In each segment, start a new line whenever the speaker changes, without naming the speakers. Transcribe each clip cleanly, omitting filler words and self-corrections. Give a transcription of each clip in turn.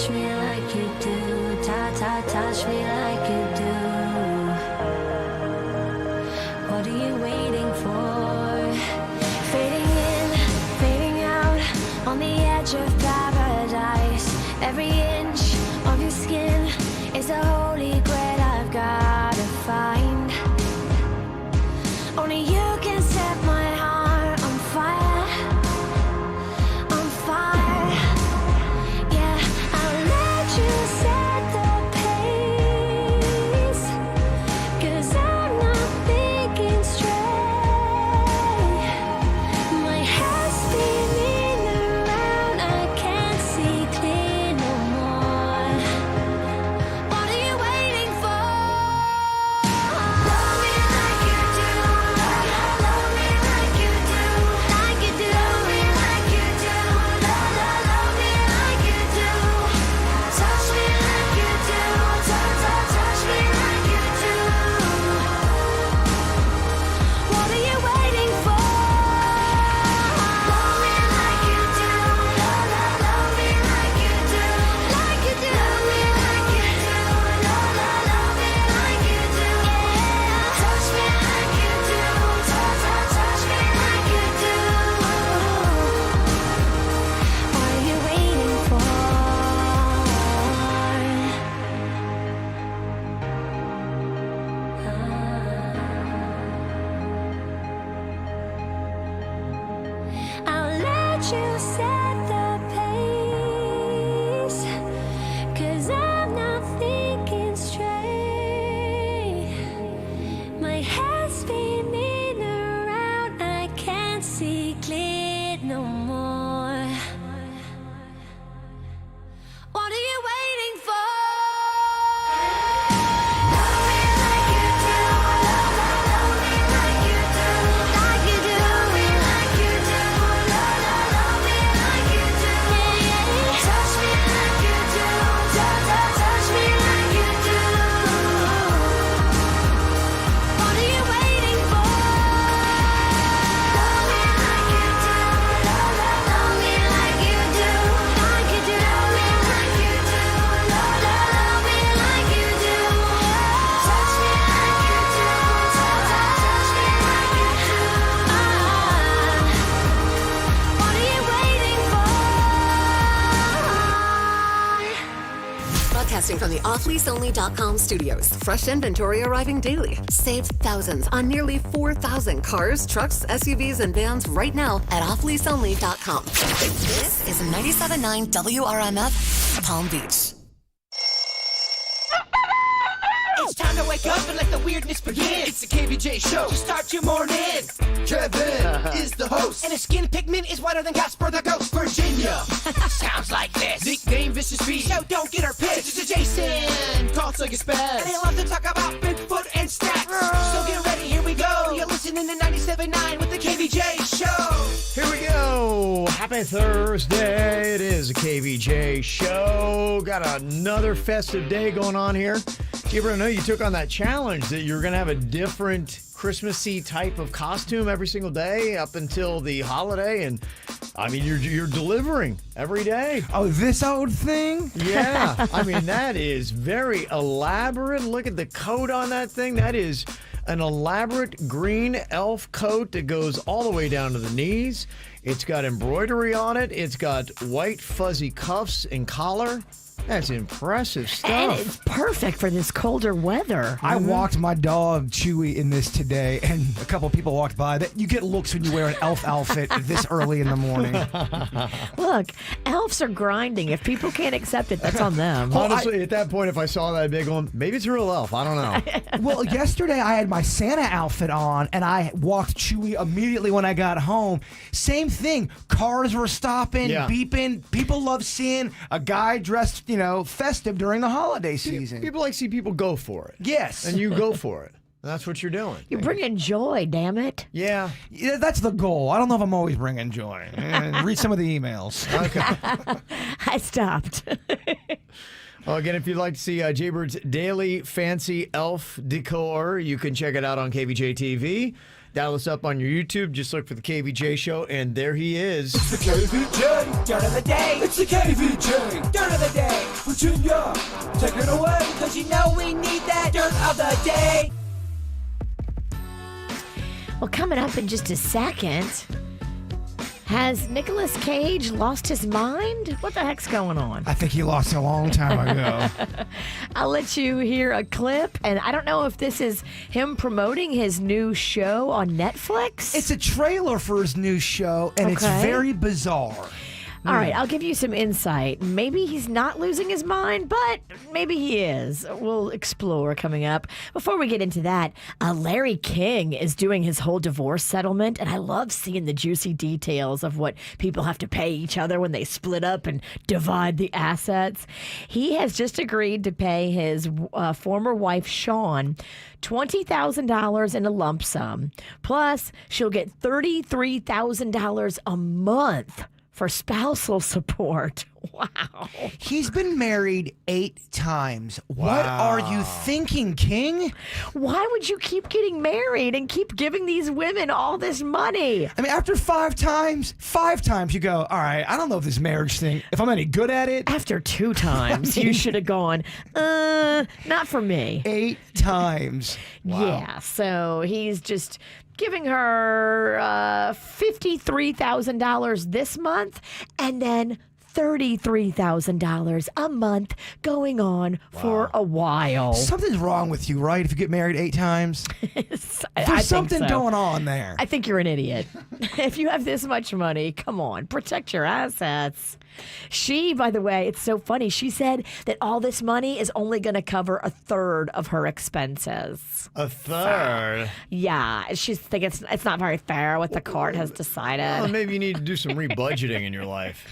touch me like you do. Touch me like you do. What are you waiting for? Fading in, fading out, on the edge of paradise. Every inch of your skin is a holy grail I've gotta find. Only you can set my heart on fire, on fire. Yeah, I'll let you set the pace, 'cause I'm not thinking straight. My head's spinning around, I can't see clear no more. What are you waiting for? Love me like you do, love me like you do, like you do. Love me like you do, love me like you do. Touch me like you do, touch me like you do. What are you waiting for? Love me like you do, love me like you do, like you do. Love me like you do, love me like you do. Touch me like you do, touch me like you do. What are you waiting for? I'll let you set the pace, 'cause I'm not thinking straight. My head's spinning around, I can't see clear no more. What are you waiting for? Love me like you do, love me like you do, like you do. Love me like you do, love me like you do. Touch me like you do, touch me like you do. What are you waiting for? Love me like you do, love me like you do, like you do. Love me like you do, love me like you do. Touch me like you do, touch me like you do. What are you waiting for?
Broadcasting from the offleaseonly.com studios. Fresh inventory arriving daily. Save thousands on nearly 4,000 cars, trucks, SUVs, and vans right now at offleaseonly.com. This is 97.9 WRMF, Palm Beach.
It's time to wake up and let the weirdness begin. It's the KVJ show to start your morning. Kevin is the host, and his skin pigment is whiter than Casper the Ghost. Virginia sounds like this. Nickname Vicious Beast. So don't get her pissed. It's Jason. Call so you spaz. And they love to talk about Bigfoot and stats. So get ready, here we go. You're listening to 97.9 with the KVJ show.
Here we go. Happy Thursday. It is a KVJ show. Got another festive day going on here. Do you ever know you took on that challenge that you're going to have a different Christmassy type of costume every single day up until the holiday? And I mean, you're delivering every day.
Oh, this old thing?
Yeah. I mean, that is very elaborate. Look at the coat on that thing. That is an elaborate green elf coat that goes all the way down to the knees. It's got embroidery on it. It's got white fuzzy cuffs and collar. That's impressive stuff.
And it's perfect for this colder weather.
I walked my dog Chewy in this today, and a couple people walked by. That you get looks when you wear an elf outfit this early in the morning.
Look, elves are grinding. If people can't accept it, that's on them.
Honestly, at that point, if I saw that big one, maybe it's a real elf. I don't know.
Well, yesterday I had my Santa outfit on, and I walked Chewy immediately when I got home. Same thing. Cars were stopping, beeping. People love seeing a guy dressed, festive during the holiday season.
People like to see people go for it.
Yes.
And you go for it. That's what you're doing.
You're bringing joy, damn it.
Yeah.
That's the goal. I don't know if I'm always bringing joy. Read some of the emails.
Okay.
I stopped.
Well, again, if you'd like to see Jaybird's daily fancy elf decor, you can check it out on KVJ TV. Dial us up on your YouTube. Just look for the KVJ show, and there he is.
It's the KVJ dirt of the day. It's the KVJ dirt of the day. Virginia, take it away, because you know we need that dirt of the day.
Well, coming up in just a second, has Nicolas Cage lost his mind? What the heck's going on?
I think he lost it a long time ago.
I'll let you hear a clip, and I don't know if this is him promoting his new show on Netflix.
It's a trailer for his new show, and it's very bizarre.
All right, I'll give you some insight. Maybe he's not losing his mind, but maybe he is. We'll explore coming up. Before we get into that, Larry King is doing his whole divorce settlement, and I love seeing the juicy details of what people have to pay each other when they split up and divide the assets. He has just agreed to pay his former wife, Shawn, $20,000 in a lump sum. Plus, she'll get $33,000 a month for spousal support. Wow.
He's been married 8 times. What are you thinking, King?
Why would you keep getting married and keep giving these women all this money?
I mean, after 5 times, you go, all right, I don't know if this marriage thing, if I'm any good at it.
After 2 times, you should have gone, not for me.
8 times. Wow.
Yeah, so he's just giving her $53,000 this month and then $33,000 a month going on for a while.
Something's wrong with you, right? If you get married 8 times, there's something going on there.
I think you're an idiot. If you have this much money, come on, protect your assets. She, by the way, it's so funny. She said that all this money is only going to cover 1/3 of her expenses.
1/3?
Yeah, she's thinking it's not very fair what the court has decided.
Well, maybe you need to do some rebudgeting in your life.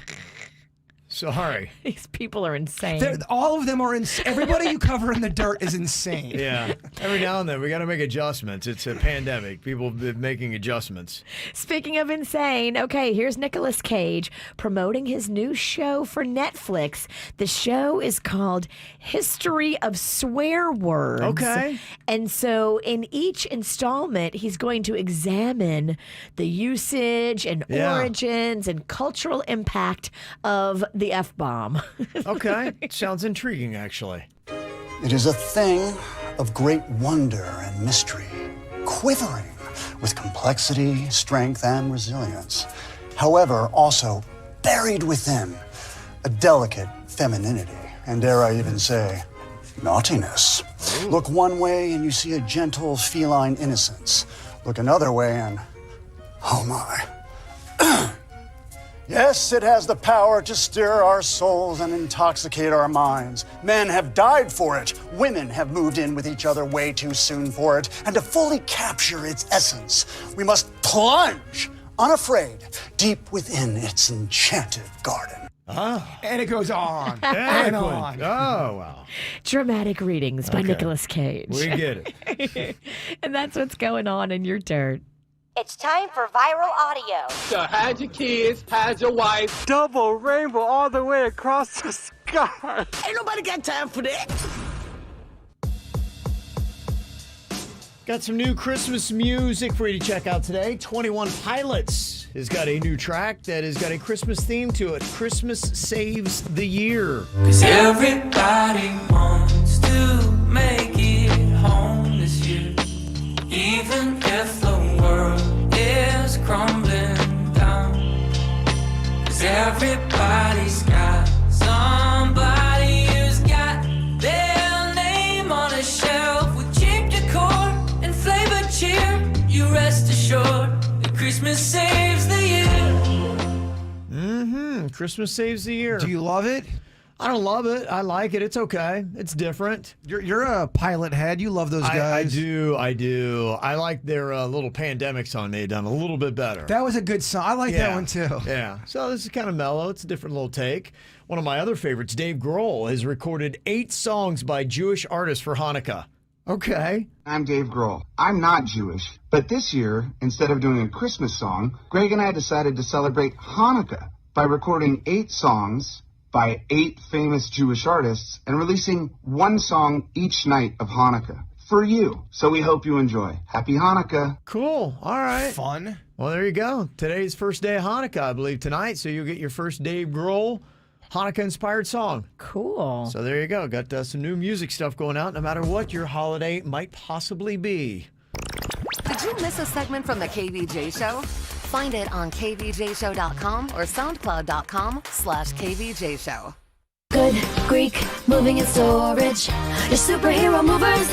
Sorry.
These people are insane.
All of them are insane. Everybody you cover in the dirt is insane.
Yeah. Every now and then, we got to make adjustments. It's a pandemic. People have been making adjustments.
Speaking of insane, okay, here's Nicolas Cage promoting his new show for Netflix. The show is called History of Swear Words.
Okay.
And so in each installment, he's going to examine the usage and origins and cultural impact of the F-bomb.
Okay. Sounds intriguing, actually.
It is a thing of great wonder and mystery, quivering with complexity, strength, and resilience. However, also buried within a delicate femininity, and dare I even say, naughtiness. Look one way and you see a gentle feline innocence. Look another way and, oh my. Yes, it has the power to stir our souls and intoxicate our minds. Men have died for it. Women have moved in with each other way too soon for it. And to fully capture its essence, we must plunge, unafraid, deep within its enchanted garden.
And it goes on
and
on.
Oh, wow.
Dramatic readings by Nicolas Cage.
We get it.
And that's what's going on in your dirt.
It's time for viral audio.
So hide your kids, hide your wife.
Double rainbow all the way across the sky.
Ain't nobody got time for that.
Got some new Christmas music for you to check out today. 21 Pilots has got a new track that has got a Christmas theme to it. Christmas Saves the Year.
'Cause everybody wants to make it home this year. Even if the world is crumbling down. 'Cause everybody's got somebody who's got their name on a shelf with cheap decor and flavored cheer. You rest assured that Christmas saves the year.
Christmas Saves the Year.
Do you love it?
I don't love it. I like it. It's okay. It's different.
You're a pilot head. You love those guys.
I do. I like their little pandemic song they had done a little bit better.
That was a good song. I like that one too.
Yeah. So this is kind of mellow. It's a different little take. One of my other favorites, Dave Grohl, has recorded 8 songs by Jewish artists for Hanukkah. Okay.
I'm Dave Grohl. I'm not Jewish, but this year, instead of doing a Christmas song, Greg and I decided to celebrate Hanukkah by recording 8 songs by 8 famous Jewish artists and releasing 1 song each night of Hanukkah for you. So we hope you enjoy. Happy Hanukkah.
Cool. All right.
Fun.
Well, there you go. Today's first day of Hanukkah, I believe, tonight. So you'll get your first Dave Grohl Hanukkah-inspired song.
Cool.
So there you go. Got some new music stuff going out, no matter what your holiday might possibly be.
Did you miss a segment from the KVJ Show? Find it on kvjshow.com or soundcloud.com/KVJ Show.
Good Greek, moving and storage. Your superhero movers.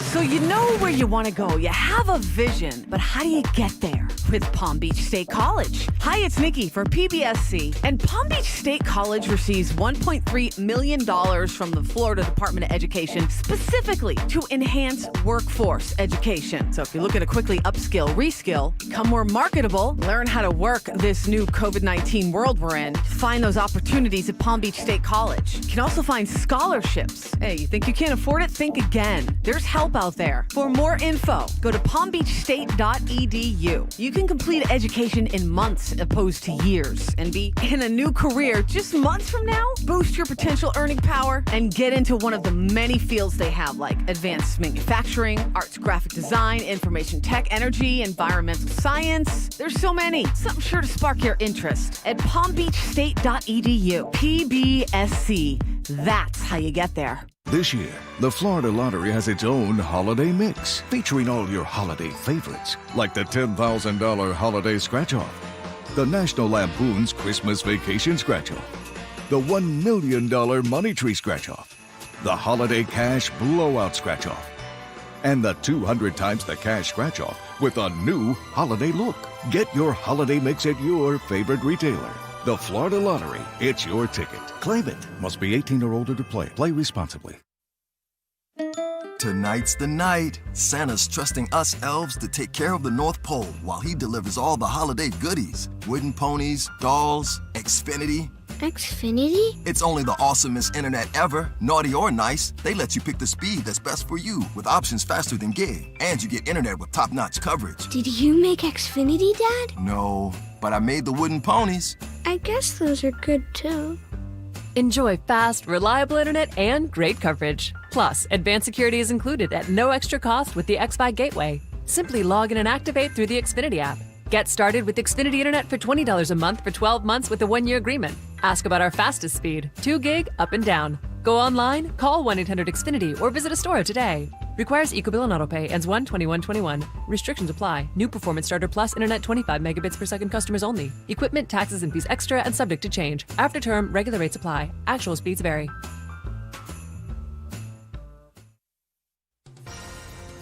So you know where you want to go. You have a vision, but how do you get there? With Palm Beach State College. Hi, it's Nikki for PBSC. And Palm Beach State College receives $1.3 million from the Florida Department of Education specifically to enhance workforce education. So if you're looking to quickly upskill, reskill, become more marketable, learn how to work this new COVID-19 world we're in, find those opportunities at Palm Beach State College. You can also find scholarships. Hey, you think you can't afford it? Think again. There's help out there. For more info, go to palmbeachstate.edu. You can complete education in months opposed to years and be in a new career just months from now. Boost your potential earning power and get into one of the many fields they have, like advanced manufacturing, arts, graphic design, information tech, energy, environmental science. There's so many. Something sure to spark your interest at palmbeachstate.edu. PBSC. That's how you get there.
This year, the Florida Lottery has its own holiday mix, featuring all your holiday favorites, like the $10,000 holiday scratch-off, the National Lampoon's Christmas Vacation scratch-off, the $1 million Money Tree scratch-off, the Holiday Cash Blowout scratch-off, and the 200 times the cash scratch-off with a new holiday look. Get your holiday mix at your favorite retailer. The Florida Lottery, it's your ticket. Claim it. Must be 18 or older to play. Play responsibly.
Tonight's the night. Santa's trusting us elves to take care of the North Pole while he delivers all the holiday goodies. Wooden ponies, dolls, Xfinity.
Xfinity?
It's only the awesomest internet ever, naughty or nice. They let you pick the speed that's best for you with options faster than gig. And you get internet with top-notch coverage.
Did you make Xfinity, Dad?
No, but I made the wooden ponies.
I guess those are good too.
Enjoy fast, reliable internet and great coverage. Plus, advanced security is included at no extra cost with the Kvj Gateway. Simply log in and activate through the Xfinity app. Get started with Xfinity Internet for $20 a month for 12 months with a 1-year agreement. Ask about our fastest speed, 2 gig up and down. Go online, call 1-800-XFINITY or visit a store today. Requires EcoBill and AutoPay. Ends 1/21/21. Restrictions apply. New Performance Starter Plus Internet 25 megabits per second customers only. Equipment, taxes, and fees extra and subject to change. After term, regular rates apply. Actual speeds vary.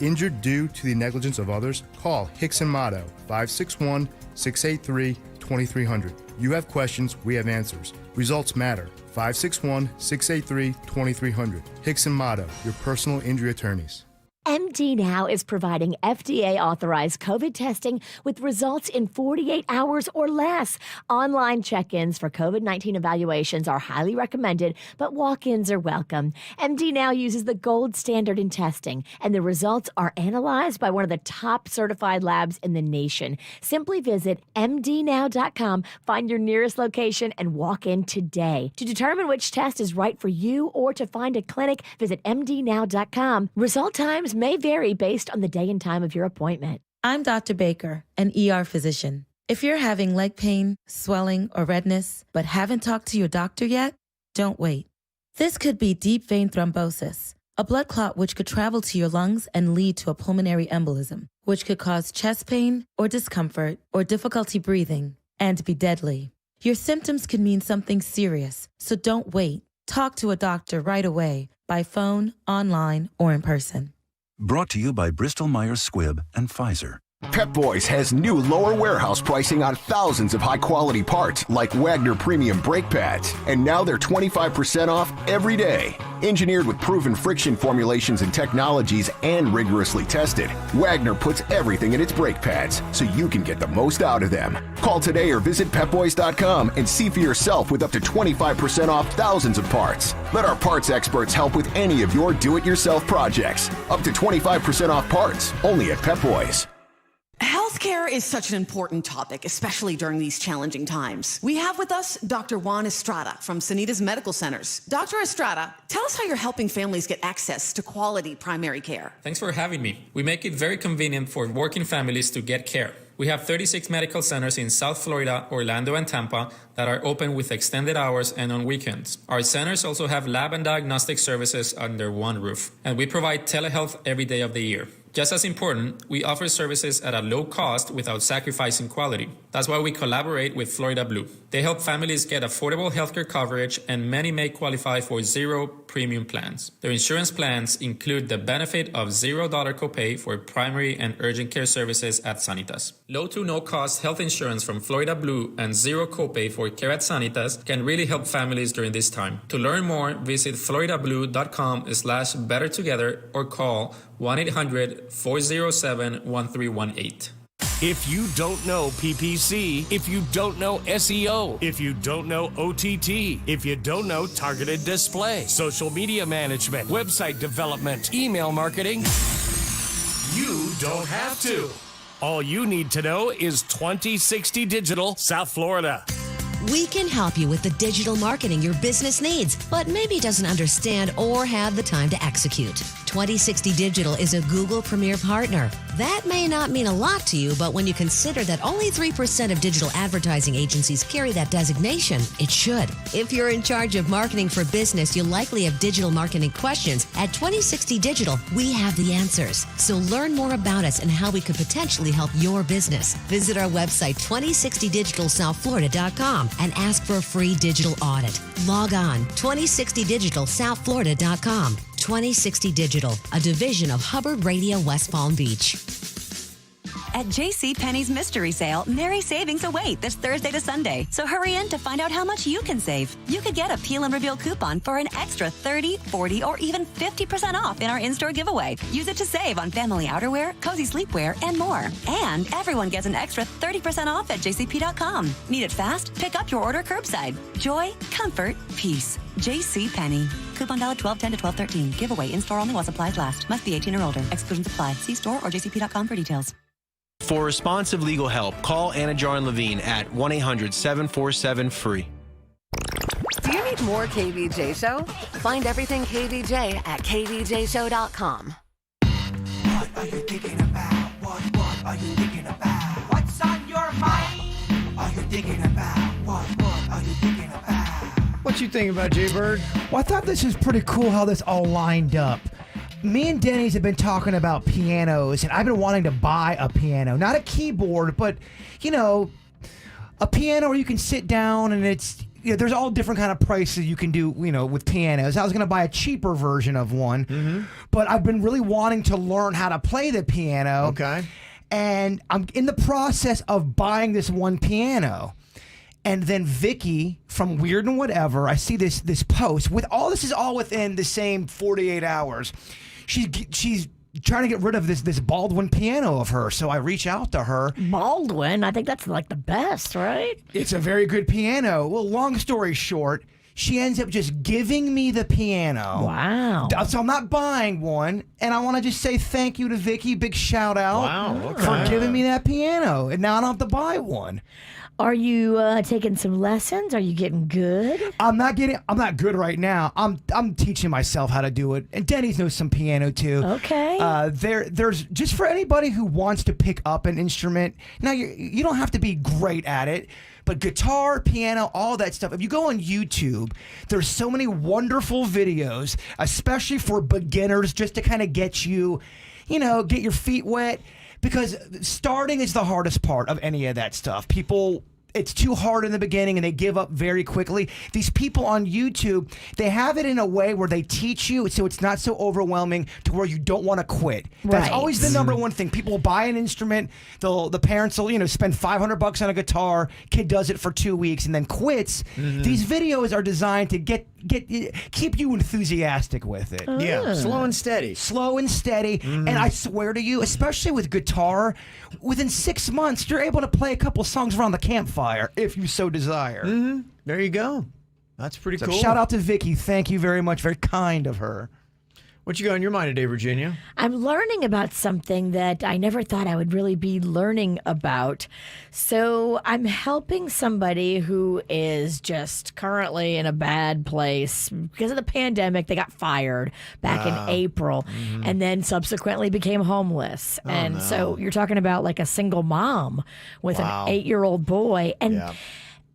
Injured due to the negligence of others? Call Hicks and Motto 561-683-2300. You have questions, we have answers. Results matter. 561-683-2300. Hicks and Motto, your personal injury attorneys.
MD Now is providing FDA-authorized COVID testing with results in 48 hours or less. Online check-ins for COVID-19 evaluations are highly recommended, but walk-ins are welcome. MD Now uses the gold standard in testing, and the results are analyzed by one of the top certified labs in the nation. Simply visit mdnow.com, find your nearest location, and walk in today. To determine which test is right for you or to find a clinic, visit mdnow.com. Result times may vary based on the day and time of your appointment.
I'm Dr. Baker, an ER physician. If you're having leg pain, swelling, or redness, but haven't talked to your doctor yet, don't wait. This could be deep vein thrombosis, a blood clot which could travel to your lungs and lead to a pulmonary embolism, which could cause chest pain or discomfort or difficulty breathing and be deadly. Your symptoms could mean something serious, so don't wait. Talk to a doctor right away, by phone, online, or in person.
Brought to you by Bristol-Myers Squibb and Pfizer.
Pep Boys has new lower warehouse pricing on thousands of high-quality parts like Wagner Premium Brake Pads. And now they're 25% off every day. Engineered with proven friction formulations and technologies and rigorously tested, Wagner puts everything in its brake pads so you can get the most out of them. Call today or visit pepboys.com and see for yourself with up to 25% off thousands of parts. Let our parts experts help with any of your do-it-yourself projects. Up to 25% off parts, only at Pep Boys.
Healthcare is such an important topic, especially during these challenging times. We have with us Dr. Juan Estrada from Sanitas Medical Centers. Dr. Estrada, tell us how you're helping families get access to quality primary care.
Thanks for having me. We make it very convenient for working families to get care. We have 36 medical centers in South Florida, Orlando, and Tampa that are open with extended hours and on weekends. Our centers also have lab and diagnostic services under one roof, and we provide telehealth every day of the year. Just as important, we offer services at a low cost without sacrificing quality. That's why we collaborate with Florida Blue. They help families get affordable healthcare coverage, and many may qualify for zero premium plans. Their insurance plans include the benefit of $0 copay for primary and urgent care services at Sanitas. Low to no cost health insurance from Florida Blue and zero copay for care at Sanitas can really help families during this time. To learn more, visit floridablue.com/bettertogether or call 1-800-407-1318.
If you don't know PPC, if you don't know SEO, if you don't know OTT, if you don't know targeted display, social media management, website development, email marketing, you don't have to. All you need to know is 2060 Digital South Florida.
We can help you with the digital marketing your business needs, but maybe doesn't understand or have the time to execute. 2060 Digital is a Google Premier Partner. That may not mean a lot to you, but when you consider that only 3% of digital advertising agencies carry that designation, it should. If you're in charge of marketing for business, you'll likely have digital marketing questions. At 2060 Digital, we have the answers. So learn more about us and how we could potentially help your business. Visit our website, 2060digitalsouthflorida.com, and ask for a free digital audit. Log on, 2060digitalsouthflorida.com. 2060 Digital, a division of Hubbard Radio West Palm Beach.
At JCPenney's Mystery Sale, merry savings await this Thursday to Sunday. So hurry in to find out how much you can save. You could get a Peel and Reveal coupon for an extra 30, 40, or even 50% off in our in-store giveaway. Use it to save on family outerwear, cozy sleepwear, and more. And everyone gets an extra 30% off at jcp.com. Need it fast? Pick up your order curbside. Joy, comfort, peace. JCPenney. Coupon valid 12/10 to 12/13. Giveaway in-store only while supplies last. Must be 18 or older. Exclusions apply. See store or jcp.com for details.
For responsive legal help, call Anna Jarn Levine at 1-800-747-FREE.
Do you need more KVJ Show? Find everything KVJ at kvjshow.com.
What are you thinking about? What are you thinking about? What's on your mind? Are you thinking about? What are you thinking about?
What you thinking about, Jay Bird?
Well, I thought this was pretty cool how this all lined up. Me and Denny's have been talking about pianos, and I've been wanting to buy a piano. Not a keyboard, but, you know, a piano where you can sit down and it's, you know, there's all different kind of prices you can do, you know, with pianos. I was going to buy a cheaper version of one, but I've been really wanting to learn how to play the piano.
Okay.
And I'm in the process of buying this one piano. And then Vicky from Weird and Whatever, I see this post with all this is all within the same 48 hours. She's trying to get rid of this Baldwin piano of her, so I reach out to her.
Baldwin, I think that's like the best, right?
It's a very good piano. Well, long story short, she ends up just giving me the piano.
Wow.
So I'm not buying one, and I want to just say thank you to Vicky. Big shout out for giving me that piano, and now I don't have to buy one.
Are you taking some lessons? Are you getting good?
I'm not good right now. I'm teaching myself how to do it. And Denny's knows some piano too.
Okay.
There's just for anybody who wants to pick up an instrument. Now you don't have to be great at it, but guitar, piano, all that stuff. If you go on YouTube, there's so many wonderful videos, especially for beginners, just to kind of get you, get your feet wet. Because starting is the hardest part of any of that stuff. It's too hard in the beginning and they give up very quickly. These people on YouTube, they have it in a way where they teach you so it's not so overwhelming to where you don't want to quit. That's always the number one thing. People will buy an instrument, the parents will, spend $500 on a guitar, kid does it for 2 weeks and then quits. These videos are designed to keep you enthusiastic with it.
Yeah, slow and steady.
Slow and steady. And I swear to you, especially with guitar, within 6 months, you're able to play a couple songs around the campfire if you so desire.
There you go. That's pretty cool.
Shout out to Vicky. Thank you very much. Very kind of her.
What you got in your mind today, Virginia?
I'm learning about something that I never thought I would really be learning about. So I'm helping somebody who is just currently in a bad place because of the pandemic. They got fired back in April and then subsequently became homeless. So you're talking about like a single mom with an 8-year-old boy. And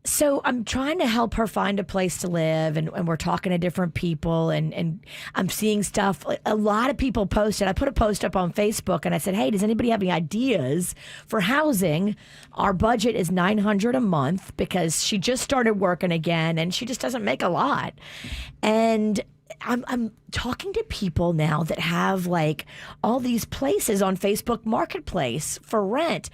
so I'm trying to help her find a place to live, and we're talking to different people, and I'm seeing stuff. A lot of people posted. I put a post up on Facebook, and I said, hey, does anybody have any ideas for housing? Our budget is $900 a month because she just started working again, and she just doesn't make a lot. And I'm talking to people now that have like all these places on Facebook Marketplace for rent.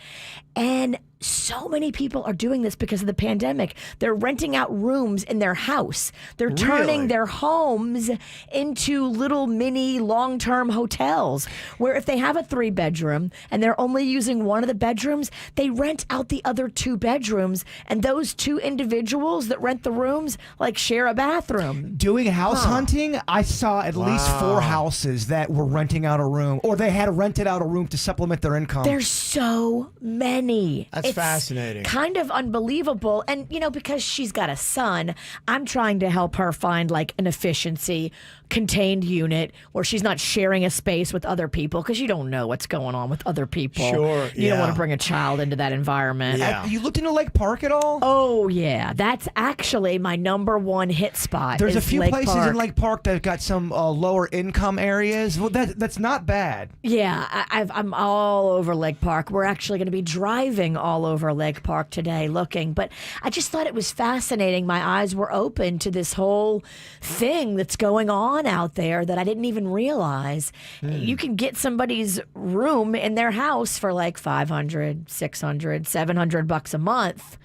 And so many people are doing this because of the pandemic. They're renting out rooms in their house. They're turning their homes into little mini long-term hotels where if they have a 3-bedroom and they're only using one of the bedrooms, they rent out the other 2 bedrooms. And those 2 individuals that rent the rooms like share a bathroom.
Doing house hunting, I saw at least 4 houses that were renting out a room, or they had rented out a room to supplement their income.
There's so many.
That's fascinating.
Kind of unbelievable. And, you know, because she's got a son, I'm trying to help her find like an efficiency contained unit where she's not sharing a space with other people because you don't know what's going on with other people.
Sure.
You don't want to bring a child into that environment.
Yeah.
You looked into Lake Park at all?
Oh, yeah. That's actually my #1 hit spot.
There's a
is
few
Lake
places
Park.
in Lake Park that got some lower income areas. Well, that's not bad.
Yeah, I'm all over Lake Park. We're actually going to be driving all over Lake Park today looking. But I just thought it was fascinating. My eyes were open to this whole thing that's going on out there that I didn't even realize. You can get somebody's room in their house for like $500, $600, $700 a month.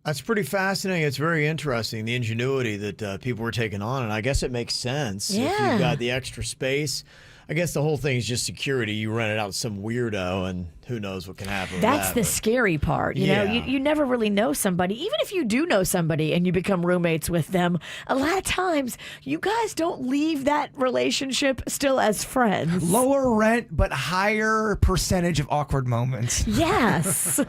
That's pretty fascinating. It's very interesting, the ingenuity that people were taking on, and I guess it makes sense. If you've got the extra space, I guess the whole thing is just security. You rent it out to some weirdo, and who knows what can happen with
That's
that,
the
but-
scary part. You know, you never really know somebody. Even if you do know somebody and you become roommates with them, a lot of times you guys don't leave that relationship still as friends.
Lower rent, but higher percentage of awkward moments.
Yes.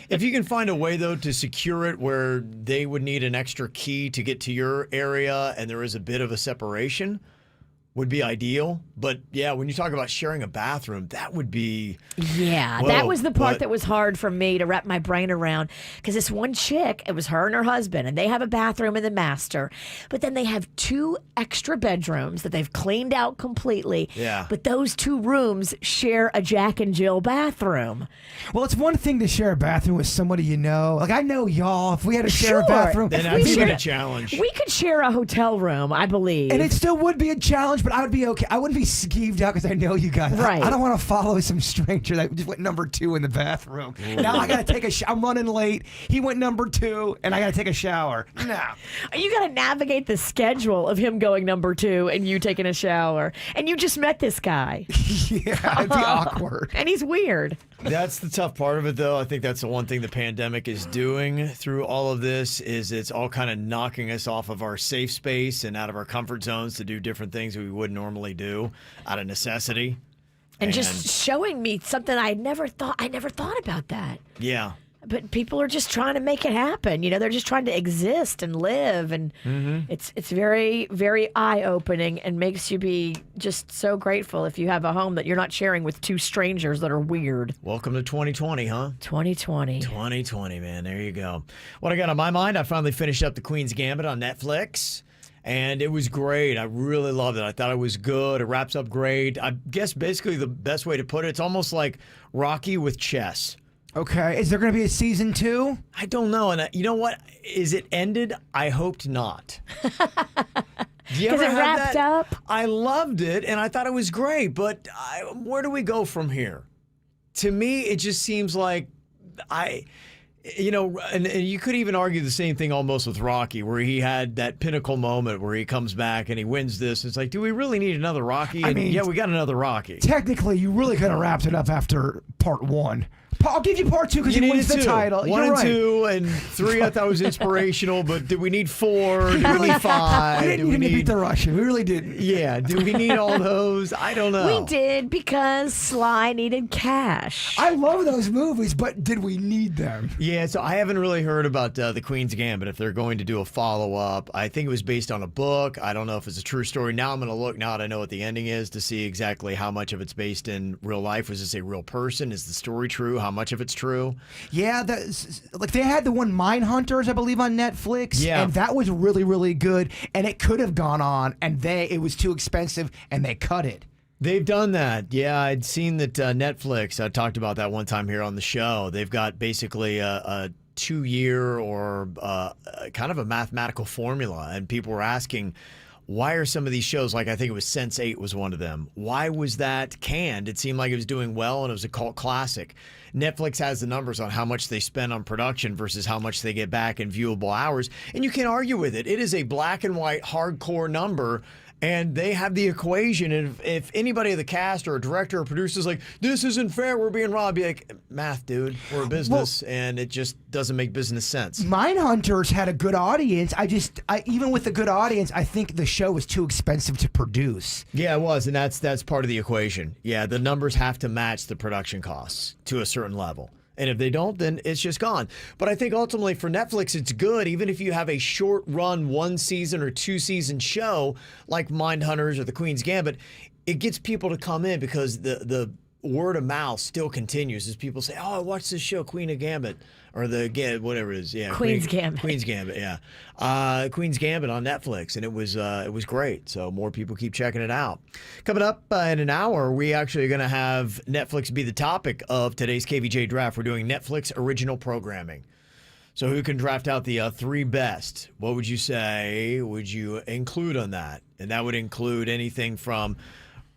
If you can find a way, though, to secure it where they would need an extra key to get to your area and there is a bit of a separation, would be ideal. But yeah, when you talk about sharing a bathroom, that would be...
Yeah, that was the part that was hard for me to wrap my brain around. Because this one chick, it was her and her husband, and they have a bathroom in the master. But then they have 2 extra bedrooms that they've cleaned out completely.
Yeah.
But those 2 rooms share a Jack and Jill bathroom.
Well, it's one thing to share a bathroom with somebody you know. Like, I know y'all. If we had to share a bathroom...
Then that'd be a challenge.
We could share a hotel room, I believe.
And it still would be a challenge, but I would be okay. I wouldn't be skeeved out because I know you guys.
Right.
I don't want to follow some stranger that just went #2 in the bathroom. Now I got to take a shower. I'm running late. He went #2, and I got to take a shower. No.
You got to navigate the schedule of him going #2 and you taking a shower. And you just met this guy.
Yeah, it'd be awkward.
And he's weird.
That's the tough part of it, though. I think that's the one thing the pandemic is doing through all of this is it's all kind of knocking us off of our safe space and out of our comfort zones to do different things we wouldn't normally do out of necessity.
And just showing me something I never thought about that.
Yeah.
But people are just trying to make it happen. You know, they're just trying to exist and live. And it's very, very eye-opening and makes you be just so grateful if you have a home that you're not sharing with 2 strangers that are weird.
Welcome to 2020, huh?
2020.
2020, man. There you go. What I got on my mind, I finally finished up The Queen's Gambit on Netflix. And it was great. I really loved it. I thought it was good. It wraps up great. I guess basically the best way to put it, it's almost like Rocky with chess.
Okay. Is there going to be a season 2?
I don't know. And you know what? Is it ended? I hoped not.
Because it wrapped up?
I loved it, and I thought it was great. But where do we go from here? To me, it just seems like You know, and you could even argue the same thing almost with Rocky, where he had that pinnacle moment where he comes back and he wins this. It's like, do we really need another Rocky? And yeah, we got another Rocky.
Technically, you really could have wrapped it up after part 1. I'll give you part 2 because he wins the title.
1
You're
and
right.
2 and 3 I thought was inspirational, but did we need 4? Did we need 5?
We didn't need to beat the Russian. We really didn't.
Yeah, do we need all those? I don't know.
We did because Sly needed cash.
I love those movies, but did we need them?
Yeah, so I haven't really heard about the Queen's Gambit, if they're going to do a follow-up. I think it was based on a book. I don't know if it's a true story. Now I'm going to look, now that I know what the ending is, to see exactly how much of it's based in real life. Was this a real person? Is the story true? How much of it's true?
Yeah, like they had the one Mindhunters, I believe, on Netflix.
Yeah.
And that was really, really good. And it could have gone on, and it was too expensive, and they cut it.
They've done that. Yeah, I'd seen that Netflix, I talked about that one time here on the show. They've got basically a 2-year or kind of a mathematical formula, and people were asking, why are some of these shows, like I think it was Sense8 was one of them, why was that canned? It seemed like it was doing well and it was a cult classic. Netflix has the numbers on how much they spend on production versus how much they get back in viewable hours, and you can't argue with it. It is a black and white hardcore number, and they have the equation. And if anybody of the cast or a director or producer is like, this isn't fair, we're being robbed, be like, math, dude, we're a business, and it just doesn't make business sense.
Mindhunters had a good audience. Even with a good audience, I think the show was too expensive to produce.
Yeah, it was, and that's part of the equation. Yeah, the numbers have to match the production costs to a certain level. And if they don't, then it's just gone. But I think ultimately for Netflix, it's good, even if you have a short run 1-season or 2-season show like Mindhunters or The Queen's Gambit, it gets people to come in because the word of mouth still continues as people say, oh, I watched this show, Queen of Gambit, or whatever it is. Yeah,
Queen's Gambit.
Queen's Gambit, yeah. Queen's Gambit on Netflix, and it was great. So more people keep checking it out. Coming up in an hour, we actually are going to have Netflix be the topic of today's KVJ draft. We're doing Netflix original programming. So who can draft out the 3 best? What would you say would you include on that? And that would include anything from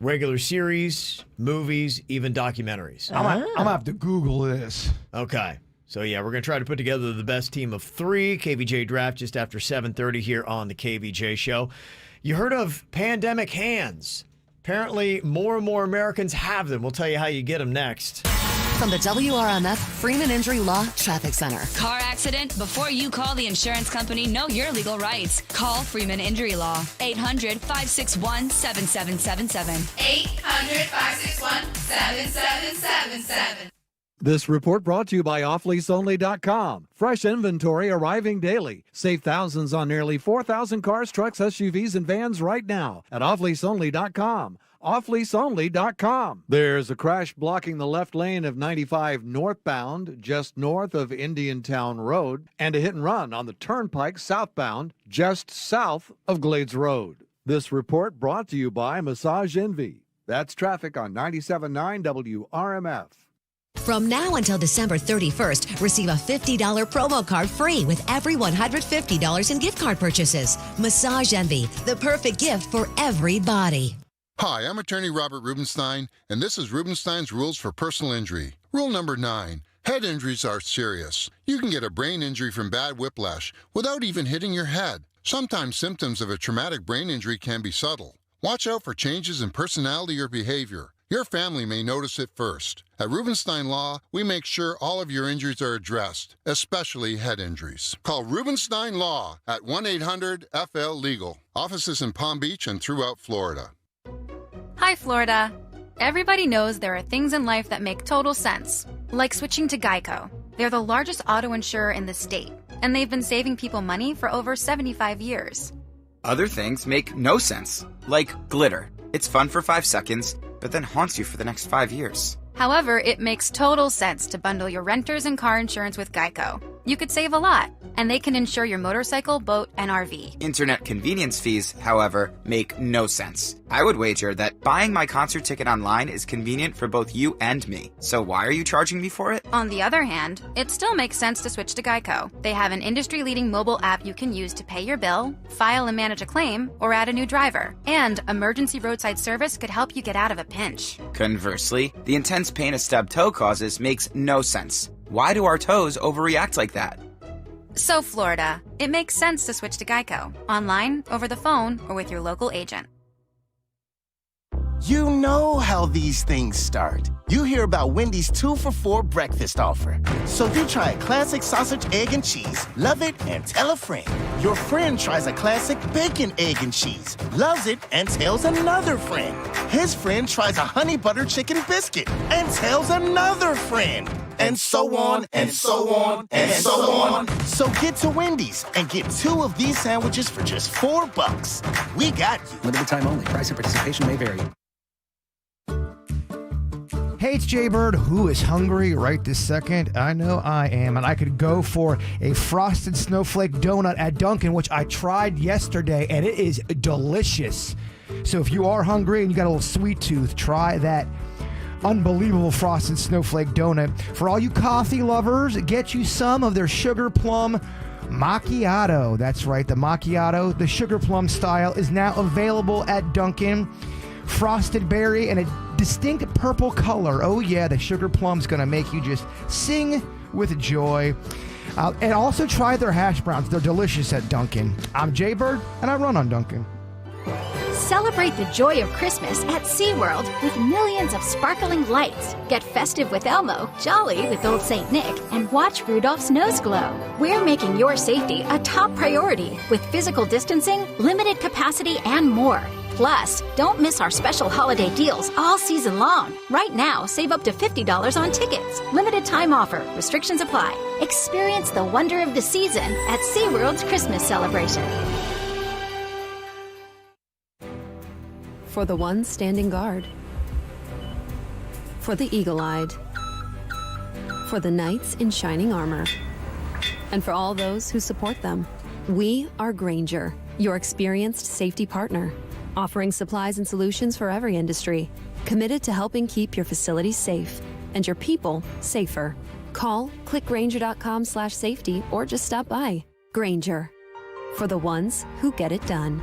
regular series, movies, even documentaries.
I'm gonna have to Google this.
Okay. So, yeah, we're going to try to put together the best team of 3. KVJ Draft just after 7:30 here on the KVJ Show. You heard of pandemic hands. Apparently, more and more Americans have them. We'll tell you how you get them next.
From the WRMF Freeman Injury Law Traffic Center.
Car accident? Before you call the insurance company, know your legal rights. Call Freeman Injury Law. 800-561-7777.
800-561-7777. This report brought to you by offleaseonly.com. Fresh inventory arriving daily. Save thousands on nearly 4,000 cars, trucks, SUVs, and vans right now at offleaseonly.com. offleaseonly.com. There's a crash blocking the left lane of 95 northbound, just north of Indiantown Road, and a hit and run on the Turnpike southbound, just south of Glades Road. This report brought to you by Massage Envy. That's traffic on 97.9 WRMF.
From now until December 31st, receive a $50 promo card free with every $150 in gift card purchases. Massage Envy, the perfect gift for everybody.
Hi, I'm attorney Robert Rubenstein, and this is Rubenstein's Rules for Personal Injury. Rule number 9, head injuries are serious. You can get a brain injury from bad whiplash without even hitting your head. Sometimes symptoms of a traumatic brain injury can be subtle. Watch out for changes in personality or behavior. Your family may notice it first. At Rubenstein Law, we make sure all of your injuries are addressed, especially head injuries. Call Rubenstein Law at 1-800-FL-LEGAL. Offices in Palm Beach and throughout Florida.
Hi, Florida. Everybody knows there are things in life that make total sense, like switching to Geico. They're the largest auto insurer in the state, and they've been saving people money for over 75 years.
Other things make no sense, like glitter. It's fun for 5 seconds, but then haunts you for the next 5 years.
However, it makes total sense to bundle your renters and car insurance with Geico. You could save a lot, and they can insure your motorcycle, boat, and RV.
Internet convenience fees, however, make no sense. I would wager that buying my concert ticket online is convenient for both you and me. So why are you charging me for it?
On the other hand, it still makes sense to switch to Geico. They have an industry-leading mobile app you can use to pay your bill, file and manage a claim, or add a new driver. And emergency roadside service could help you get out of a pinch.
Conversely, the intense pain a stubbed toe causes makes no sense. Why do our toes overreact like that?
So, Florida, it makes sense to switch to Geico. Online, over the phone, or with your local agent.
You know how these things start. You hear about Wendy's 2 for $4 breakfast offer. So you try a classic sausage, egg, and cheese, love it, and tell a friend. Your friend tries a classic bacon, egg, and cheese, loves it, and tells another friend. His friend tries a honey butter chicken biscuit and tells another friend. And so on, and so on, and so on. So get to Wendy's and get 2 of these sandwiches for just $4. We got you.
Limited time only. Price and participation may vary.
Hey, it's Jaybird. Who is hungry right this second? I know I am, and I could go for a frosted snowflake donut at Dunkin', which I tried yesterday, and it is delicious. So if you are hungry and you got a little sweet tooth, try that unbelievable frosted snowflake donut. For all you coffee lovers, get you some of their sugar plum macchiato. That's right, the macchiato, the sugar plum style, is now available at Dunkin'. Frosted berry and a distinct purple color. Oh yeah, the sugar plum's gonna make you just sing with joy. And also try their hash browns. They're delicious at Dunkin'. I'm Jaybird, and I run on Dunkin'.
Celebrate the joy of Christmas at SeaWorld with millions of sparkling lights. Get festive with Elmo, jolly with Old St. Nick, and watch Rudolph's nose glow. We're making your safety a top priority with physical distancing, limited capacity, and more. Plus, don't miss our special holiday deals all season long. Right now, save up to $50 on tickets. Limited time offer. Restrictions apply. Experience the wonder of the season at SeaWorld's Christmas celebration.
For the ones standing guard. For the eagle-eyed. For the knights in shining armor. And for all those who support them. We are Grainger, your experienced safety partner. Offering supplies and solutions for every industry. Committed to helping keep your facilities safe and your people safer. Call, click Grainger.com/safety, or just stop by. Grainger, for the ones who get it done.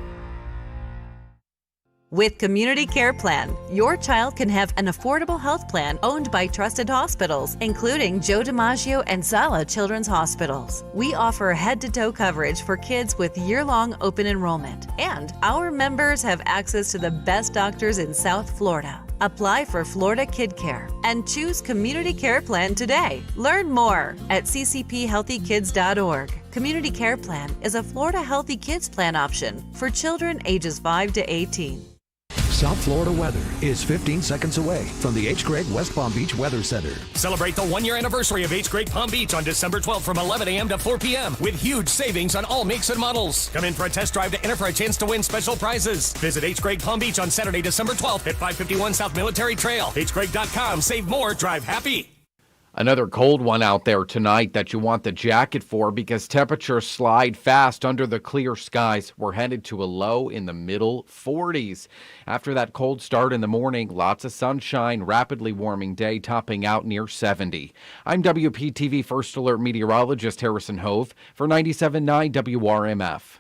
With Community Care Plan, your child can have an affordable health plan owned by trusted hospitals, including Joe DiMaggio and Zala Children's Hospitals. We offer head-to-toe coverage for kids with year-long open enrollment, and our members have access to the best doctors in South Florida. Apply for Florida Kid Care and choose Community Care Plan today. Learn more at ccphealthykids.org. Community Care Plan is a Florida Healthy Kids Plan option for children ages 5 to 18.
South Florida weather is 15 seconds away from the H. Gregg West Palm Beach Weather Center.
Celebrate the 1-year anniversary of H. Gregg Palm Beach on December 12th from 11 a.m. to 4 p.m. with huge savings on all makes and models. Come in for a test drive to enter for a chance to win special prizes. Visit H. Gregg Palm Beach on Saturday, December 12th at 551 South Military Trail. hgregg.com. Save more. Drive happy.
Another cold one out there tonight that you want the jacket for because temperatures slide fast under the clear skies. We're headed to a low in the middle 40s. After that cold start in the morning, lots of sunshine, rapidly warming day topping out near 70. I'm WPTV First Alert meteorologist Harrison Hove for 97.9 WRMF.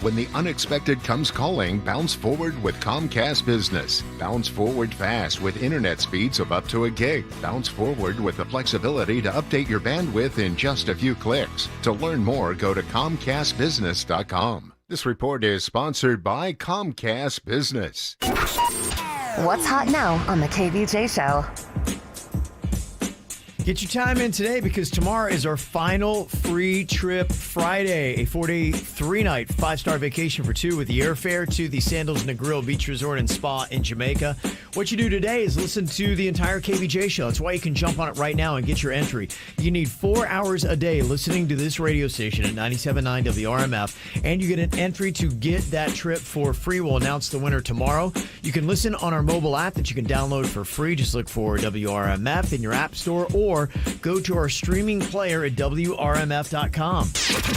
When the unexpected comes calling, bounce forward with Comcast Business. Bounce forward fast with internet speeds of up to a gig. Bounce forward with the flexibility to update your bandwidth in just a few clicks. To learn more, go to ComcastBusiness.com. This report is sponsored by Comcast Business.
What's hot now on the KVJ Show?
Get your time in today because tomorrow is our final free trip Friday, a 4-day, 3-night, 5-star vacation for 2 with the airfare to the Sandals and the Grill Beach Resort and Spa in Jamaica. What you do today is listen to the entire KVJ show. That's why you can jump on it right now and get your entry. You need 4 hours a day listening to this radio station at 97.9 WRMF, and you get an entry to get that trip for free. We'll announce the winner tomorrow. You can listen on our mobile app that you can download for free. Just look for WRMF in your app store or go to our streaming player at WRMF.com.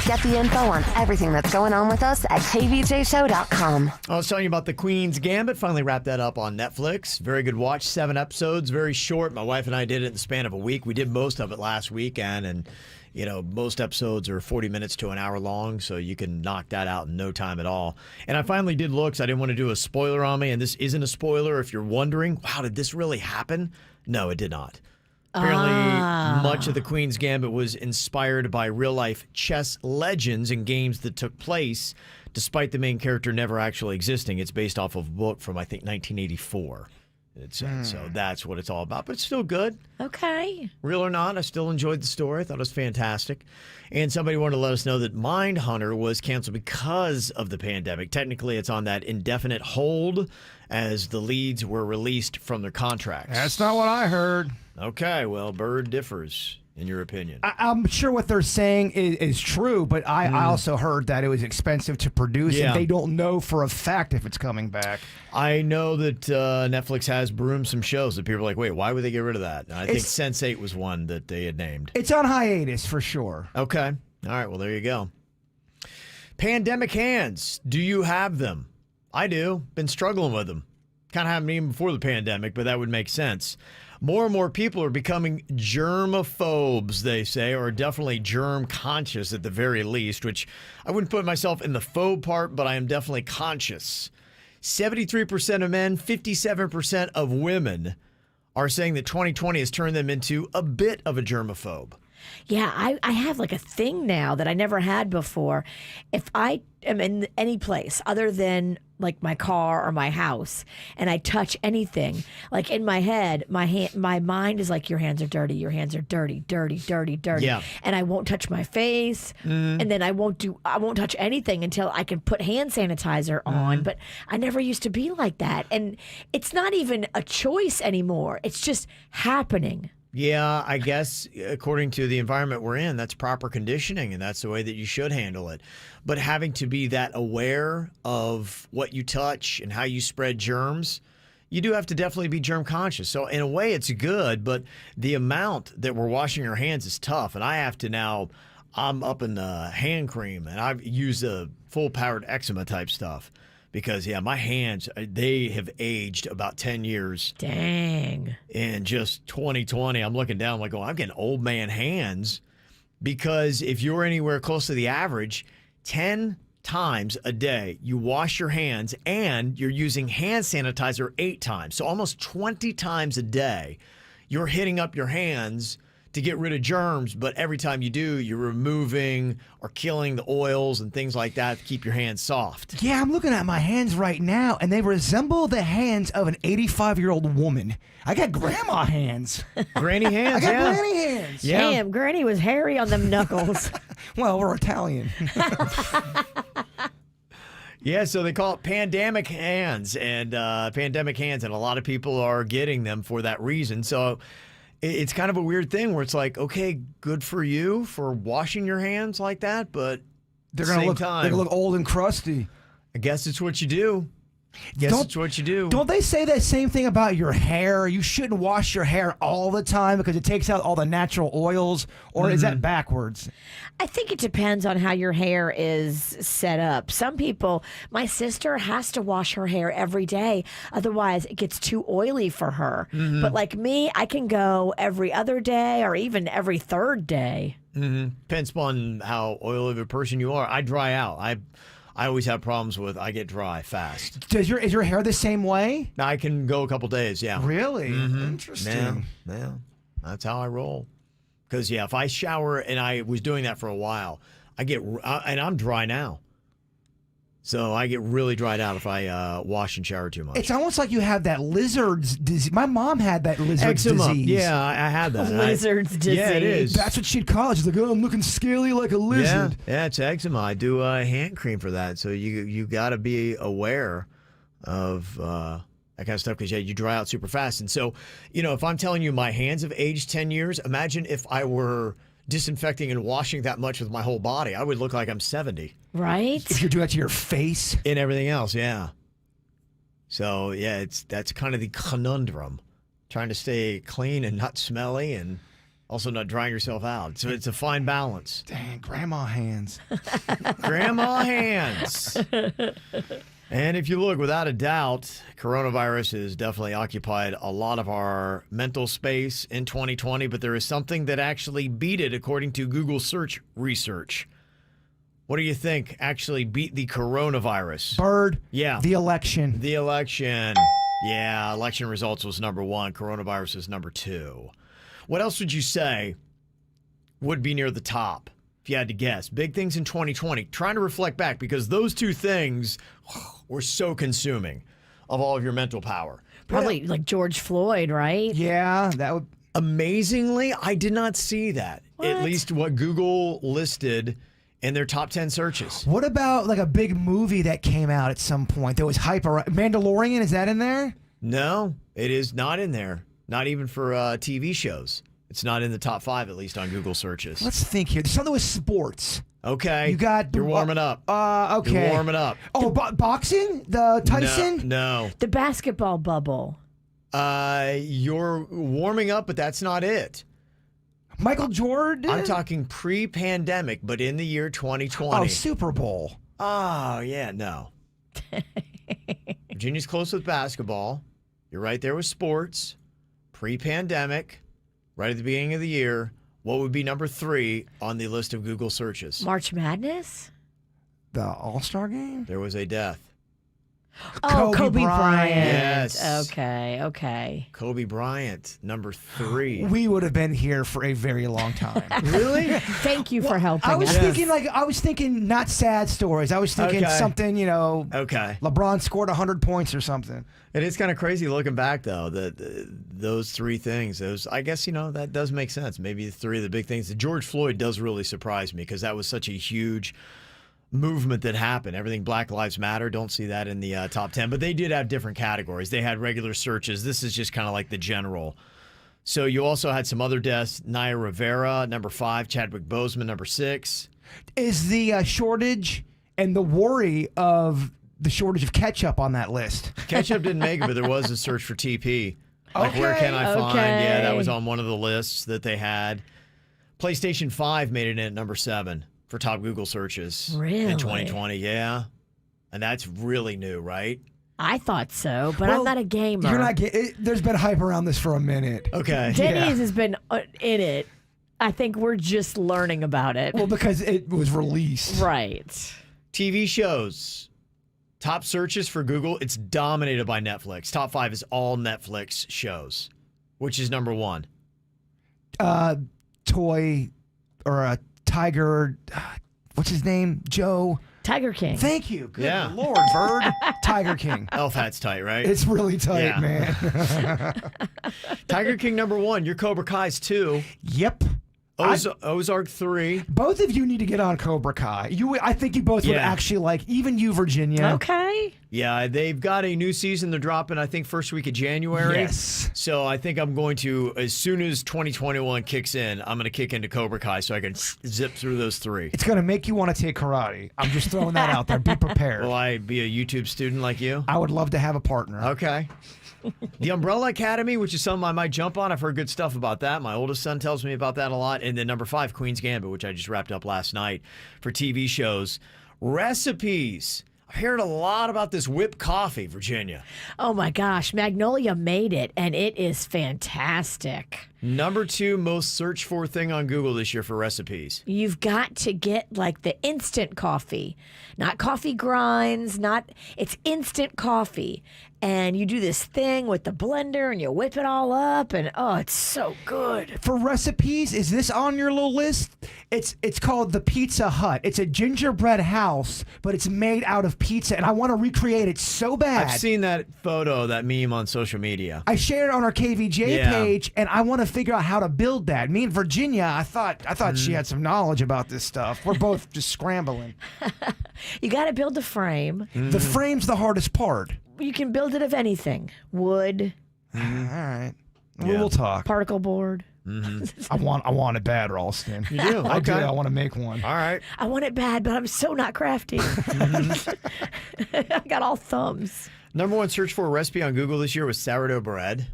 Get the info on everything that's going on with us at KVJShow.com.
I was telling you about The Queen's Gambit. Finally wrapped that up on Netflix. Very good watch. 7 episodes. Very short. My wife and I did it in the span of a week. We did most of it last weekend, and you know, most episodes are 40 minutes to an hour long, so you can knock that out in no time at all. And I finally did look, because I didn't want to do a spoiler on me, and this isn't a spoiler if you're wondering, wow, did this really happen? No, it did not. Apparently, much of the Queen's Gambit was inspired by real-life chess legends and games that took place, despite the main character never actually existing. It's based off of a book from, I think, 1984. So that's what it's all about. But it's still good.
Okay.
Real or not, I still enjoyed the story. I thought it was fantastic. And somebody wanted to let us know that Mindhunter was canceled because of the pandemic. Technically, it's on that indefinite hold as the leads were released from their contracts.
That's not what I heard.
Okay, well, Bird differs in your opinion.
I'm sure what they're saying is true, but I also heard that it was expensive to produce, and they don't know for a fact if it's coming back.
I know that Netflix has broomed some shows that people are like, wait, why would they get rid of that? And I think Sense8 was one that they had named.
It's on hiatus for sure.
Okay. All right, well, there you go. Pandemic hands. Do you have them? I do. Been struggling with them. Kind of happened even before the pandemic, but that would make sense. More and more people are becoming germaphobes, they say, or definitely germ conscious at the very least, which I wouldn't put myself in the phobe part, but I am definitely conscious. 73% of men, 57% of women are saying that 2020 has turned them into a bit of a germaphobe.
Yeah, I have like a thing now that I never had before. If I am in any place other than like my car or my house and I touch anything, like in my head, my mind is like, your hands are dirty, dirty, dirty.
Yeah.
And I won't touch my face. And then I won't touch anything until I can put hand sanitizer on. But I never used to be like that. And it's not even a choice anymore. It's just happening.
Yeah, I guess according to the environment we're in, that's proper conditioning, and that's the way that you should handle it. But having to be that aware of what you touch and how you spread germs, you do have to definitely be germ conscious. So in a way, it's good, but the amount that we're washing our hands is tough. And I have to now, I'm up in the hand cream, and I've used a full-powered eczema type stuff. Because, yeah, my hands, they have aged about 10 years.
Dang.
In just 2020, I'm looking down, like, oh, I'm getting old man hands. Because if you're anywhere close to the average, 10 times a day you wash your hands and you're using hand sanitizer 8 times. So almost 20 times a day, you're hitting up your hands to get rid of germs, but every time you do, you're removing or killing the oils and things like that to keep your hands soft.
Yeah, I'm looking at my hands right now, and they resemble the hands of an 85-year-old woman. I got grandma hands.
Granny hands,
I got granny hands.
Yeah.
Damn, Granny was hairy on them knuckles.
Well, we're Italian.
Yeah, so they call it pandemic hands, and a lot of people are getting them for that reason. So it's kind of a weird thing where it's like, okay, good for you for washing your hands like that, but
they're gonna look old and crusty.
I guess it's what you do. It's what you do.
Don't they say that same thing about your hair? You shouldn't wash your hair all the time because it takes out all the natural oils, or is that backwards?
I think it depends on how your hair is set up. Some people, my sister has to wash her hair every day. Otherwise, it gets too oily for her. But like me, I can go every other day or even every third day.
Depends upon how oily of a person you are. I dry out. I always have problems with, I get dry fast.
Is your hair the same way?
I can go a couple days, yeah.
Really? Interesting.
Yeah. That's how I roll. Because, yeah, if I shower, and I was doing that for a while, and I'm dry now. So I get really dried out if I wash and shower too much.
It's almost like you have that lizard's disease. My mom had that lizard's
eczema.
disease.
Yeah, I had that.
Lizard's disease.
Yeah, it is.
That's what she'd call it. She's like, oh, I'm looking scaly like a lizard.
Yeah, it's eczema. I do hand cream for that. So you got to be aware of that kind of stuff because, yeah, you dry out super fast. And so, if I'm telling you my hands have aged 10 years, imagine if I were disinfecting and washing that much with my whole body. I would look like I'm 70.
Right?
If you do that to your face.
And everything else, yeah. So, yeah, that's kind of the conundrum. Trying to stay clean and not smelly and also not drying yourself out. So it's a fine balance.
Dang, grandma hands.
Grandma hands. And if you look, without a doubt, coronavirus has definitely occupied a lot of our mental space in 2020, but there is something that actually beat it according to Google search research. What do you think actually beat the coronavirus?
Bird.
Yeah.
The election.
The election. Yeah, election results was number 1. Coronavirus is number 2. What else would you say would be near the top if you had to guess? Big things in 2020. Trying to reflect back because those two things were so consuming of all of your mental power.
Probably like George Floyd, right?
Yeah, that would.
Amazingly, I did not see that. At least what Google listed in their top 10 searches.
What about like a big movie that came out at some point? There was hype around. Mandalorian, is that in there?
No, it is not in there. Not even for TV shows. It's not in the top 5, at least on Google searches.
Let's think here. There's something with sports.
Okay.
You're
warming up.
Okay.
You're warming up.
Oh, boxing? The Tyson?
No.
The basketball bubble.
You're warming up, but that's not it.
Michael Jordan?
I'm talking pre-pandemic, but in the year 2020.
Oh, Super Bowl.
Oh, yeah, no. Virginia's close with basketball. You're right there with sports. Pre-pandemic, right at the beginning of the year. What would be number 3 on the list of Google searches?
March Madness?
The All-Star Game?
There was a death.
Oh, Kobe Bryant.
Yes.
Okay.
Kobe Bryant, number 3.
We would have been here for a very long time.
Really?
Thank you for helping
I was
us.
thinking not sad stories. I was thinking something,
Okay.
LeBron scored 100 points or something.
It is kind of crazy looking back, though, that those 3 things. I guess, that does make sense. Maybe the 3 of the big things. The George Floyd does really surprise me because that was such a huge movement that happened. Everything Black Lives Matter, don't see that in the top 10, but they did have different categories. They had regular searches. This is just kind of like the general. So you also had some other deaths. Naya Rivera, number 5. Chadwick Boseman, number 6.
Is the shortage and the worry of the shortage of ketchup on that list?
Ketchup didn't make it, but there was a search for TP. Like, where can I find? Yeah, that was on one of the lists that they had. PlayStation 5 made it in at number 7 for top Google searches in 2020. Yeah. And that's really new, right?
I thought so, but I'm not a gamer.
You're not. There's been hype around this for a minute.
Okay.
Denny's has been in it. I think we're just learning about it.
Well, because it was released.
Right.
TV shows. Top searches for Google, it's dominated by Netflix. Top 5 is all Netflix shows. Which is number 1?
Toy or a Tiger. What's his name? Joe.
Tiger King.
Thank you. Good
Yeah.
Lord, Bird. Tiger King.
Elf hat's tight, right?
It's really tight, man.
Tiger King number 1. Your Cobra Kai's 2.
Yep.
Ozark 3.
Both of you need to get on Cobra Kai. I think you both would actually like, even you, Virginia.
Okay.
Yeah, they've got a new season. They're dropping, I think, first week of January.
Yes.
So I think I'm going to, as soon as 2021 kicks in, I'm going to kick into Cobra Kai so I can zip through those 3.
It's going to make you want to take karate. I'm just throwing that out there. Be prepared.
Will I be a YouTube student like you?
I would love to have a partner.
Okay. The Umbrella Academy, which is something I might jump on. I've heard good stuff about that. My oldest son tells me about that a lot. And then number 5, Queen's Gambit, which I just wrapped up last night for TV shows. Recipes. I've heard a lot about this whipped coffee, Virginia.
Oh my gosh, Magnolia made it, and it is fantastic.
Number 2 most searched for thing on Google this year for recipes.
You've got to get like the instant coffee, not coffee grinds, it's instant coffee. And you do this thing with the blender and you whip it all up and it's so good.
For recipes, is this on your little list? It's called the Pizza Hut. It's a gingerbread house, but it's made out of pizza, and I want to recreate it so bad.
I've seen that photo, that meme on social media.
I shared it on our KVJ page, and I want to figure out how to build that. Me and Virginia, I thought she had some knowledge about this stuff. We're both just scrambling.
You got to build the frame.
The frame's the hardest part.
You can build it of anything. Wood.
All right. We'll talk.
Particle board.
I want it bad, Ralston.
You do?
I do.
Okay.
I want to make one.
All right.
I want it bad, but I'm so not crafty. I got all thumbs.
Number 1 search for a recipe on Google this year was sourdough bread.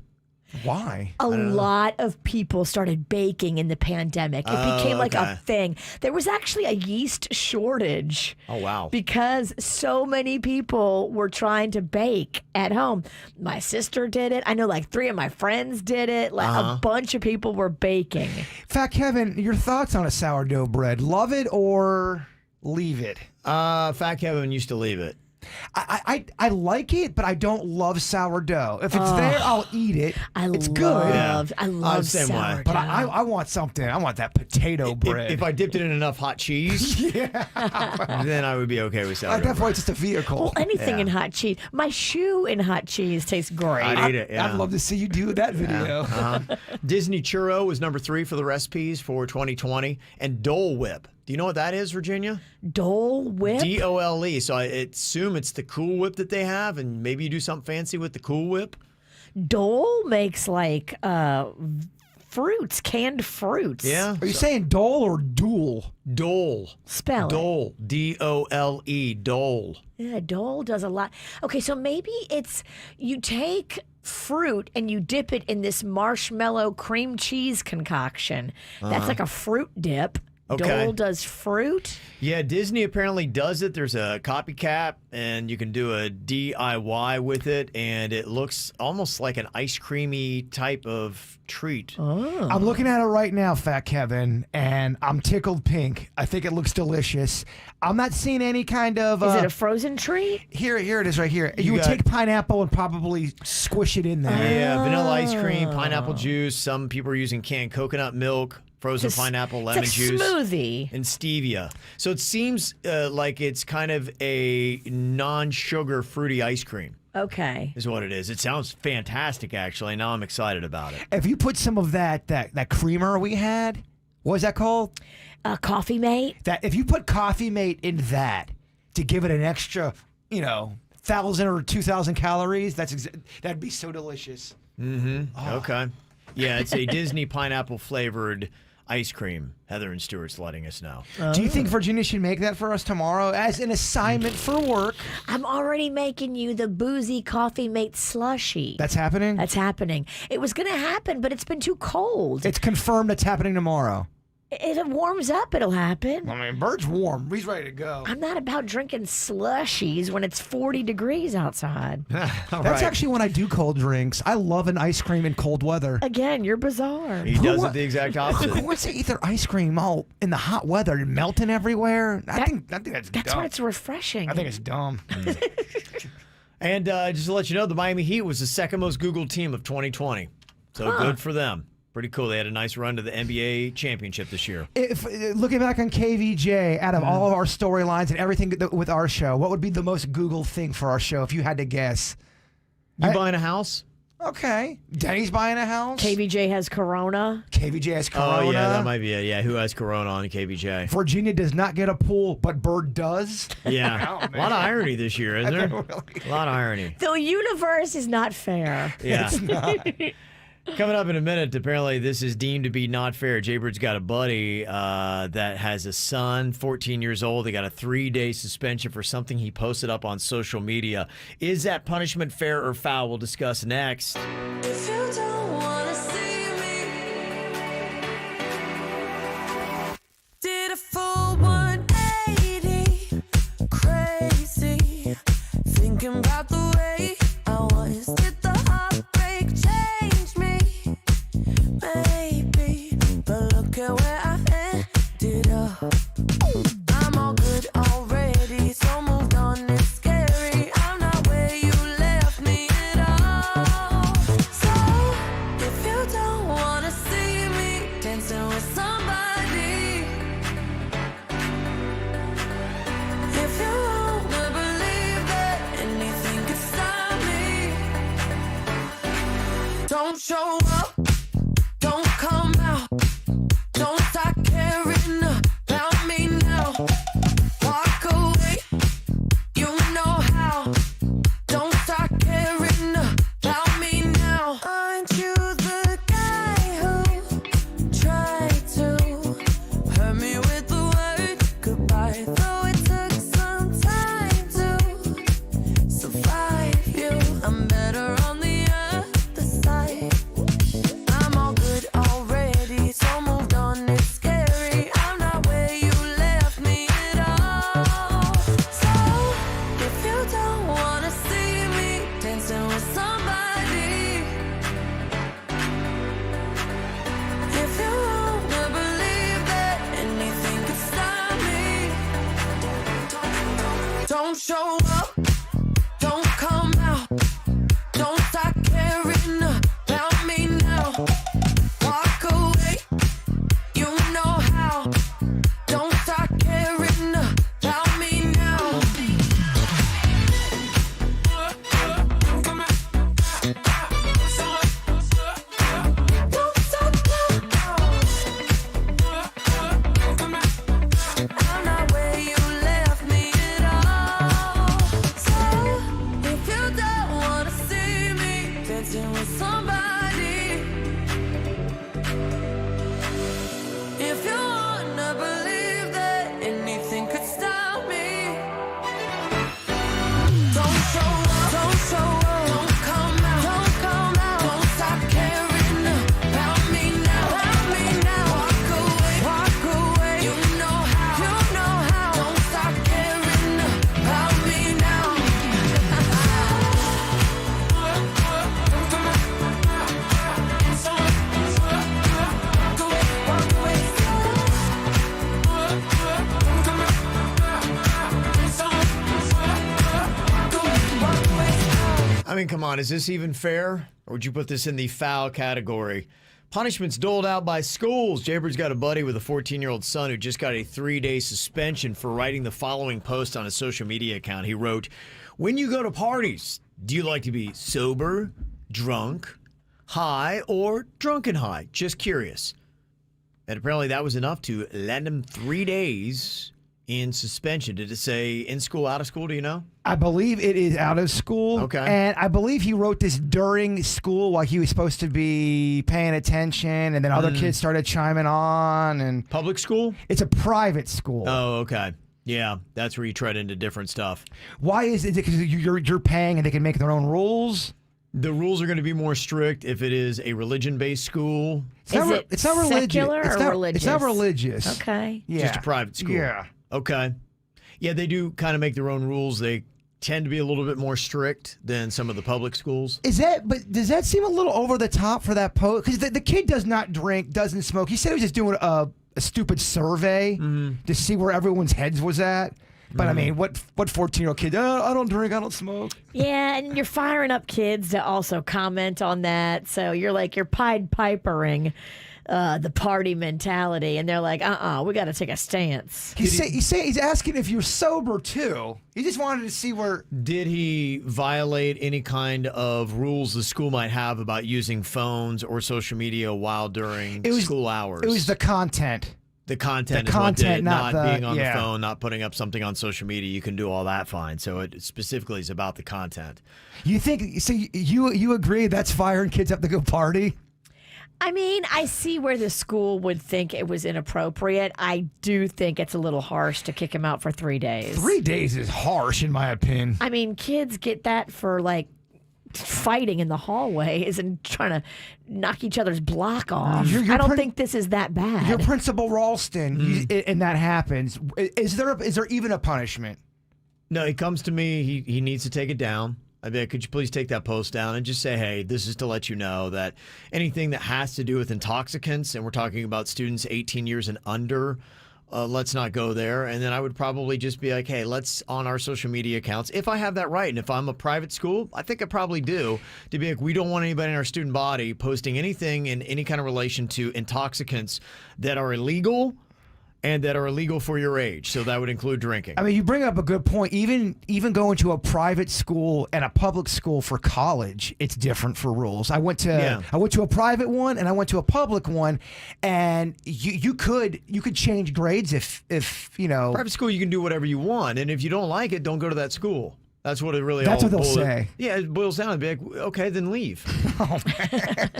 Why?
A lot of people started baking in the pandemic. It became like a thing. There was actually a yeast shortage.
Oh, wow.
Because so many people were trying to bake at home. My sister did it. I know like 3 of my friends did it. Like a bunch of people were baking.
Fat Kevin, your thoughts on a sourdough bread? Love it or leave it?
Fat Kevin used to leave it.
I like it, but I don't love sourdough. If it's there, I'll eat it. It's good.
I love
same way.
sourdough.
But I want something. I want that potato bread.
If I dipped it in enough hot cheese, then I would be okay with sourdough.
That's why it's just a vehicle.
Well, anything in hot cheese. My shoe in hot cheese tastes great.
I'd eat it. Yeah.
I'd love to see you do that video.
Disney Churro was number 3 for the recipes for 2020, and Dole Whip. Do you know what that is, Virginia?
Dole Whip?
DOLE. So I assume it's the Cool Whip that they have, and maybe you do something fancy with the Cool Whip.
Dole makes like fruits, canned fruits.
Yeah.
Are you saying Dole or Duel?
Dole.
Spell it.
Dole. DOLE. Dole.
Yeah, Dole does a lot. Okay, so maybe it's you take fruit and you dip it in this marshmallow cream cheese concoction. That's like a fruit dip.
Okay.
Dole does fruit.
Yeah, Disney apparently does it. There's a copycat, and you can do a DIY with it, and it looks almost like an ice creamy type of treat.
Oh.
I'm looking at it right now, Fat Kevin, and I'm tickled pink. I think it looks delicious. I'm not seeing any kind of...
Is it a frozen treat?
Here it is right here. You would take pineapple and probably squish it in there.
Yeah, vanilla ice cream, pineapple juice. Some people are using canned coconut milk. Frozen pineapple, lemon juice,
smoothie,
and stevia. So it seems like it's kind of a non-sugar fruity ice cream.
Okay,
is what it is. It sounds fantastic, actually. Now I'm excited about it.
If you put some of that creamer we had, what was that called?
Coffee Mate.
That if you put Coffee Mate in that to give it an extra, 1,000 or 2,000 calories, that'd be so delicious.
Mm-hmm. Oh. Okay. Yeah, it's a Disney pineapple flavored ice cream. Heather and Stewart's letting us know.
Do you think Virginia should make that for us tomorrow as an assignment for work?
I'm already making you the boozy Coffee Mate slushy.
That's happening?
That's happening. It was going to happen, but it's been too cold.
It's confirmed it's happening tomorrow.
It warms up, it'll happen.
I mean, Bert's warm. He's ready to go.
I'm not about drinking slushies when it's 40 degrees outside.
That's actually when I do cold drinks. I love an ice cream in cold weather.
Again, you're bizarre.
He does it the exact opposite.
Who wants to eat their ice cream all in the hot weather and melting everywhere? I think that's dumb.
That's when it's refreshing.
I think it's dumb.
And just to let you know, the Miami Heat was the second most Googled team of 2020. So good for them. Pretty cool. They had a nice run to the NBA championship this year.
Looking back on KVJ, out of all of our storylines and everything with our show, what would be the most Googled thing for our show if you had to guess?
You buying a house?
Okay. Denny's buying a house.
KVJ has Corona.
KVJ has Corona.
Oh, yeah, that might be it. Yeah, who has Corona on KVJ?
Virginia does not get a pool, but Bird does.
Yeah. A lot of irony this year, isn't there? A lot of irony.
The universe is not fair.
Yeah.
It's not.
Coming up in a minute, apparently this is deemed to be not fair. Jaybird's got a buddy that has a son, 14 years old. They got a 3-day suspension for something he posted up on social media. Is that punishment fair or foul? We'll discuss next.
If you don't wanna see me, did a full 180, crazy, thinking about the way I was. Did the heartbreak change me? Maybe, but look at where I ended up. I'm all good already, so moved on. It's scary. I'm not where you left me at all. So if you don't wanna see me dancing with somebody, if you wanna believe that anything could stop me, don't show up. Don't come out. Don't start caring about me now. Walk away. You know how. Don't start caring about me now. Aren't you the guy who tried to hurt me with the word goodbye? Though it took some time to survive you, I'm better on the other side.
I mean, come on, is this even fair? Or would you put this in the foul category? Punishments doled out by schools. Jaybir's got a buddy with a 14-year-old son who just got a 3-day suspension for writing the following post on his social media account. He wrote, "When you go to parties, do you like to be sober, drunk, high, or drunken high? Just curious." And apparently that was enough to land him 3 days in suspension. Did it say in school, out of school? Do you know?
I believe it is out of school.
Okay.
And I believe he wrote this during school while he was supposed to be paying attention, and then other kids started chiming on. And
public school?
It's a private school.
Oh, okay. Yeah, that's where you tread into different stuff.
Why is it? Because you're paying and they can make their own rules?
The rules are going to be more strict if it is a religion-based school.
It's not religious.
Secular or religious?
It's not religious.
Okay.
Yeah.
Just a private school.
Yeah.
Okay. Yeah, they do kind of make their own rules. They tend to be a little bit more strict than some of the public schools.
But does that seem a little over the top for that post? Because the kid does not drink, doesn't smoke. He said he was just doing a stupid survey to see where everyone's heads was at. But I mean, what 14-year-old kid? I don't drink, I don't smoke.
Yeah, and you're firing up kids to also comment on that. So you're Pied Pipering the party mentality, and they're like, we got to take a stance.
He's asking if you're sober too. He just wanted to see where.
Did he violate any kind of rules the school might have about using phones or social media while during school hours?
It was the content.
The content, not being on the phone, not putting up something on social media. You can do all that fine. So it specifically is about the content.
You think? So you agree that's firing kids up to go party?
I mean, I see where the school would think it was inappropriate. I do think it's a little harsh to kick him out for 3 days.
3 days is harsh, in my opinion.
I mean, kids get that for fighting in the hallways and trying to knock each other's block off. I don't think this is that bad.
You're Principal Ralston, and that happens. Is there even a punishment?
No, he comes to me. He needs to take it down. I mean, could you please take that post down and just say, hey, this is to let you know that anything that has to do with intoxicants, and we're talking about students 18 years and under, let's not go there. And then I would probably just be like, hey, let's on our social media accounts, if I have that right, and if I'm a private school, I think I probably do, to be like, we don't want anybody in our student body posting anything in any kind of relation to intoxicants that are illegal and that are illegal for your age. So that would include drinking.
I mean, you bring up a good point. Even going to a private school and a public school for college, it's different for rules. I went to a private one and I went to a public one, and you could change grades if you know.
Private school, you can do whatever you want, and if you don't like it, don't go to that school. That's what it really.
That's what they'll say.
Yeah, it boils down to be like, okay, then leave. Oh, man.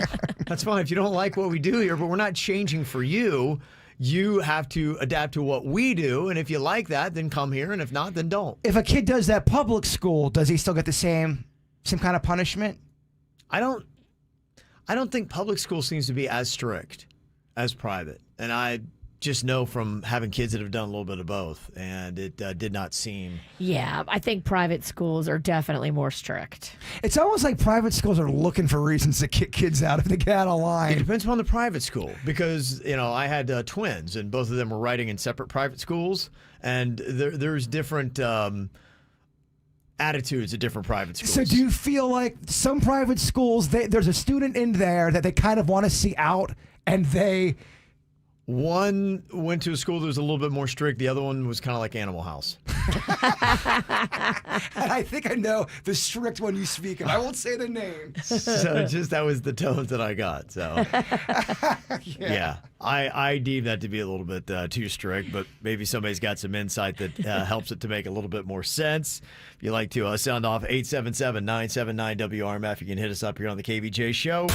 That's fine if you don't like what we do here, but we're not changing for you. You have to adapt to what we do, and if you like that, then come here, and if not, then don't.
If a kid does that public school, does he still get the same kind of punishment?
I don't think public school seems to be as strict as private, and I just know from having kids that have done a little bit of both, and it did not seem.
Yeah, I think private schools are definitely more strict.
It's almost like private schools are looking for reasons to kick kids out if they get out of line.
It depends upon the private school, because I had twins, and both of them were writing in separate private schools, and there's different attitudes at different private schools.
So do you feel like some private schools, there's a student in there that they kind of want to see out, and they...
One went to a school that was a little bit more strict. The other one was kind of like Animal House.
I think I know the strict one you speak of. I won't say the name.
So that was the tones that I got. So yeah. I deem that to be a little bit too strict, but maybe somebody's got some insight that helps it to make a little bit more sense. If you'd like to sound off 877-979-WRMF, you can hit us up here on the KVJ Show.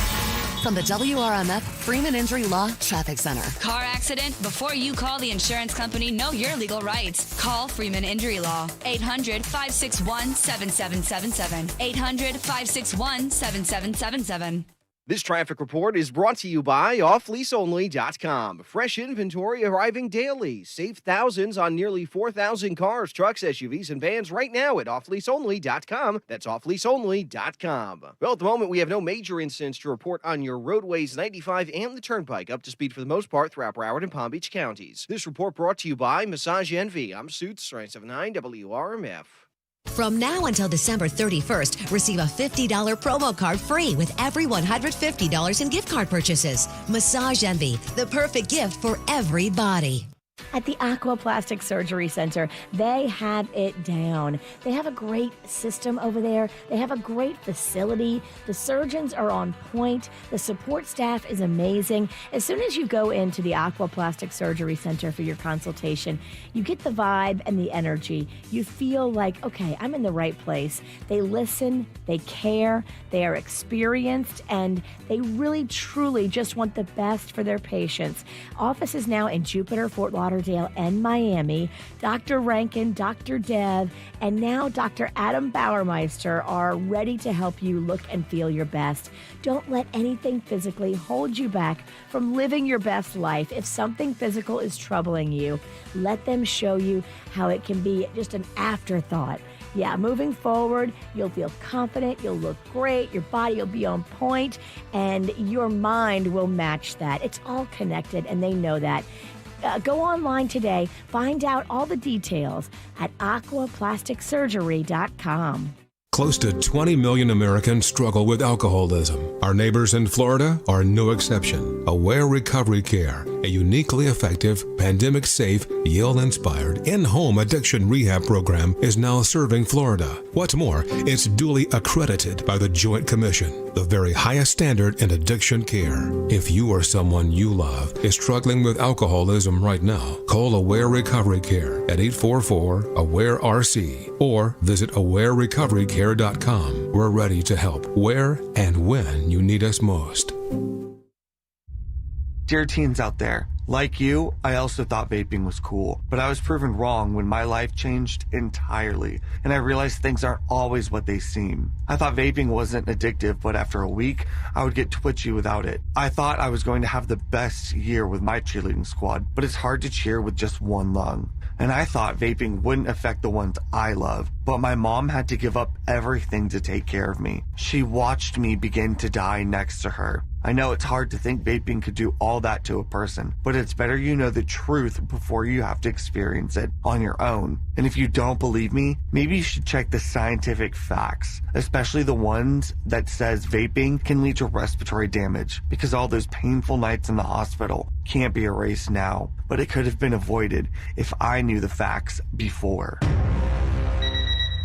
From the WRMF Freeman Injury Law Traffic Center.
Car accident? Before you call the insurance company, know your legal rights. Call Freeman Injury Law. 800-561-7777. 800-561-7777.
This traffic report is brought to you by offleaseonly.com. Fresh inventory arriving daily. Save thousands on nearly 4,000 cars, trucks, SUVs, and vans right now at offleaseonly.com. That's offleaseonly.com. Well, at the moment, we have no major incidents to report on your roadways 95 and the Turnpike, up to speed for the most part throughout Broward and Palm Beach counties. This report brought to you by Massage Envy. I'm Suits, 979 WRMF.
From now until December 31st, receive a $50 promo card free with every $150 in gift card purchases. Massage Envy, the perfect gift for everybody.
At the Aquaplastic Surgery Center, they have it down. They have a great system over there. They have a great facility. The surgeons are on point. The support staff is amazing. As soon as you go into the Aquaplastic Surgery Center for your consultation, you get the vibe and the energy. You feel like, okay, I'm in the right place. They listen, they care, they are experienced, and they really, truly just want the best for their patients. Offices now in Jupiter, Fort Lauderdale, and Miami. Dr. Rankin, Dr. Dev, and now Dr. Adam Bauermeister are ready to help you look and feel your best. Don't let anything physically hold you back from living your best life. If something physical is troubling you, let them show you how it can be just an afterthought. Yeah, moving forward, you'll feel confident, you'll look great, your body will be on point, and your mind will match that. It's all connected, and they know that. Go online today. Find out all the details at aquaplasticsurgery.com.
Close to 20 million Americans struggle with alcoholism. Our neighbors in Florida are no exception. Aware Recovery Care, a uniquely effective, pandemic-safe, Yale-inspired, in-home addiction rehab program, is now serving Florida. What's more, it's duly accredited by the Joint Commission, the very highest standard in addiction care. If you or someone you love is struggling with alcoholism right now, call Aware Recovery Care at 844-AWARE-RC or visit awarerecoverycare.com. We're ready to help where and when you need us most.
Dear teens out there, like you, I also thought vaping was cool, but I was proven wrong when my life changed entirely, and I realized things aren't always what they seem. I thought vaping wasn't addictive, but after a week, I would get twitchy without it. I thought I was going to have the best year with my cheerleading squad, but it's hard to cheer with just one lung. And I thought vaping wouldn't affect the ones I love, but my mom had to give up everything to take care of me. She watched me begin to die next to her. I know it's hard to think vaping could do all that to a person, but it's better you know the truth before you have to experience it on your own. And if you don't believe me, maybe you should check the scientific facts, especially the ones that says vaping can lead to respiratory damage, because all those painful nights in the hospital can't be erased now, but it could have been avoided if I knew the facts before.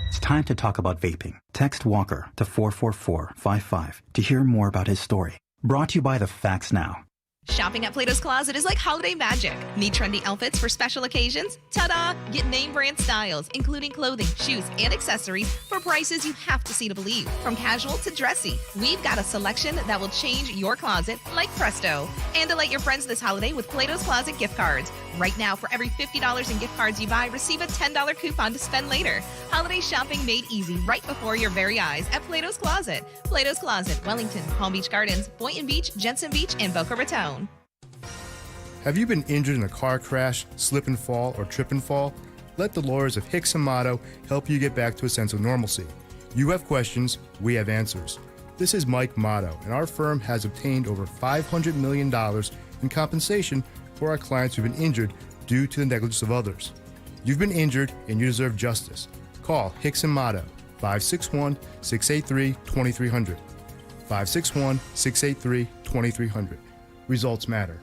It's time to talk about vaping. Text Walker to 44455 to hear more about his story. Brought to you by The Facts Now.
Shopping at Plato's Closet is like holiday magic. Need trendy outfits for special occasions? Ta-da! Get name brand styles, including clothing, shoes, and accessories for prices you have to see to believe. From casual to dressy, we've got a selection that will change your closet like presto. And delight your friends this holiday with Plato's Closet gift cards. Right now, for every $50 in gift cards you buy, receive a $10 coupon to spend later. Holiday shopping made easy right before your very eyes at Plato's Closet. Plato's Closet, Wellington, Palm Beach Gardens, Boynton Beach, Jensen Beach, and Boca Raton.
Have you been injured in a car crash, slip and fall, or trip and fall? Let the lawyers of Hicks and Motto help you get back to a sense of normalcy. You have questions, we have answers. This is Mike Motto, and our firm has obtained over $500 million in compensation for our clients who've been injured due to the negligence of others. You've been injured and you deserve justice. Call Hicks and Motto, 561-683-2300. 561-683-2300. Results matter.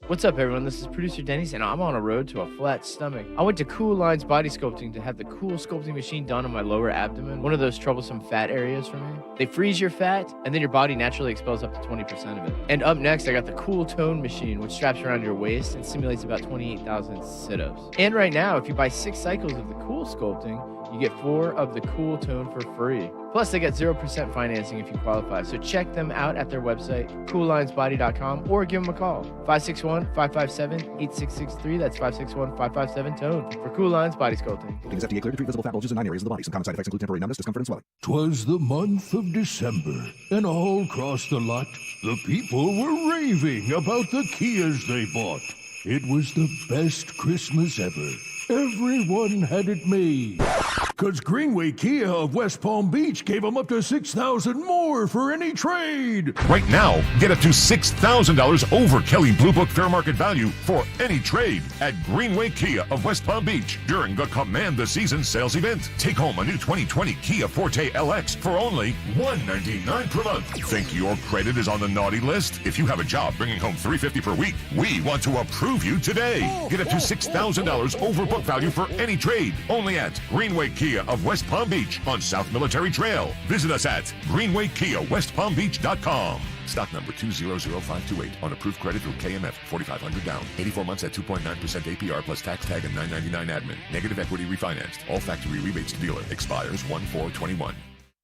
What's up, everyone? This is producer Denny's, and I'm on a road to a flat stomach. I went to Cool Lines Body Sculpting to have the cool sculpting machine done on my lower abdomen, one of those troublesome fat areas for me. They freeze your fat, and then your body naturally expels up to 20% of it. And up next, I got the Cool Tone machine, which straps around your waist and simulates about 28,000 sit-ups. And right now, if you buy 6 cycles of the Cool Sculpting, you get 4 of the Cool Tone for free. Plus, they get 0% financing if you qualify. So check them out at their website, coollinesbody.com, or give them a call. 561-557-8663. That's 561-557-TONE for Cool Lines Body Sculpting.
Is FDA cleared to treat visible fat bulges in 9 areas of the body. Some common side effects include temporary numbness, discomfort, and swelling.
'Twas the month of December, and all across the lot, the people were raving about the Kias they bought. It was the best Christmas ever. Everyone had it made. Because Greenway Kia of West Palm Beach gave them up to $6,000 more for any trade.
Right now, get up to $6,000 over Kelly Blue Book fair market value for any trade at Greenway Kia of West Palm Beach during the Command the Season sales event. Take home a new 2020 Kia Forte LX for only $199 per month. Think your credit is on the naughty list? If you have a job bringing home $350 per week, we want to approve you today. Get up to $6,000 over book value for any trade. Only at Greenway Kia of West Palm Beach on South Military Trail. Visit us at greenwaykiawestpalmbeach.com. Stock number 200528 on approved credit through KMF. 4,500 down. 84 months at 2.9% APR plus tax tag and $9.99 admin. Negative equity refinanced. All factory rebates to dealer. Expires 1/4/21.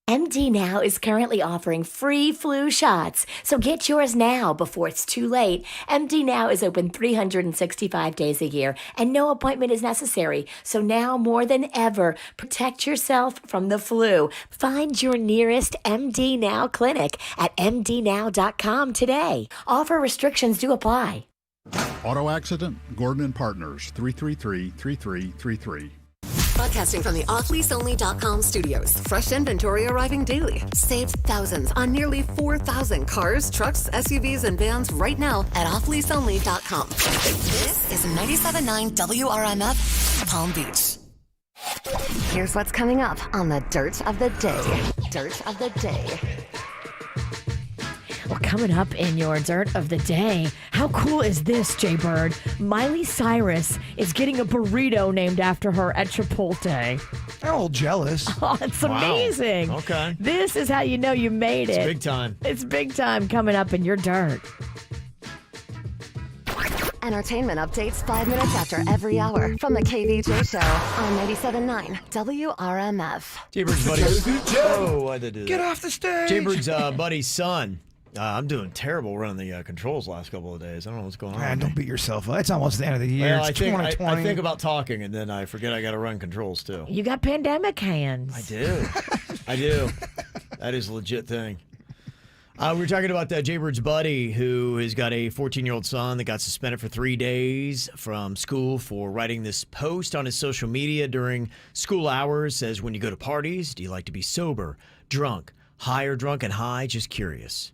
MD Now is currently offering free flu shots, so get yours now before it's too late. MD Now is open 365 days a year, and no appointment is necessary. So now more than ever, protect yourself from the flu. Find your nearest MD Now clinic at mdnow.com today. Offer restrictions do apply.
Auto accident? Gordon and Partners, 333-3333.
Broadcasting from the offleaseonly.com studios. Fresh inventory arriving daily. Save thousands on nearly 4,000 cars, trucks, SUVs, and vans right now at offleaseonly.com. This is 97.9 WRMF, Palm Beach. Here's what's coming up on the Dirt of the Day. Dirt of the Day.
Well, coming up in your Dirt of the Day, how cool is this, Jay Bird? Miley Cyrus is getting a burrito named after her at Chipotle.
I'm a little jealous.
Oh, it's amazing.
Okay.
This is how you know you made it.
It's big time.
It's big time coming up in your Dirt.
Entertainment updates 5 minutes after every hour from the KVJ Show on 97.9 WRMF.
Jaybird's buddy. Oh, I did do that.
Get off the stage.
Jaybird's buddy's son. I'm doing terrible running the controls last couple of days. I don't know what's going on.
Man, don't beat yourself up. It's almost the end of the year.
Well,
it's 2020.
I think about talking, and then I forget I got to run controls, too.
You got pandemic hands.
I do. I do. That is a legit thing. We were talking about Jaybird's buddy who has got a 14-year-old son that got suspended for 3 days from school for writing this post on his social media during school hours. Says, when you go to parties, do you like to be sober, drunk, high or drunk and high? Just curious.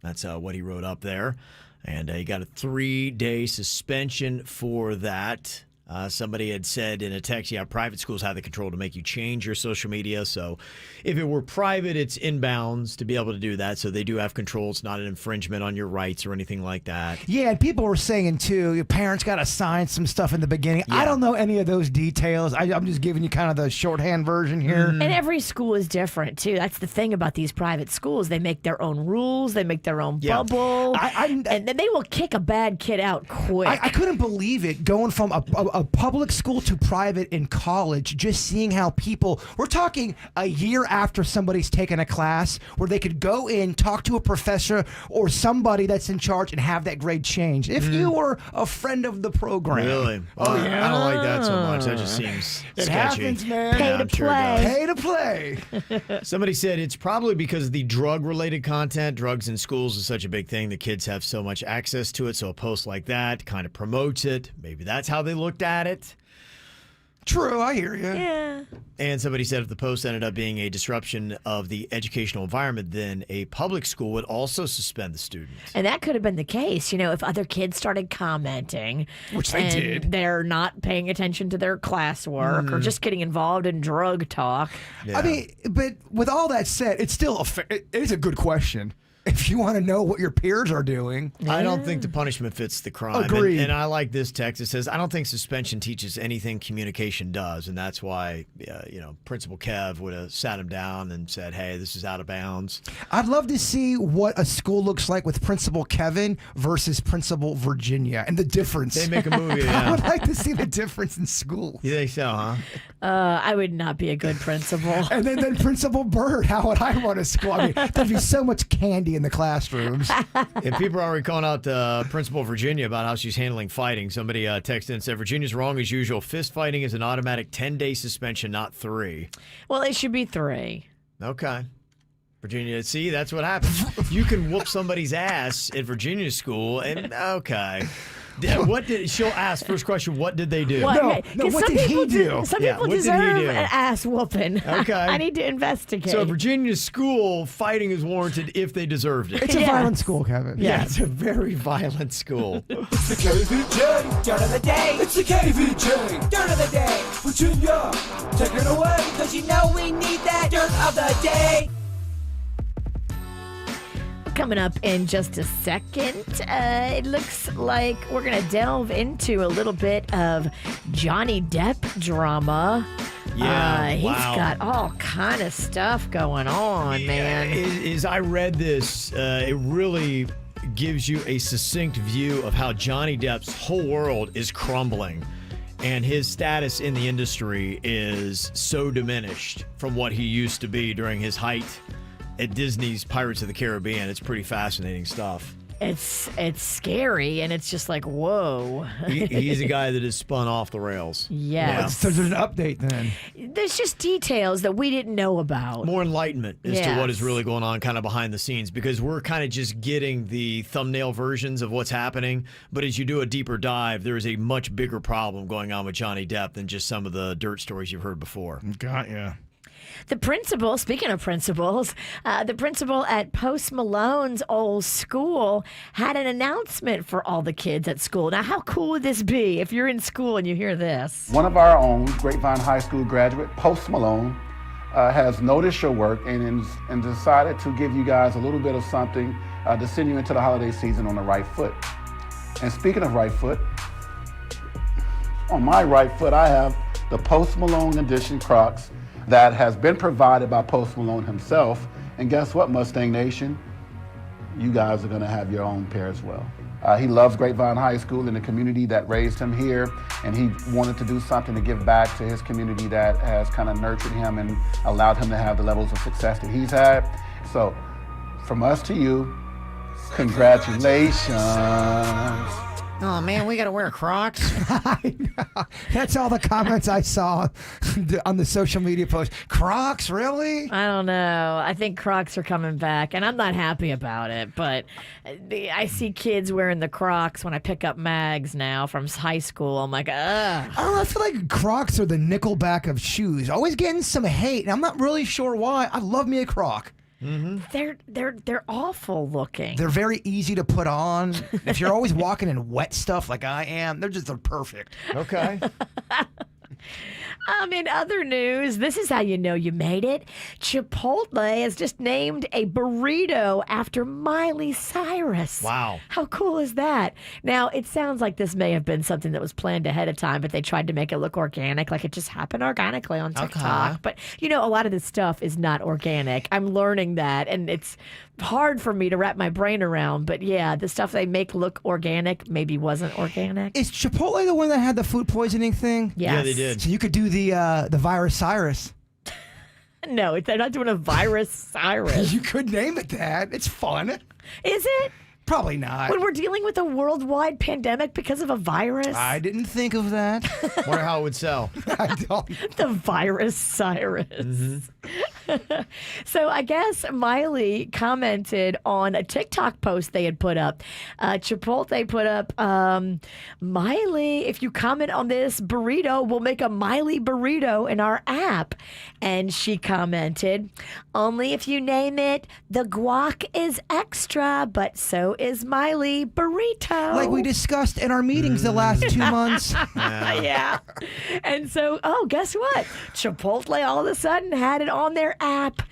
That's what he wrote up there. And he got a 3-day suspension for that. Somebody had said in a text, private schools have the control to make you change your social media. So if it were private, it's inbounds to be able to do that. So they do have control. It's not an infringement on your rights or anything like that.
Yeah, and people were saying, too, your parents got to sign some stuff in the beginning. Yeah. I don't know any of those details. I'm just giving you kind of the shorthand version here.
And every school is different, too. That's the thing about these private schools. They make their own rules. They make their own bubble. And then they will kick a bad kid out quick.
I couldn't believe it, going from a public school to private in college, just seeing how people, we're talking a year after somebody's taken a class where they could go in, talk to a professor or somebody that's in charge and have that grade change. If you were a friend of the program.
Really?
Oh, yeah.
I don't like that so much. That just seems
it
sketchy.
happens, man.
Pay to play.
Pay to play.
Somebody said it's probably because of the drug-related content. Drugs in schools is such a big thing. The kids have so much access to it, so a post like that kind of promotes it. Maybe that's how they looked at it.
True, I hear you.
Yeah.
And somebody said if the post ended up being a disruption of the educational environment, then a public school would also suspend the student.
And that could have been the case, if other kids started commenting.
Which they did.
They're not paying attention to their classwork or just getting involved in drug talk.
Yeah. I mean, but with all that said, it's still it is a good question. If you want to know what your peers are doing.
I don't think the punishment fits the crime.
Agreed.
And I like this text. It says, I don't think suspension teaches anything communication does. And that's why, Principal Kev would have sat him down and said, hey, this is out of bounds.
I'd love to see what a school looks like with Principal Kevin versus Principal Virginia and the difference.
They make a movie, yeah.
I would like to see the difference in school.
You think so, huh?
I would not be a good principal.
And then Principal Bird, how would I run a school? I mean, there'd be so much candy in the classrooms.
And people are already calling out Principal Virginia about how she's handling fighting. Somebody texted and said, Virginia's wrong as usual. Fist fighting is an automatic 10-day suspension, not 3.
Well, it should be 3.
Okay. Virginia, see, that's what happens. You can whoop somebody's ass at Virginia school, and okay. She'll ask first question, what did they do?
What did he do?
Some
Yeah,
people
what did he
deserve
do?
an ass whooping.
Okay.
I need to investigate.
So Virginia's school, fighting is warranted if they deserved it.
It's a violent school, Kevin.
Yeah, it's a very violent school.
It's the KVJ dirt of the day. It's the KVJ dirt of the day. Virginia, take it away, because you know we need that dirt of the day.
Coming up in just a second, it looks like we're going to delve into a little bit of Johnny Depp drama.
Yeah,
He's
wow.
got all kind of stuff going on, man.
As I read this, it really gives you a succinct view of how Johnny Depp's whole world is crumbling. And his status in the industry is so diminished from what he used to be during his height at Disney's Pirates of the Caribbean. It's pretty fascinating stuff.
It's scary, and it's just like, whoa.
He's a guy that has spun off the rails.
Yes.
So there's an update then.
There's just details that we didn't know about.
More enlightenment as to what is really going on kind of behind the scenes, because we're kind of just getting the thumbnail versions of what's happening. But as you do a deeper dive, there is a much bigger problem going on with Johnny Depp than just some of the dirt stories you've heard before.
Got ya.
The principal, speaking of principals, the principal at Post Malone's old school had an announcement for all the kids at school. Now, how cool would this be if you're in school and you hear this?
One of our own, Grapevine High School graduate, Post Malone, has noticed your work and decided to give you guys a little bit of something to send you into the holiday season on the right foot. And speaking of right foot, on my right foot, I have the Post Malone edition Crocs that has been provided by Post Malone himself. And guess what, Mustang Nation? You guys are gonna have your own pair as well. He loves Grapevine High School and the community that raised him here, and he wanted to do something to give back to his community that has kind of nurtured him and allowed him to have the levels of success that he's had. So, from us to you, congratulations.
Oh man, we gotta wear Crocs.
That's all the comments I saw on the social media post. Crocs, really?
I don't know. I think Crocs are coming back, and I'm not happy about it. But I see kids wearing the Crocs when I pick up mags now from high school. I'm like, ugh.
I don't know. I feel like Crocs are the Nickelback of shoes. Always getting some hate, and I'm not really sure why. I love me a Croc.
Mm-hmm. They're awful looking.
They're very easy to put on. If you're always walking in wet stuff like I am, they're perfect.
Okay.
In other news, this is how you know you made it. Chipotle has just named a burrito after Miley Cyrus.
Wow.
How cool is that? Now, it sounds like this may have been something that was planned ahead of time, but they tried to make it look organic, like it just happened organically on TikTok.
Okay.
But, a lot of this stuff is not organic. I'm learning that, and it's hard for me to wrap my brain around. But, yeah, the stuff they make look organic maybe wasn't organic.
Is Chipotle the one that had the food poisoning thing?
Yes.
Yeah, they did.
So you could do the virus Cyrus.
No, they're not doing a virus Cyrus.
You could name it that. It's fun.
Is it?
Probably not.
When we're dealing with a worldwide pandemic because of a virus?
I didn't think of that.
Wonder how it would sell.
I don't.
The virus Cyrus. So I guess Miley commented on a TikTok post they had put up. Chipotle put up, Miley, if you comment on this burrito, we'll make a Miley burrito in our app. And she commented, only if you name it, the guac is extra, but so is Miley burrito.
Like we discussed in our meetings the last 2 months.
Yeah. And so, guess what? Chipotle all of a sudden had it on their app.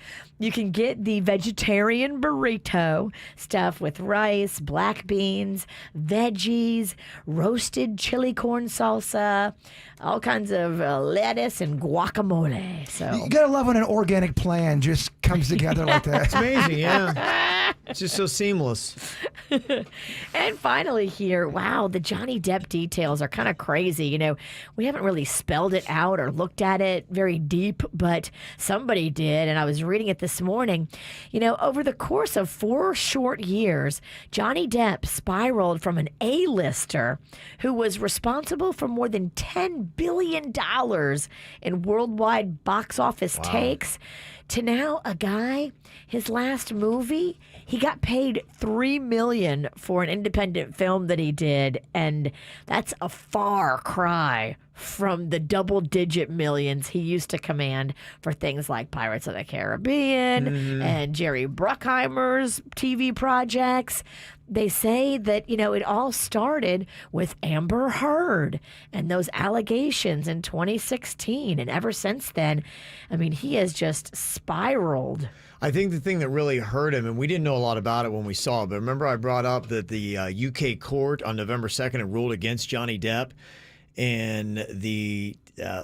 You can get the vegetarian burrito stuffed with rice, black beans, veggies, roasted chili corn salsa, all kinds of lettuce and guacamole. So
You gotta love when an organic plan just comes together like that.
It's amazing, yeah. It's just so seamless.
And finally here, wow, the Johnny Depp details are kind of crazy. We haven't really spelled it out or looked at it very deep, but somebody did, and I was reading it this morning. Over the course of 4 short years, Johnny Depp spiraled from an A-lister who was responsible for more than $10 billion in worldwide box office takes to now a guy, his last movie, he got paid $3 million for an independent film that he did, and that's a far cry from the double-digit millions he used to command for things like Pirates of the Caribbean and Jerry Bruckheimer's TV projects. They say that, it all started with Amber Heard and those allegations in 2016. And ever since then, he has just spiraled.
I think the thing that really hurt him, and we didn't know a lot about it when we saw it, but remember I brought up that the UK court on November 2nd had ruled against Johnny Depp in the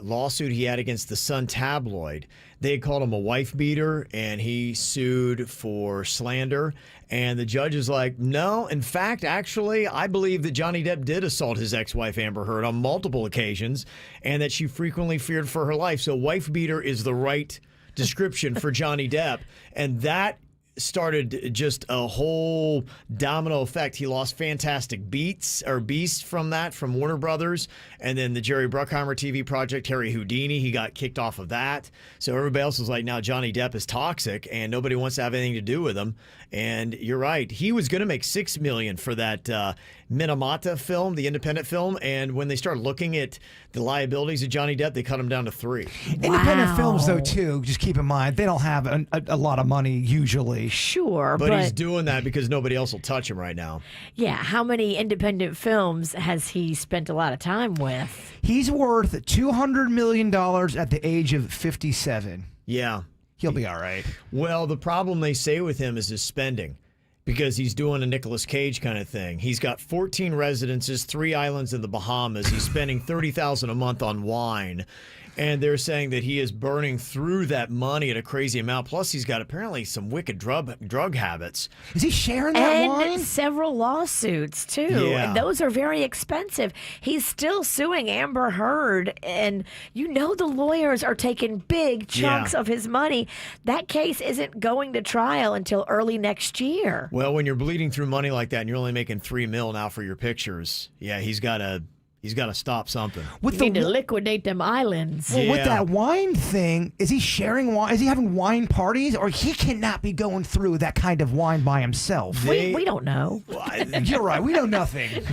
lawsuit he had against the Sun tabloid. They had called him a wife beater, and he sued for slander. And the judge is like, no, in fact, actually, I believe that Johnny Depp did assault his ex-wife Amber Heard on multiple occasions, and that she frequently feared for her life. So wife beater is the right description for Johnny Depp. And that started just a whole domino effect. He lost Fantastic Beasts from Warner Brothers, and then the Jerry Bruckheimer TV project, Harry Houdini, he got kicked off of that. So everybody else was like, now Johnny Depp is toxic and nobody wants to have anything to do with him. And you're right, he was going to make $6 million for that Minamata film, the independent film, and when they started looking at the liabilities of Johnny Depp, they cut him down to $3.
Independent films, though, too, just keep in mind, they don't have a lot of money usually.
Sure,
but he's doing that because nobody else will touch him right now.
Yeah, how many independent films has he spent a lot of time with?
He's worth $200 million at the age of 57.
Yeah.
He'll be all right.
Well, the problem they say with him is his spending, because he's doing a Nicolas Cage kind of thing. He's got 14 residences, 3 islands in the Bahamas. He's spending $30,000 a month on wine. And they're saying that he is burning through that money at a crazy amount. Plus, he's got apparently some wicked drug habits.
Is he sharing that wine?
And several lawsuits, too.
Yeah.
And those are very expensive. He's still suing Amber Heard. And the lawyers are taking big chunks of his money. That case isn't going to trial until early next year.
Well, when you're bleeding through money like that and you're only making $3 million now for your pictures, he's got to stop something.
You need to liquidate them islands.
Well, with that wine thing, is he sharing wine? Is he having wine parties? Or he cannot be going through that kind of wine by himself?
We don't know.
You're right. We know nothing.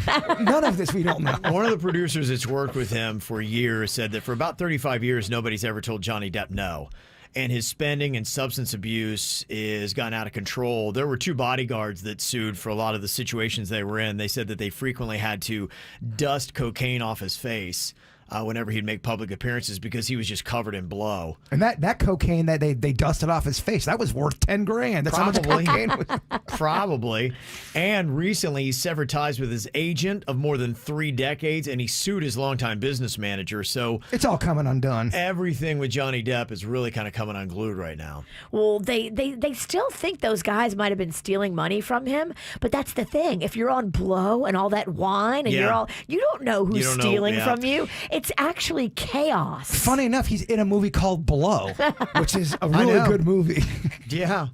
None of this we don't know.
One of the producers that's worked with him for years said that for about 35 years, nobody's ever told Johnny Depp no. And his spending and substance abuse is gone out of control. There were 2 bodyguards that sued for a lot of the situations they were in. They said that they frequently had to dust cocaine off his face whenever he'd make public appearances because he was just covered in blow.
And that cocaine that they dusted off his face, that was worth $10,000. That's
Probably.
how much cocaine was.
Probably. And recently he severed ties with his agent of more than 3 decades, and he sued his longtime business manager. So
it's all coming undone.
Everything with Johnny Depp is really kind of coming unglued right now.
Well, they still think those guys might have been stealing money from him, but that's the thing. If you're on blow and all that wine and you don't know who's stealing from you. It's actually chaos.
Funny enough, he's in a movie called Blow, which is a really good movie.
Yeah.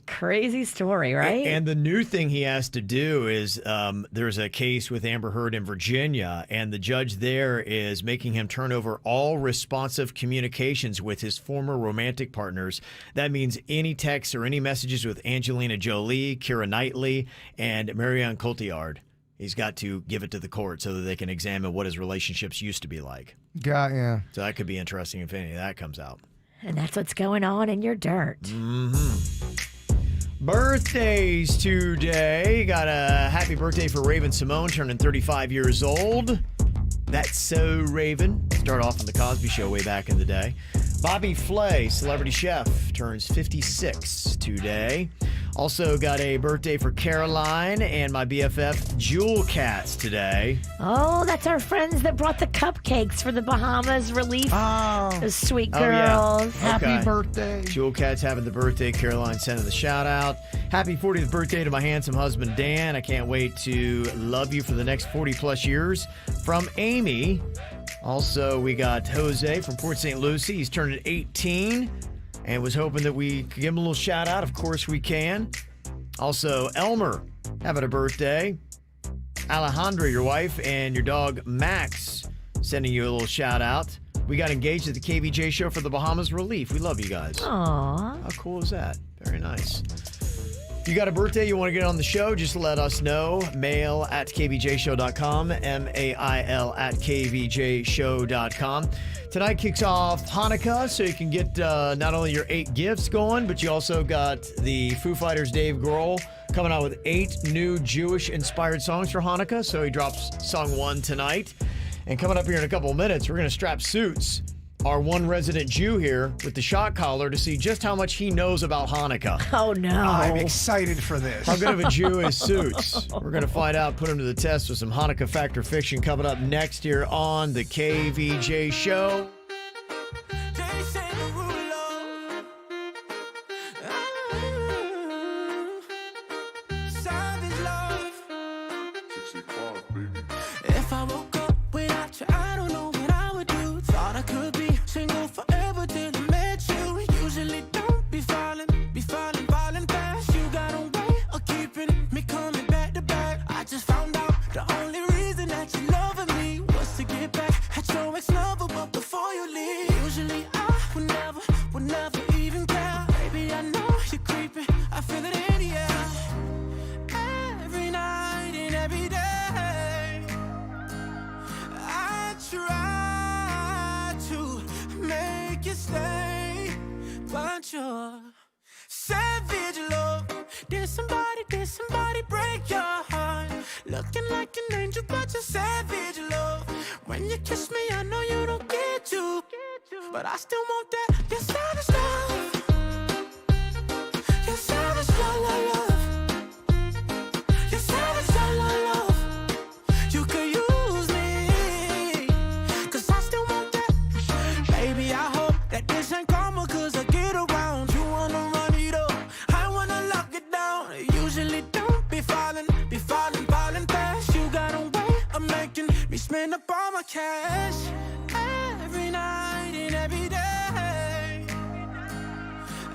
Crazy story, right?
And the new thing he has to do is there's a case with Amber Heard in Virginia, and the judge there is making him turn over all responsive communications with his former romantic partners. That means any texts or any messages with Angelina Jolie, Keira Knightley, and Marion Cotillard. He's got to give it to the court so that they can examine what his relationships used to be like.
Yeah.
So that could be interesting if any of that comes out.
And that's what's going on in your dirt.
Birthdays today. Got a happy birthday for Raven Simone, turning 35 years old. That's so Raven. Start off on The Cosby Show way back in the day. Bobby Flay, celebrity chef, turns 56 today. Also got a birthday for Caroline and my BFF Jewel Cats today.
Oh, that's our friends that brought the cupcakes for the Bahamas relief.
Oh,
those sweet girls.
Yeah.
Happy birthday.
Jewel Cat's having the birthday. Caroline sending the shout out. Happy 40th birthday to my handsome husband, Dan. I can't wait to love you for the next 40 plus years. From Amy. Also, we got Jose from Port St. Lucie. He's turning 18 and was hoping that we could give him a little shout out. Of course we can. Also, Elmer having a birthday. Alejandra, your wife, and your dog Max sending you a little shout out. We got engaged at the KVJ show for the Bahamas Relief. We love you guys.
Aww.
How cool is that? Very nice. If you got a birthday you want to get on the show, just let us know. Mail at kvjshow.com, mail at kvjshow.com. Tonight kicks off Hanukkah, so you can get not only your 8 gifts going, but you also got the Foo Fighters' Dave Grohl coming out with 8 new Jewish-inspired songs for Hanukkah. So he drops song 1 tonight. And coming up here in a couple of minutes, we're going to strap Suits, our one resident Jew here, with the shot collar to see just how much he knows about Hanukkah.
Oh, no.
I'm excited for this.
How good of a Jew is Suits? We're going to find out, put him to the test with some Hanukkah Fact or Fiction coming up next here on the KVJ Show.
If I woke up without you, I don't know what I would do. Thought I could be single forever till I met you. Usually don't be falling fast. You got a way of keeping me coming back to back. I just found out the only reason that you loving me was to get back at your ex-lover, but before you leave, usually I would never even care. Baby, I know you're creeping, I feel it in the air. Every night and every day, I try to make you stay, but you're savage, love. Did somebody break your heart? Looking like an angel, but you're savage, love. When you kiss me, I know you don't get to, but I still want that. You're savage, love. You're savage, love, love, love. You're savage, love, love, love. You could use me, 'cause I still want that. Baby, I hope that this ain't karma, 'cause I get around. You wanna run it up, I wanna lock it down. Usually don't be falling fast. You got a way of making me spend up all my cash. Every night and every day,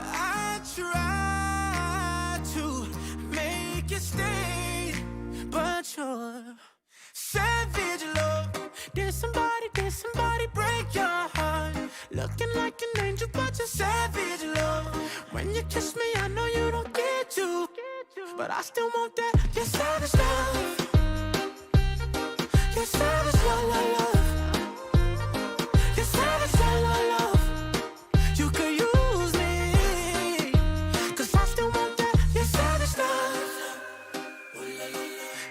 I try to make you stay, but you're savage, love. Did somebody break your heart? Looking like an angel, but you're savage, love. When you kiss me, I know you don't get to, but I still want that. You're savage, love. You're savage, love, love, love. You're savage, love, love, love. You could use me, 'cause I still want that. You're savage, love.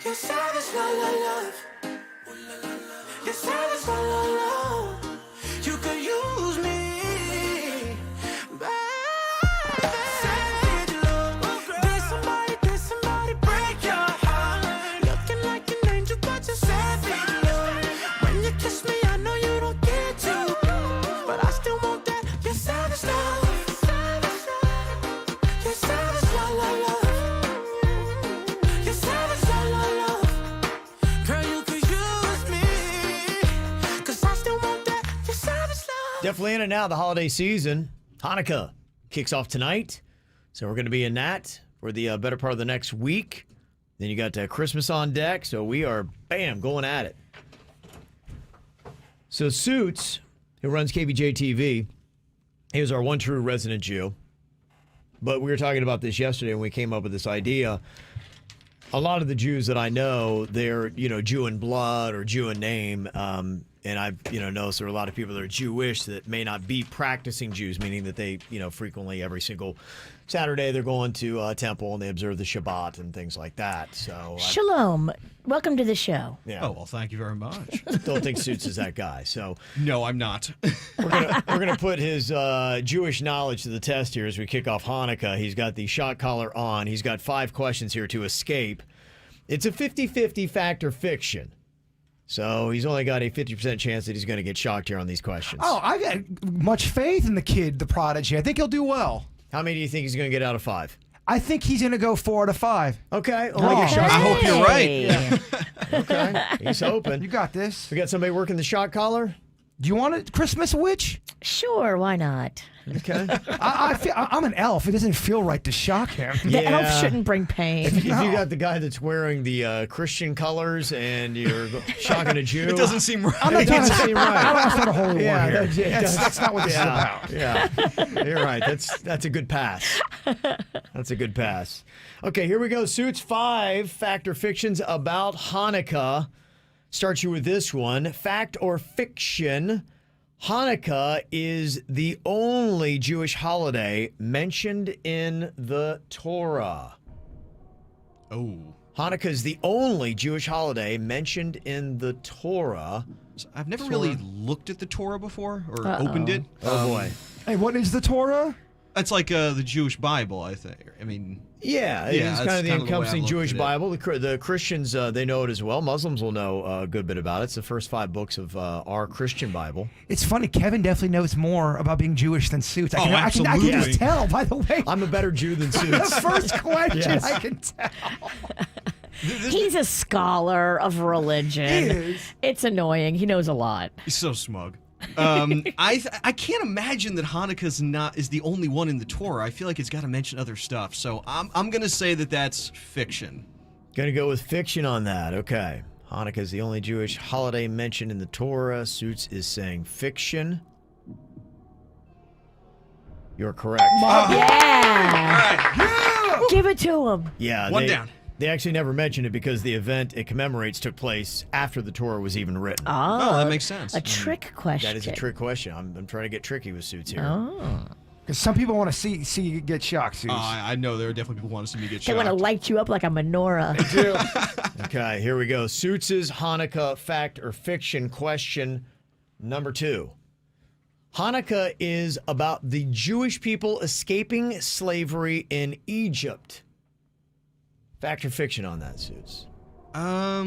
You're savage, love, love, love. You're savage, love, love, love. You could use me, baby. Savage, love. Did somebody break your heart? Looking like an angel, but you're savage, love. When you kiss me, I know you don't get to, but I still want that. You're savage, love. You're savage, love, love, love. You're savage, love, love, love. Girl, you could use me, 'cause I still want that. You're savage, love.
Definitely in and out of the holiday season. Hanukkah kicks off tonight. So we're going to be in that for the better part of the next week. Then you got Christmas on deck. So we are, bam, going at it. So Suits, who runs KVJ TV, he was our one true resident Jew. But we were talking about this yesterday when we came up with this idea. A lot of the Jews that I know, they're, Jew in blood or Jew in name. And I've, noticed there are a lot of people that are Jewish that may not be practicing Jews, meaning that they, frequently every single Saturday they're going to a temple and they observe the Shabbat and things like that. So
Shalom. Welcome to the show.
Yeah.
Oh, well, thank you very much.
Don't think Suits is that guy. So
no, I'm not.
we're gonna put his Jewish knowledge to the test here as we kick off Hanukkah. He's got the shot collar on. He's got 5 questions here to escape. It's a 50-50 fact or fiction. So he's only got a 50% chance that he's going to get shocked here on these questions.
Oh, I got much faith in the kid, the prodigy. I think he'll do well.
How many do you think he's going to get out of 5?
I think he's going to go 4 out of 5.
Okay.
I hope you're right.
Yeah. Okay. He's hoping.
You got this.
We got somebody working the shot collar?
Do you want a Christmas witch?
Sure, why not?
Okay.
I'm an elf. It doesn't feel right to shock him.
The elf shouldn't bring pain.
If you got the guy that's wearing the Christian colors and you're shocking a Jew,
It doesn't seem right.
I'm not
It doesn't seem right.
I don't start a holy war here.
That's
That's not what this is about.
Yeah, you're right. That's a good pass. That's a good pass. Okay, here we go. Suits 5 fact or fictions about Hanukkah. Start you with this one. Fact or fiction? Hanukkah is the only Jewish holiday mentioned in the Torah.
Oh.
Hanukkah is the only Jewish holiday mentioned in the Torah.
I've never really looked at the Torah before or opened it.
Oh, boy.
Hey, what is the Torah?
It's like the Jewish Bible, I think. I mean,
Yeah, it's
that's
kind of the
way I
encompassing
looked
Jewish
at it.
Bible. The Christians, they know it as well. Muslims will know a good bit about it. It's the first 5 books of our Christian Bible.
It's funny. Kevin definitely knows more about being Jewish than Suits. I can
absolutely.
just tell, by the way.
I'm a better Jew than Suits.
The first question,
Yes.
I can tell.
He's a scholar of religion.
He is.
It's annoying. He knows a lot.
He's so smug. I can't imagine that Hanukkah is the only one in the Torah. I feel like it's got to mention other stuff. So I'm gonna say that that's fiction.
Gonna go with fiction on that. Okay. Hanukkah is the only Jewish holiday mentioned in the Torah. Suits is saying fiction. You're correct.
Yeah. Give it to him.
Yeah.
One down.
They actually never mentioned it because the event it commemorates took place after the Torah was even written.
Oh, that makes sense.
A trick question.
That is a trick question. I'm trying to get tricky with Suits here.
Oh.
Because some people want to see you get shocked, Suits.
I know there are definitely people who want to see me get
They
shocked.
want to light you up like a menorah.
Okay, here we go. Suits' Hanukkah fact or fiction question number 2. Hanukkah is about the Jewish people escaping slavery in Egypt. Fact or fiction on that, Suits?
I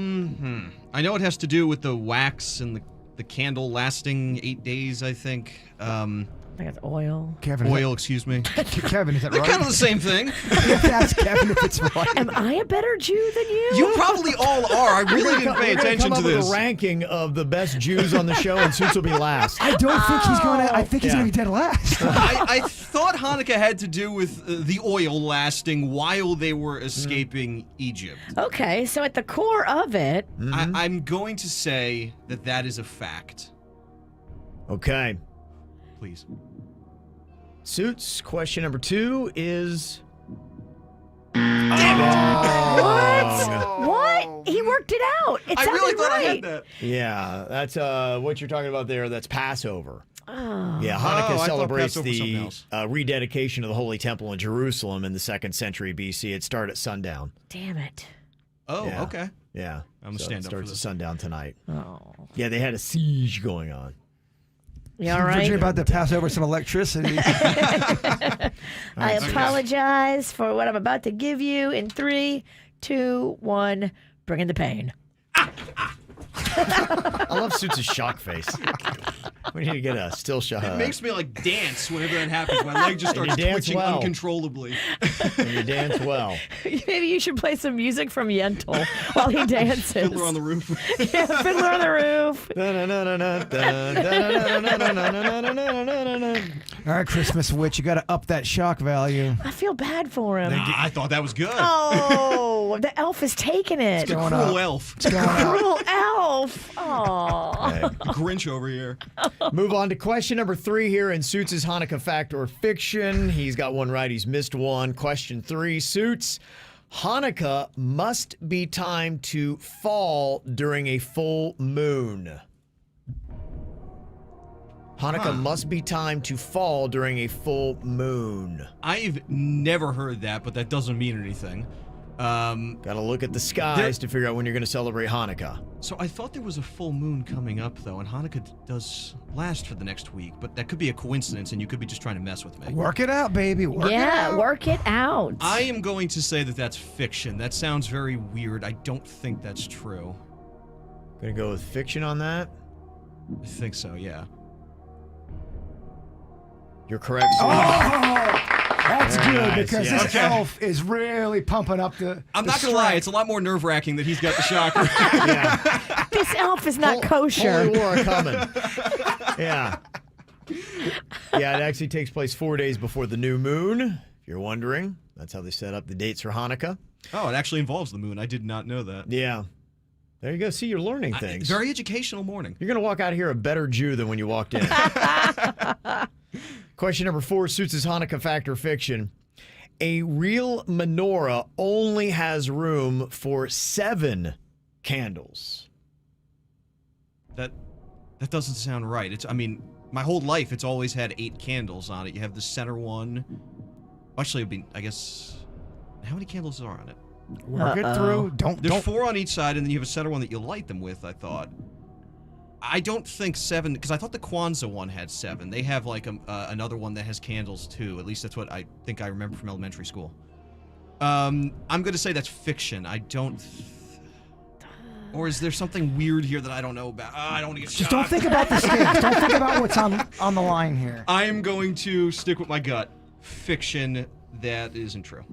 know it has to do with the wax and the candle lasting 8 days, I think.
I think it's oil.
Kevin,
Oil, excuse me.
Kevin, is that
They're
right?
kind of the same thing.
You have to ask Kevin if it's right.
Am I a better Jew than you?
You probably all are. I really didn't pay attention to
We're gonna come up with
this.
a ranking of the best Jews on the show, and Suits will be last.
I don't think he's going to. I think he's
Yeah.
going to be dead last.
I thought Hanukkah had to do with the oil lasting while they were escaping Egypt.
Okay, so at the core of it,
I'm going to say that is a fact.
Okay.
Please.
Suits, question number 2 is...
what? He worked it out. It
I
sounded
really thought
right.
I had that.
Yeah, that's what you're talking about there. That's Passover.
Oh.
Yeah,
I
Hanukkah
thought
celebrates
Passover was
the
something
rededication of the Holy Temple in Jerusalem in the 2nd century BC. It started at sundown.
Damn it.
Oh,
Yeah.
okay.
Yeah.
I'm gonna
So
stand
it
up for
starts at
this.
sundown tonight.
Oh.
Yeah, they had a siege going on.
You all right?
Virginia about to pass over some electricity.
I apologize for what I'm about to give you in 3, 2, 1. Bring in the pain.
I love Suits' shock face. We need to get a still shot.
It makes me like dance whenever that happens. My leg just
And you
starts
dance
twitching
well.
uncontrollably.
And you dance well.
Maybe you should play some music from Yentl while he dances.
Fiddler on the Roof.
Yeah, Fiddler on the Roof.
All right, Christmas Witch, you got to up that shock value.
I feel bad for him.
I thought that was good.
Oh, the elf is taking it.
It's a cruel elf.
Cruel elf. Oh.
Grinch over here.
Move on to question number 3 here in Suits' Hanukkah fact or fiction. He's got one right. He's missed one. Question 3. Suits, Hanukkah must be timed to fall during a full moon. Hanukkah must be timed to fall during a full moon.
I've never heard that, but that doesn't mean anything.
Got to look at the skies to figure out when you're going to celebrate Hanukkah.
So I thought there was a full moon coming up, though, and Hanukkah does last for the next week, but that could be a coincidence, and you could be just trying to mess with me.
Work it out, baby. Work it out.
Work it out.
I am going to say that that's fiction. That sounds very weird. I don't think that's true.
Gonna go with fiction on that?
I think so, yeah.
You're correct, Suits.
That's
Very
good
nice,
because
yeah.
this elf is really pumping up the.
I'm not going to lie, it's a lot more nerve-wracking that he's got the shocker.
This elf is not kosher.
Holy war coming. Yeah. Yeah, it actually takes place 4 days before the new moon, if you're wondering. That's how they set up the dates for Hanukkah.
Oh, it actually involves the moon. I did not know that.
Yeah. There you go. See, you're learning things.
Very educational morning.
You're going to walk out of here a better Jew than when you walked in. Question number 4, Suits' Hanukkah fact or fiction. A real menorah only has room for 7 candles.
That doesn't sound right. My whole life it's always had 8 candles on it. You have the center one. Actually, I guess, how many candles are on it?
Work it through.
There's 4 on each side, and then you have a center one that you light them with, I thought. I don't think 7, because I thought the Kwanzaa one had 7. They have like another one that has candles too. At least that's what I think I remember from elementary school. I'm going to say that's fiction. I don't... Or is there something weird here that I don't know about? I don't want to get
Just
shot.
don't think about the stakes. Don't think about what's on the line here.
I am going to stick with my gut. Fiction, that isn't true.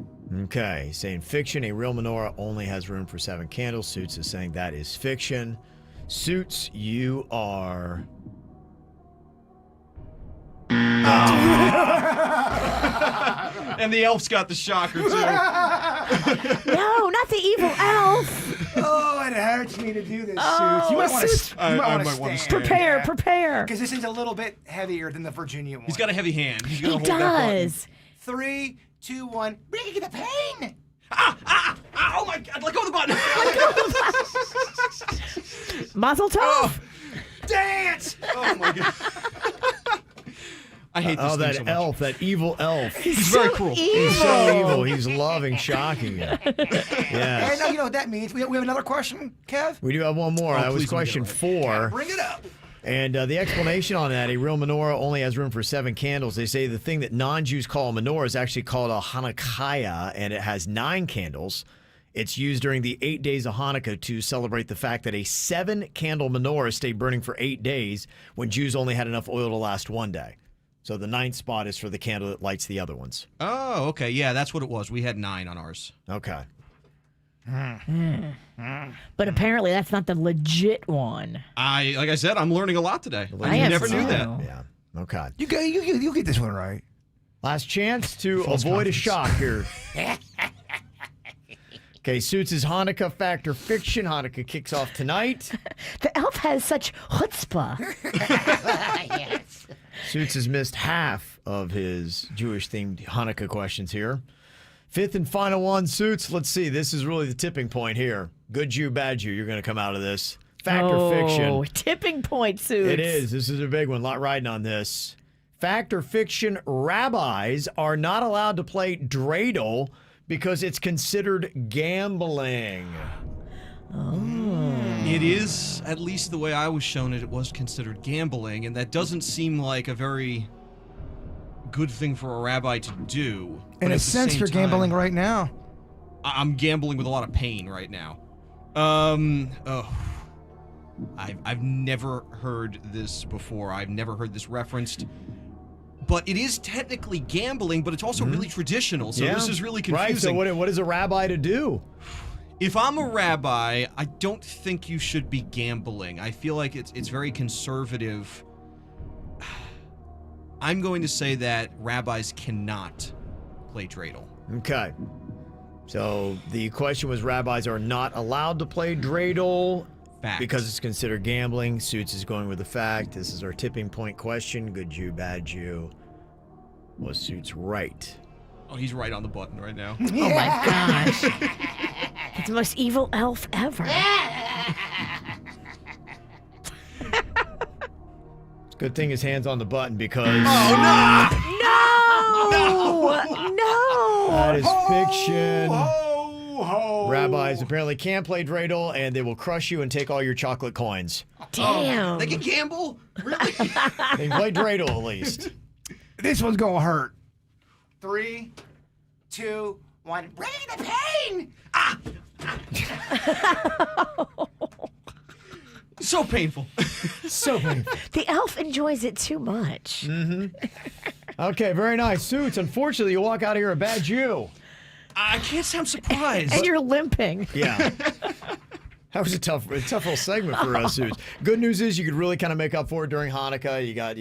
Okay, saying fiction, a real menorah only has room for 7 candles. Suits is saying that is fiction. Suits, you are...
And the elf's got the shocker, too.
No, not the evil elf.
Oh, it hurts me to do this,
Oh,
Suits. You might want
Suits.
to
I might wanna stand.
Prepare.
Because this is a little bit heavier than the Virginia one.
He's got a heavy hand. He's
He
gonna hold that button.
does.
3, 2, 1. Bring the pain.
Oh my God! Let go of the button.
Mazel tov.
Dance.
Oh my God. I hate this
Oh,
thing
that
so much.
elf, that evil elf.
He's very cruel.
He's so evil. He's loving shocking you.
And
Yes.
you know what that means. We have another question, Kev?
We do have one more.
Oh,
That was
please let me get it
question
right.
4.
Bring it up.
And the explanation on that, a real menorah only has room for 7 candles. They say the thing that non-Jews call a menorah is actually called a Hanukkah, and it has 9 candles. It's used during the 8 days of Hanukkah to celebrate the fact that a 7-candle menorah stayed burning for 8 days when Jews only had enough oil to last 1 day. So the 9th spot is for the candle that lights the other ones.
Oh, okay. Yeah, that's what it was. We had 9 on ours.
Okay.
But apparently that's not the legit one.
Like I said, I'm learning a lot today.
I am
never knew
too.
that.
Yeah. Okay.
You get this one right.
Last chance to
False
avoid a
confidence.
shock here. Okay, Suits' Hanukkah fact or fiction. Hanukkah kicks off tonight.
The elf has such chutzpah.
Yes.
Suits has missed half of his Jewish-themed Hanukkah questions here. 5th and final one, Suits. Let's see. This is really the tipping point here. Good Jew, bad Jew. You're going to come out of this. Fact or fiction?
Oh, tipping point, Suits.
It is. This is a big one. A lot riding on this. Fact or fiction, rabbis are not allowed to play dreidel because it's considered gambling.
It is, at least the way I was shown it, it was considered gambling, and that doesn't seem like a very good thing for a rabbi to do.
In a sense, you're gambling right now.
I'm gambling with a lot of pain right now. I've never heard this before. I've never heard this referenced. But it is technically gambling, but it's also really traditional, so this is really confusing.
Right, so what is a rabbi to do?
If I'm a rabbi, I don't think you should be gambling. I feel like it's very conservative. I'm going to say that rabbis cannot play dreidel.
Okay. So the question was rabbis are not allowed to play dreidel
Fact.
because it's considered gambling. Suits is going with the fact. This is our tipping point question. Good Jew, bad Jew. Was Suits right?
Oh, he's right on the button right now.
Oh my gosh. It's the most evil elf ever.
It's a good thing his hand's on the button because
No!
that is fiction. Rabbis apparently can play dreidel, and they will crush you and take all your chocolate coins.
Damn.
They can gamble? Really?
They can play dreidel at least.
This one's gonna hurt. 3, 2, 1. Bring the pain.
So painful.
So painful.
The elf enjoys it too much.
Okay, very nice. Suits, unfortunately, you walk out of here a bad Jew.
I can't say I'm surprised.
And you're limping.
Yeah. That was a tough little segment for us, Suits. Good news is you could really kind of make up for it during Hanukkah. You got,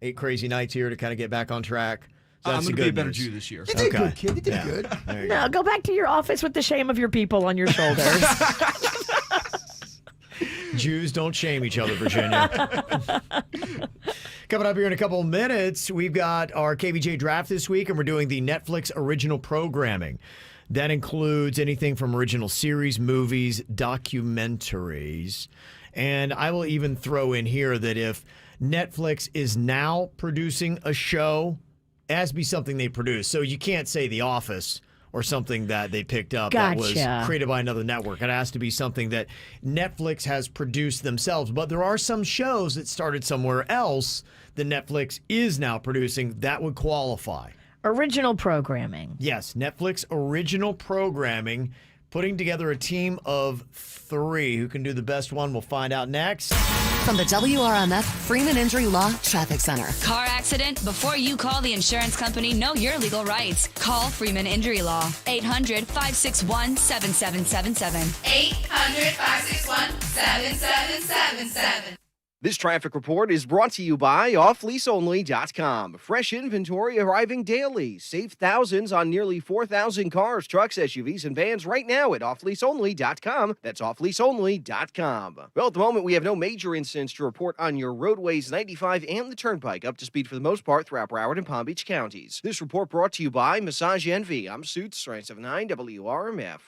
8 crazy nights here to kind of get back on track. So
I'm
that's
going to
the
be a
good
better
news.
Jew this year.
You did good, kid. You did good.
There you
No, go back to your office with the shame of your people on your shoulders.
Jews don't shame each other, Virginia. Coming up here in a couple of minutes, we've got our KVJ draft this week, and we're doing the Netflix original programming. That includes anything from original series, movies, documentaries. And I will even throw in here that if Netflix is now producing a show, it has to be something they produce. So you can't say The Office or something that they picked up that was created by another network. It has to be something that Netflix has produced themselves. But there are some shows that started somewhere else that Netflix is now producing that would qualify.
Original programming.
Yes, Netflix original programming, putting together a team of 3. Who can do the best one? We'll find out next.
From the WRMF Freeman Injury Law Traffic Center.
Car accident? Before you call the insurance company, know your legal rights. Call Freeman Injury Law. 800-561-7777.
800-561-7777. This traffic report is brought to you by offleaseonly.com. Fresh inventory arriving daily. Save thousands on nearly 4,000 cars, trucks, SUVs, and vans right now at offleaseonly.com. That's offleaseonly.com. Well, at the moment, we have no major incidents to report on your roadways 95 and the Turnpike, up to speed for the most part throughout Broward and Palm Beach counties. This report brought to you by Massage Envy. I'm Suits, 979 WRMF.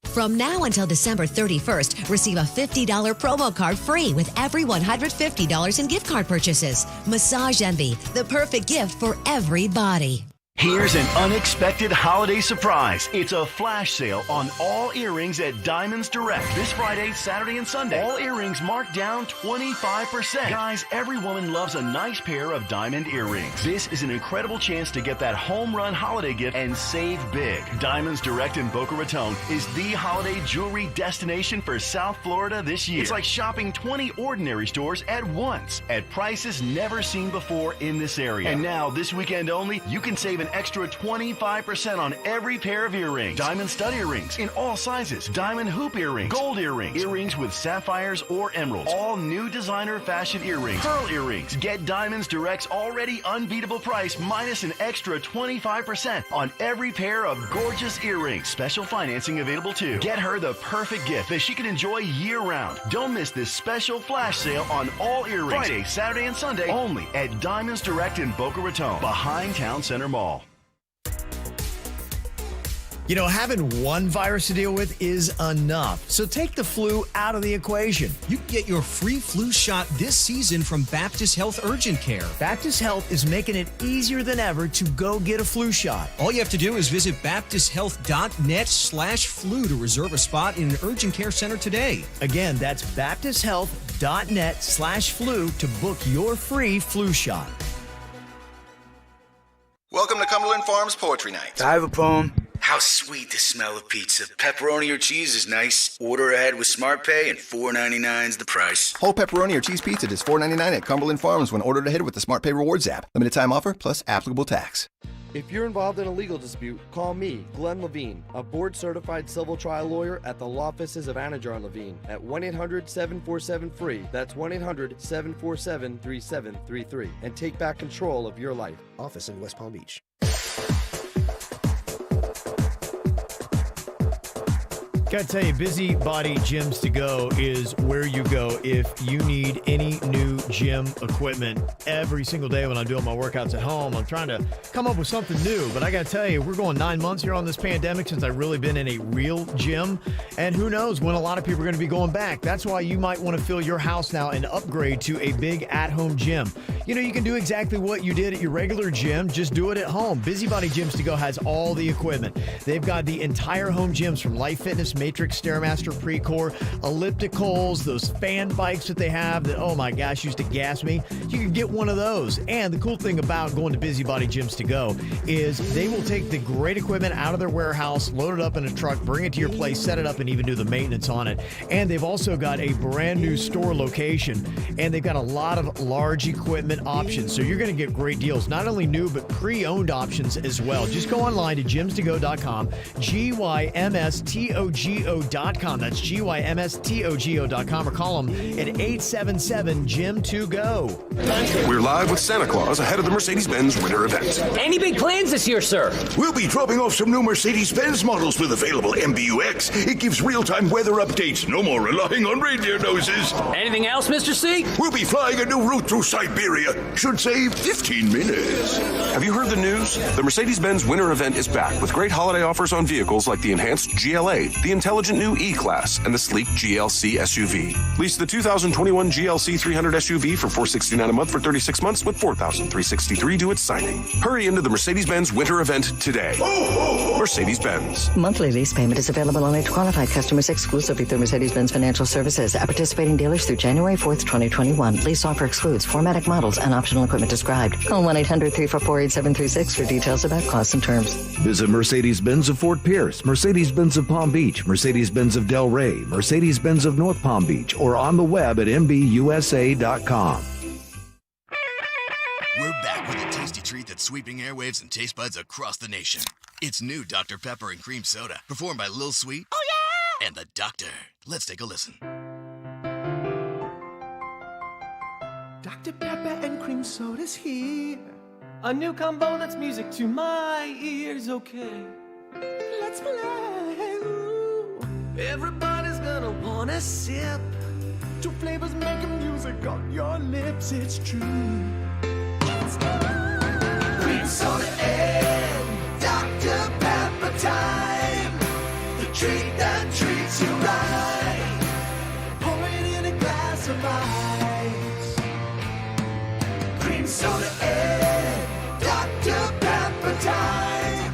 From now until December 31st, receive a $50 promo card free with every $150 in gift card purchases. Massage Envy, the perfect gift for everybody.
Here's an unexpected holiday surprise. It's a flash sale on all earrings at Diamonds Direct. This Friday, Saturday, and Sunday. All earrings marked down 25%. Guys, every woman loves a nice pair of diamond earrings. This is an incredible chance to get that home run holiday gift and save big. Diamonds Direct in Boca Raton is the holiday jewelry destination for South Florida this year. It's like shopping 20 ordinary stores at once at prices never seen before in this area. And now, this weekend only, you can save an extra 25% on every pair of earrings. Diamond stud earrings in all sizes. Diamond hoop earrings. Gold earrings. Earrings with sapphires or emeralds. All new designer fashion earrings. Pearl earrings. Get Diamonds Direct's already unbeatable price minus an extra 25% on every pair of gorgeous earrings. Special financing available too. Get her the perfect gift that she can enjoy year-round. Don't miss this special flash sale on all earrings. Friday, Saturday, and Sunday only at Diamonds Direct in Boca Raton, behind Town Center Mall.
You know, having one virus to deal with is enough. So take the flu out of the equation.
You can get your free flu shot this season from Baptist Health Urgent Care.
Baptist Health is making it easier than ever to go get a flu shot.
All you have to do is visit baptisthealth.net/flu to reserve a spot in an urgent care center today.
Again, that's baptisthealth.net/flu to book your free flu shot.
Welcome to Cumberland Farms Poetry Night.
I have a poem. How sweet the smell of pizza. Pepperoni or cheese is nice. Order ahead with SmartPay and $4.99 is the price.
Whole pepperoni or cheese pizza is $4.99 at Cumberland Farms when ordered ahead with the SmartPay Rewards app. Limited time offer plus applicable tax.
If you're involved in a legal dispute, call me, Glenn Levine, a board-certified civil trial lawyer at the law offices of Anajar Levine at 1-800-747-FREE. That's 1-800-747-3733. And take back control of your life.
Office in West Palm Beach.
Gotta tell you, Busybody Gyms to Go is where you go if you need any new gym equipment. Every single day when I'm doing my workouts at home, I'm trying to come up with something new. But I gotta tell you, we're going 9 months here on this pandemic since I've really been in a real gym. And who knows when a lot of people are gonna be going back. That's why you might want to fill your house now and upgrade to a big at-home gym. You know, you can do exactly what you did at your regular gym, just do it at home. Busybody Gyms to Go has all the equipment. They've got the entire home gyms from Life Fitness, Matrix, Stairmaster, Precor, ellipticals, those fan bikes that they have that, oh my gosh, used to gas me. You can get one of those. And the cool thing about going to Busybody Gyms to Go is they will take the great equipment out of their warehouse, load it up in a truck, bring it to your place, set it up, and even do the maintenance on it. And they've also got a brand new store location, and they've got a lot of large equipment options. So you're going to get great deals, not only new, but pre-owned options as well. Just go online to gymstogo.com, GYMSTOG GYMSTOGO.com. That's GYMSTOGO.com, or call them at 877-GYM2GO.
We're live with Santa Claus ahead of the Mercedes-Benz winter event.
Any big plans this year, sir?
We'll be dropping off some new Mercedes-Benz models with available MBUX. It gives real-time weather updates. No more relying on reindeer noses.
Anything else, Mr. C?
We'll be flying a new route through Siberia. Should save 15 minutes.
Have you heard the news? The Mercedes-Benz winter event is back with great holiday offers on vehicles like the enhanced GLA, the intelligent new E-Class, and the sleek GLC SUV. Lease the 2021 GLC 300 SUV for $469 a month for 36 months with $4,363 due at signing. Hurry into the Mercedes-Benz winter event today. Mercedes-Benz.
Monthly lease payment is available only to qualified customers exclusively through Mercedes-Benz Financial Services at participating dealers through January 4th, 2021. Lease offer excludes 4MATIC models and optional equipment described. Call 1-800-344-8736 for details about costs and terms.
Visit Mercedes-Benz of Fort Pierce, Mercedes-Benz of Palm Beach, Mercedes-Benz of Del Rey, Mercedes-Benz of North Palm Beach, or on the web at mbusa.com.
We're back with a tasty treat that's sweeping airwaves and taste buds across the nation. It's new Dr. Pepper and Cream Soda, performed by Lil Sweet. Oh, yeah! And the Doctor. Let's take a listen.
Dr. Pepper and Cream Soda's here. A new combo that's music to my ears, okay? Let's play. Ooh. Everybody's gonna wanna sip. Two flavors making music on your lips, it's true. Cream soda and Dr. Pepper time. The treat that treats you right. Pour it in a glass of ice. Cream soda and Dr. Pepper time.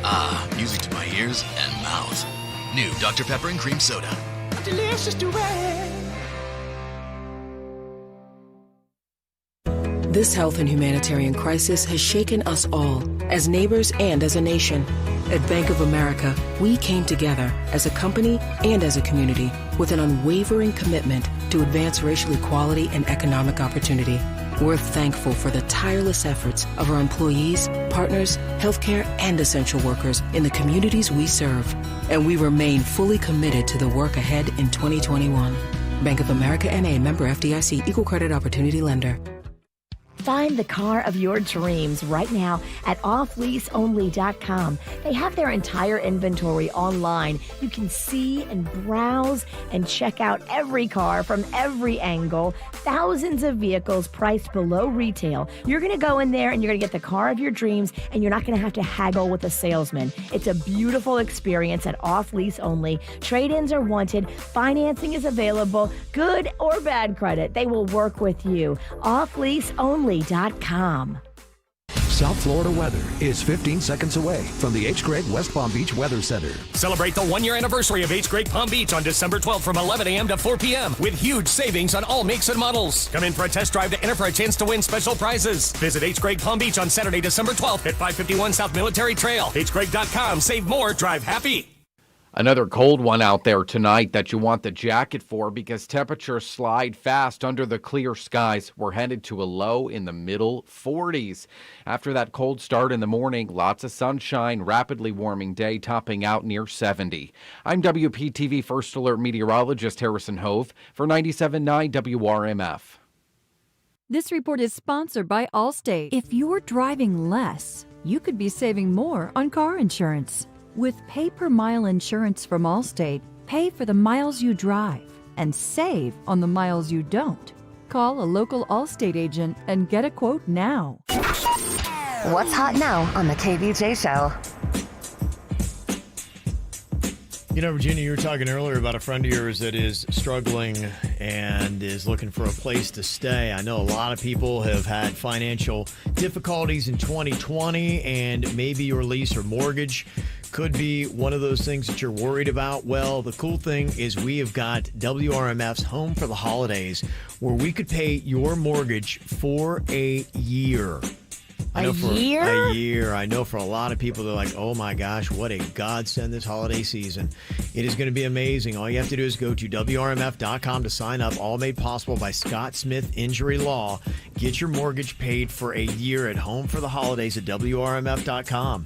Ah, music to my ears and mouth. New Dr. Pepper and Cream Soda.
A delicious duet.
This health and humanitarian crisis has shaken us all, as neighbors and as a nation. At Bank of America, we came together as a company and as a community with an unwavering commitment to advance racial equality and economic opportunity. We're thankful for the tireless efforts of our employees, partners, healthcare, and essential workers in the communities we serve. And we remain fully committed to the work ahead in 2021. Bank of America N.A., member FDIC, equal credit opportunity lender.
Find the car of your dreams right now at offleaseonly.com. They have their entire inventory online. You can see and browse and check out every car from every angle. Thousands of vehicles priced below retail. You're going to go in there and you're going to get the car of your dreams, and you're not going to have to haggle with a salesman. It's a beautiful experience at Off Lease Only. Trade-ins are wanted. Financing is available. Good or bad credit, they will work with you. offleaseonly.com.
South Florida weather is 15 seconds away from the H. Gregg West Palm Beach Weather Center.
Celebrate the 1-year anniversary of H. Gregg Palm Beach on December 12th from 11 a.m. to 4 p.m. with huge savings on all makes and models. Come in for a test drive to enter for a chance to win special prizes. Visit H. Gregg Palm Beach on Saturday, December 12th at 551 South Military Trail. hgregg.com. Save more. Drive happy.
Another cold one out there tonight that you want the jacket for, because temperatures slide fast under the clear skies. We're headed to a low in the middle 40s. After that cold start in the morning, lots of sunshine, rapidly warming day topping out near 70. I'm WPTV First Alert meteorologist Harrison Hove for 97.9 WRMF.
This report is sponsored by Allstate. If you're driving less, you could be saving more on car insurance. With pay-per-mile insurance from Allstate, pay for the miles you drive and save on the miles you don't. Call a local Allstate agent and get a quote now.
What's hot now on the KVJ Show?
You know, Virginia, you were talking earlier about a friend of yours that is struggling and is looking for a place to stay. I know a lot of people have had financial difficulties in 2020, and maybe your lease or mortgage could be one of those things that you're worried about. Well, the cool thing is we have got WRMF's Home for the Holidays, where we could pay your mortgage for a year. I know
A
for
year?
a year. I know for a lot of people, they're like, oh my gosh, what a godsend this holiday season. It is going to be amazing. All you have to do is go to WRMF.com to sign up, all made possible by Scott Smith Injury Law. Get your mortgage paid for a year at home for the holidays at WRMF.com.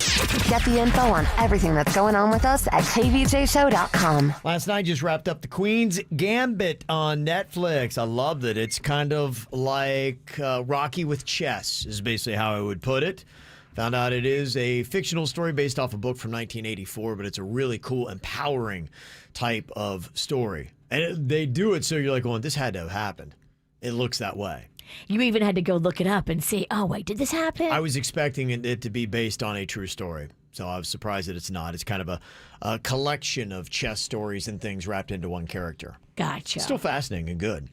Get the info on everything that's going on with us at KVJShow.com.
Last night just wrapped up The Queen's Gambit on Netflix. I loved it. It's kind of like Rocky with chess is basically how I would put it. Found out it is a fictional story based off a book from 1984, but it's a really cool, empowering type of story. And they do it so you're like, well, this had to have happened. It looks that way.
You even had to go look it up and see, oh, wait, did this happen?
I was expecting it to be based on a true story, so I was surprised that it's not. It's kind of a collection of chess stories and things wrapped into one character.
Gotcha.
Still fascinating and good.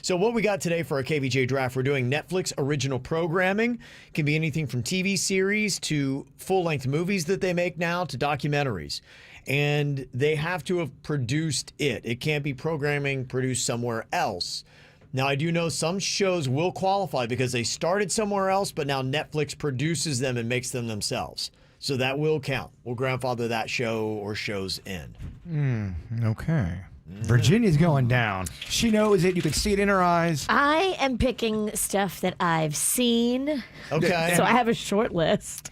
So what we got today for our KVJ draft, we're doing Netflix original programming. It can be anything from TV series to full-length movies that they make now to documentaries. And they have to have produced it. It can't be programming produced somewhere else. Now, I do know some shows will qualify because they started somewhere else, but now Netflix produces them and makes them themselves. So that will count. We'll grandfather that show or shows in.
Okay. Virginia's going down. She knows it. You can see it in her eyes.
I am picking stuff that I've seen.
Okay.
So I have a short list.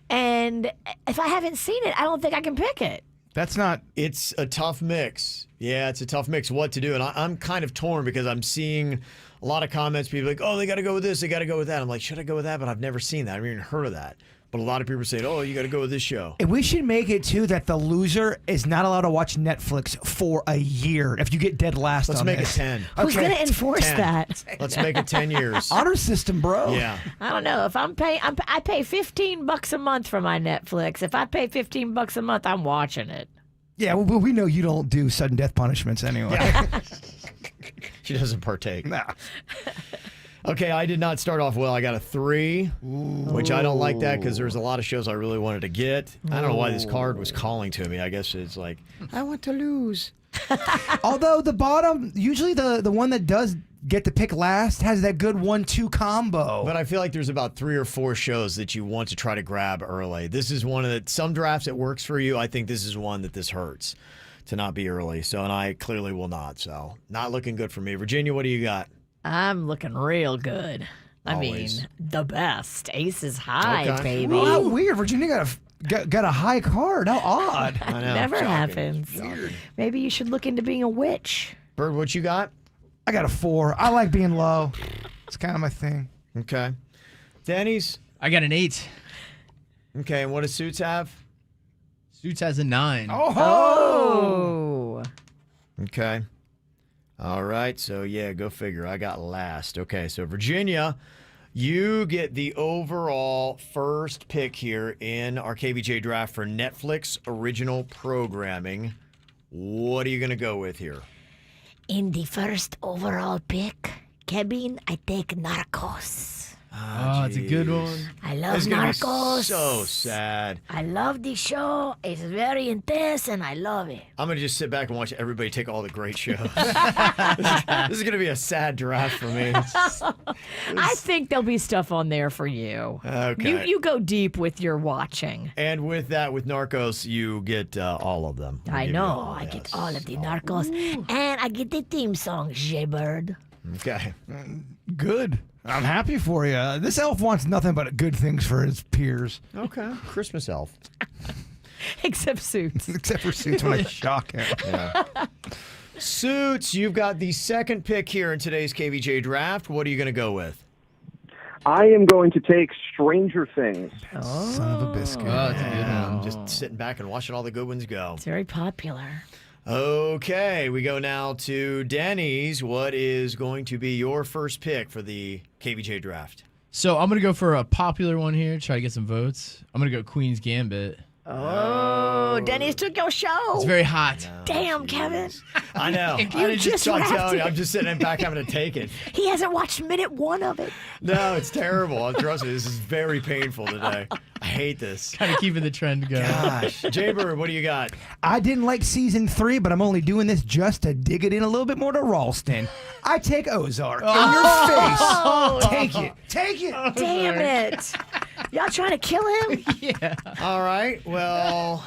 And if I haven't seen it, I don't think I can pick it.
That's not...
It's a tough mix. Yeah, it's a tough mix what to do. And I'm kind of torn because I'm seeing a lot of comments. People like, oh, they got to go with this. They got to go with that. I'm like, should I go with that? But I've never seen that. I've even heard of that. But a lot of people say, oh, you got to go with this show.
And we should make it, too, that the loser is not allowed to watch Netflix for a year if you get dead last
Let's
on
make
this.
it 10.
Who's going to enforce
10.
that?
Let's make it 10 years.
Honor system, bro.
Yeah.
I don't know. If I pay $15 a month for my Netflix. If I pay $15 a month, I'm watching it.
Yeah, well, we know you don't do sudden death punishments anyway.
Yeah. She doesn't partake.
Nah.
Okay, I did not start off well. I got a 3, which I don't like that because there's a lot of shows I really wanted to get. I don't know why this card was calling to me. I guess it's like, I want to lose.
Although the bottom, usually the one that does get to pick last has that good 1-2 combo.
But I feel like there's about 3 or 4 shows that you want to try to grab early. This is one of the, some drafts it works for you. I think this is one that this hurts to not be early. So, and I clearly will not. So, not looking good for me. Virginia, what do you got?
I'm looking real good.
Always.
I mean, the best. Ace is high,
Okay.
baby.
Well, how weird. Virginia got a high card. How odd.
I know.
Never
Shocking.
happens.
Weird.
Maybe you should look into being a witch.
Bird, what you got?
I got a 4. I like being low. It's kind of my thing.
Okay. Denny's?
I got an 8.
Okay, and what does Suits have?
Suits has a 9.
Oh.
Okay. All right, so yeah, go figure. I got last. Okay, so Virginia, you get the overall first pick here in our KVJ draft for Netflix original programming. What are you going to go with here?
In the first overall pick, Kevin, I take Narcos.
Oh, it's a good one.
I love
It's gonna be
Narcos.
so sad.
I love the show. It's very intense, and I love it.
I'm going to just sit back and watch everybody take all the great shows. This is going to be a sad draft for me.
I think there'll be stuff on there for you.
Okay.
You go deep with your watching.
And with that, with Narcos, you get all of them.
I know. I get all of the Narcos. And I get the theme song, Jaybird.
Okay.
Good. I'm happy for you. This elf wants nothing but good things for his peers.
Okay. Christmas elf.
Except Suits.
Except for Suits when I shock him.
Yeah. Suits, you've got the second pick here in today's KVJ draft. What are you going to go with?
I am going to take Stranger Things.
Son of a biscuit.
Oh, that's a good
I'm
one.
just sitting back and watching all the good ones go.
It's very popular.
Okay, we go now to Denny's. What is going to be your first pick for the KVJ draft?
So I'm going to go for a popular one here, try to get some votes. I'm going to go Queen's Gambit.
Oh, Denny's took your show.
It's very hot.
Damn, Kevin.
I know.
You just
I'm
wrapped
telling you,
it.
I'm just sitting back having to take it.
He hasn't watched minute 1 of it.
No, it's terrible. Trust me, this is very painful today. I hate this.
Kind of keeping the trend going.
Gosh. Jaybird, what do you got?
I didn't like season 3, but I'm only doing this just to dig it in a little bit more to Ralston. I take Ozark in your face. Take it. Take it.
Damn it. Y'all trying to kill him?
Yeah.
All right. Well,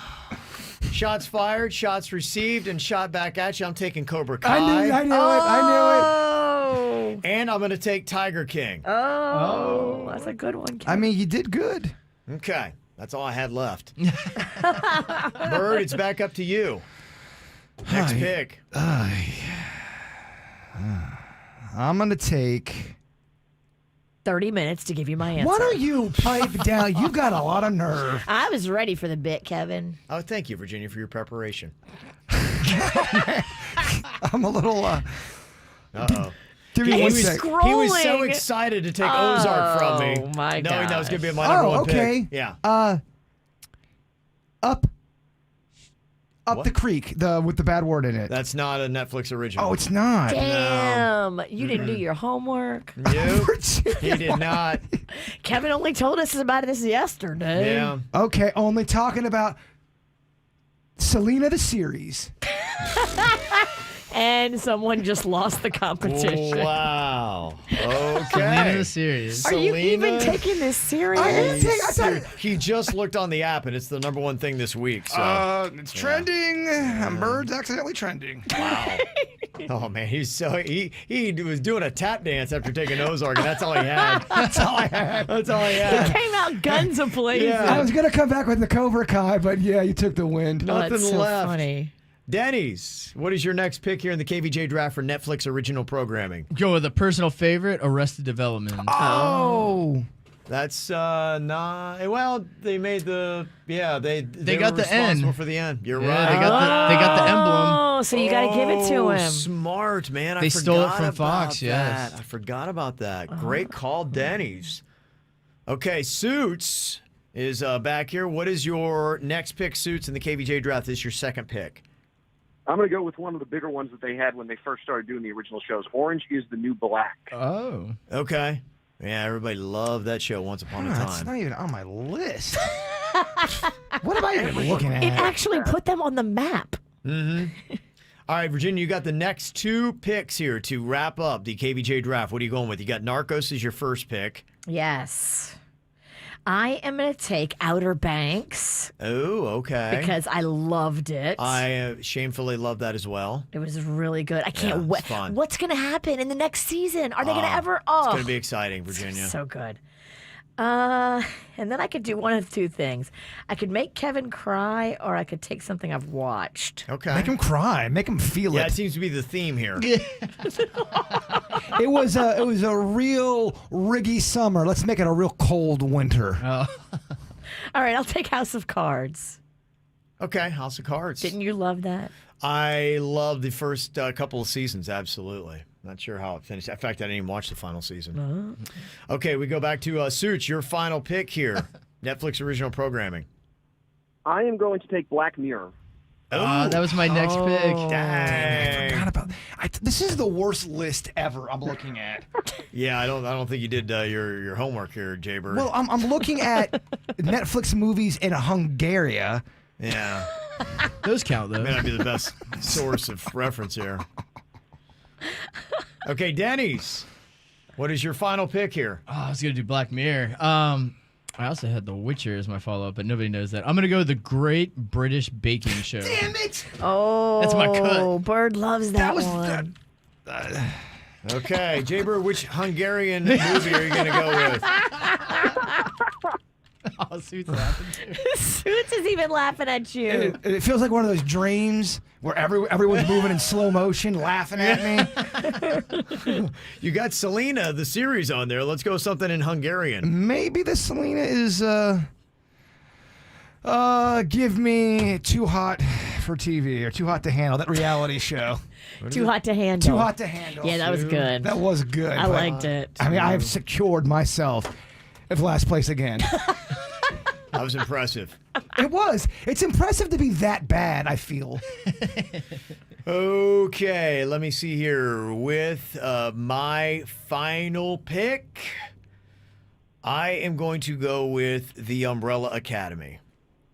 shots fired, shots received, and shot back at you. I'm taking Cobra Kai.
I knew
Oh.
And I'm going to take Tiger King.
Oh, that's a good one.
I mean, you did good.
Okay. That's all I had left. Bird, it's back up to you. Next pick.
I'm going to take...
30 minutes to give you my answer.
Why don't you pipe down? You got a lot of nerve.
I was ready for the bit, Kevin.
Oh, thank you, Virginia, for your preparation.
I'm a little...
Uh-oh.
Give me one sec.
He was so excited to take Ozark from me.
Oh, my
knowing that was going to be my
Oh,
number one
okay.
pick. Yeah.
Up the creek, with the bad word in it.
That's not a Netflix original.
Oh, it's not.
Damn. You didn't do your homework.
No, he did not.
Kevin only told us about this yesterday.
Yeah.
Okay, only talking about Selena the series.
And someone just lost the competition.
Wow. Okay.
Selena the series.
Are you even taking this serious?
He just looked on the app, and it's the number one thing this week. So.
It's trending. Bird's accidentally trending.
Wow. Oh man, he was doing a tap dance after taking Ozark, and that's all he had. That's all I had. That's all he had.
He came out guns a-blazing.
I was gonna come back with the Cobra Kai, but yeah, you took the wind.
Oh, that's
Nothing
so
left.
funny.
Denny's, what is your next pick here in the KVJ draft for Netflix original programming?
Go with a personal favorite, Arrested Development.
Oh.
That's not well. They made the they
got
were
the
responsible
end
for the end. You're
Yeah,
right.
they got the emblem.
Oh, so you got to give it to him.
Smart man.
They stole it from
about
Fox,
that.
yes.
I forgot about that. Great call, Denny's. Okay, Suits is back here. What is your next pick, Suits, in the KVJ draft? This is your second pick.
I'm going to go with one of the bigger ones that they had when they first started doing the original shows. Orange is the New Black.
Oh.
Okay. Yeah, everybody loved that show once upon a
That's
time.
not even on my list. What am I even looking at?
It actually put them on the map.
Mm-hmm. All right, Virginia, you got the next two picks here to wrap up the KVJ draft. What are you going with? You got Narcos as your first pick.
Yes. I am going to take Outer Banks.
Oh, okay.
Because I loved it.
I shamefully love that as well.
It was really good. I can't wait.
it's fun.
What's going to happen in the next season? Are they going to ever? Oh,
It's going to be exciting, Virginia.
so good. And then I could do one of two things. I could make Kevin cry, or I could take something I've watched.
Okay.
Make him cry. Make him feel
Yeah,
it.
it seems to be the theme here.
It was a real riggy summer. Let's make it a real cold winter.
All right, I'll take House of Cards.
Okay, House of Cards.
Didn't you love that?
I loved the first couple of seasons, absolutely. Not sure how it finished. In fact, I didn't even watch the final season. Okay, we go back to Suits, your final pick here. Netflix original programming.
I am going to take Black Mirror.
Oh, that was my next pick.
Dang.
I forgot about this. Is the worst list ever I'm looking at.
Yeah, I don't think you did your homework here, Jay Bird.
Well, I'm looking at Netflix movies in Hungary.
Yeah.
Those count, though.
May not be the best source of reference here. Okay, Denny's. What is your final pick here?
Oh, I was going to do Black Mirror. I also had The Witcher as my follow-up, but nobody knows that. I'm going to go with The Great British Baking Show.
Damn it!
Oh,
That's my cut.
Bird loves that one.
Okay, Jay Bird, which Hungarian movie are you going to go with?
Oh, Suits laughing too.
Suits is even laughing at you.
It feels like one of those dreams where everyone's moving in slow motion, laughing at me.
You got Selena, the series on there. Let's go something in Hungarian.
Maybe the Selena is give me Too Hot for TV or Too Hot to Handle, that reality show.
Too Hot to Handle.
Too Hot to Handle.
Yeah, that was good.
That was good.
I liked it.
I mean, I've secured myself at last place again.
That was impressive.
It was. It's impressive to be that bad, I feel.
Okay, let me see here. With my final pick, I am going to go with The Umbrella Academy.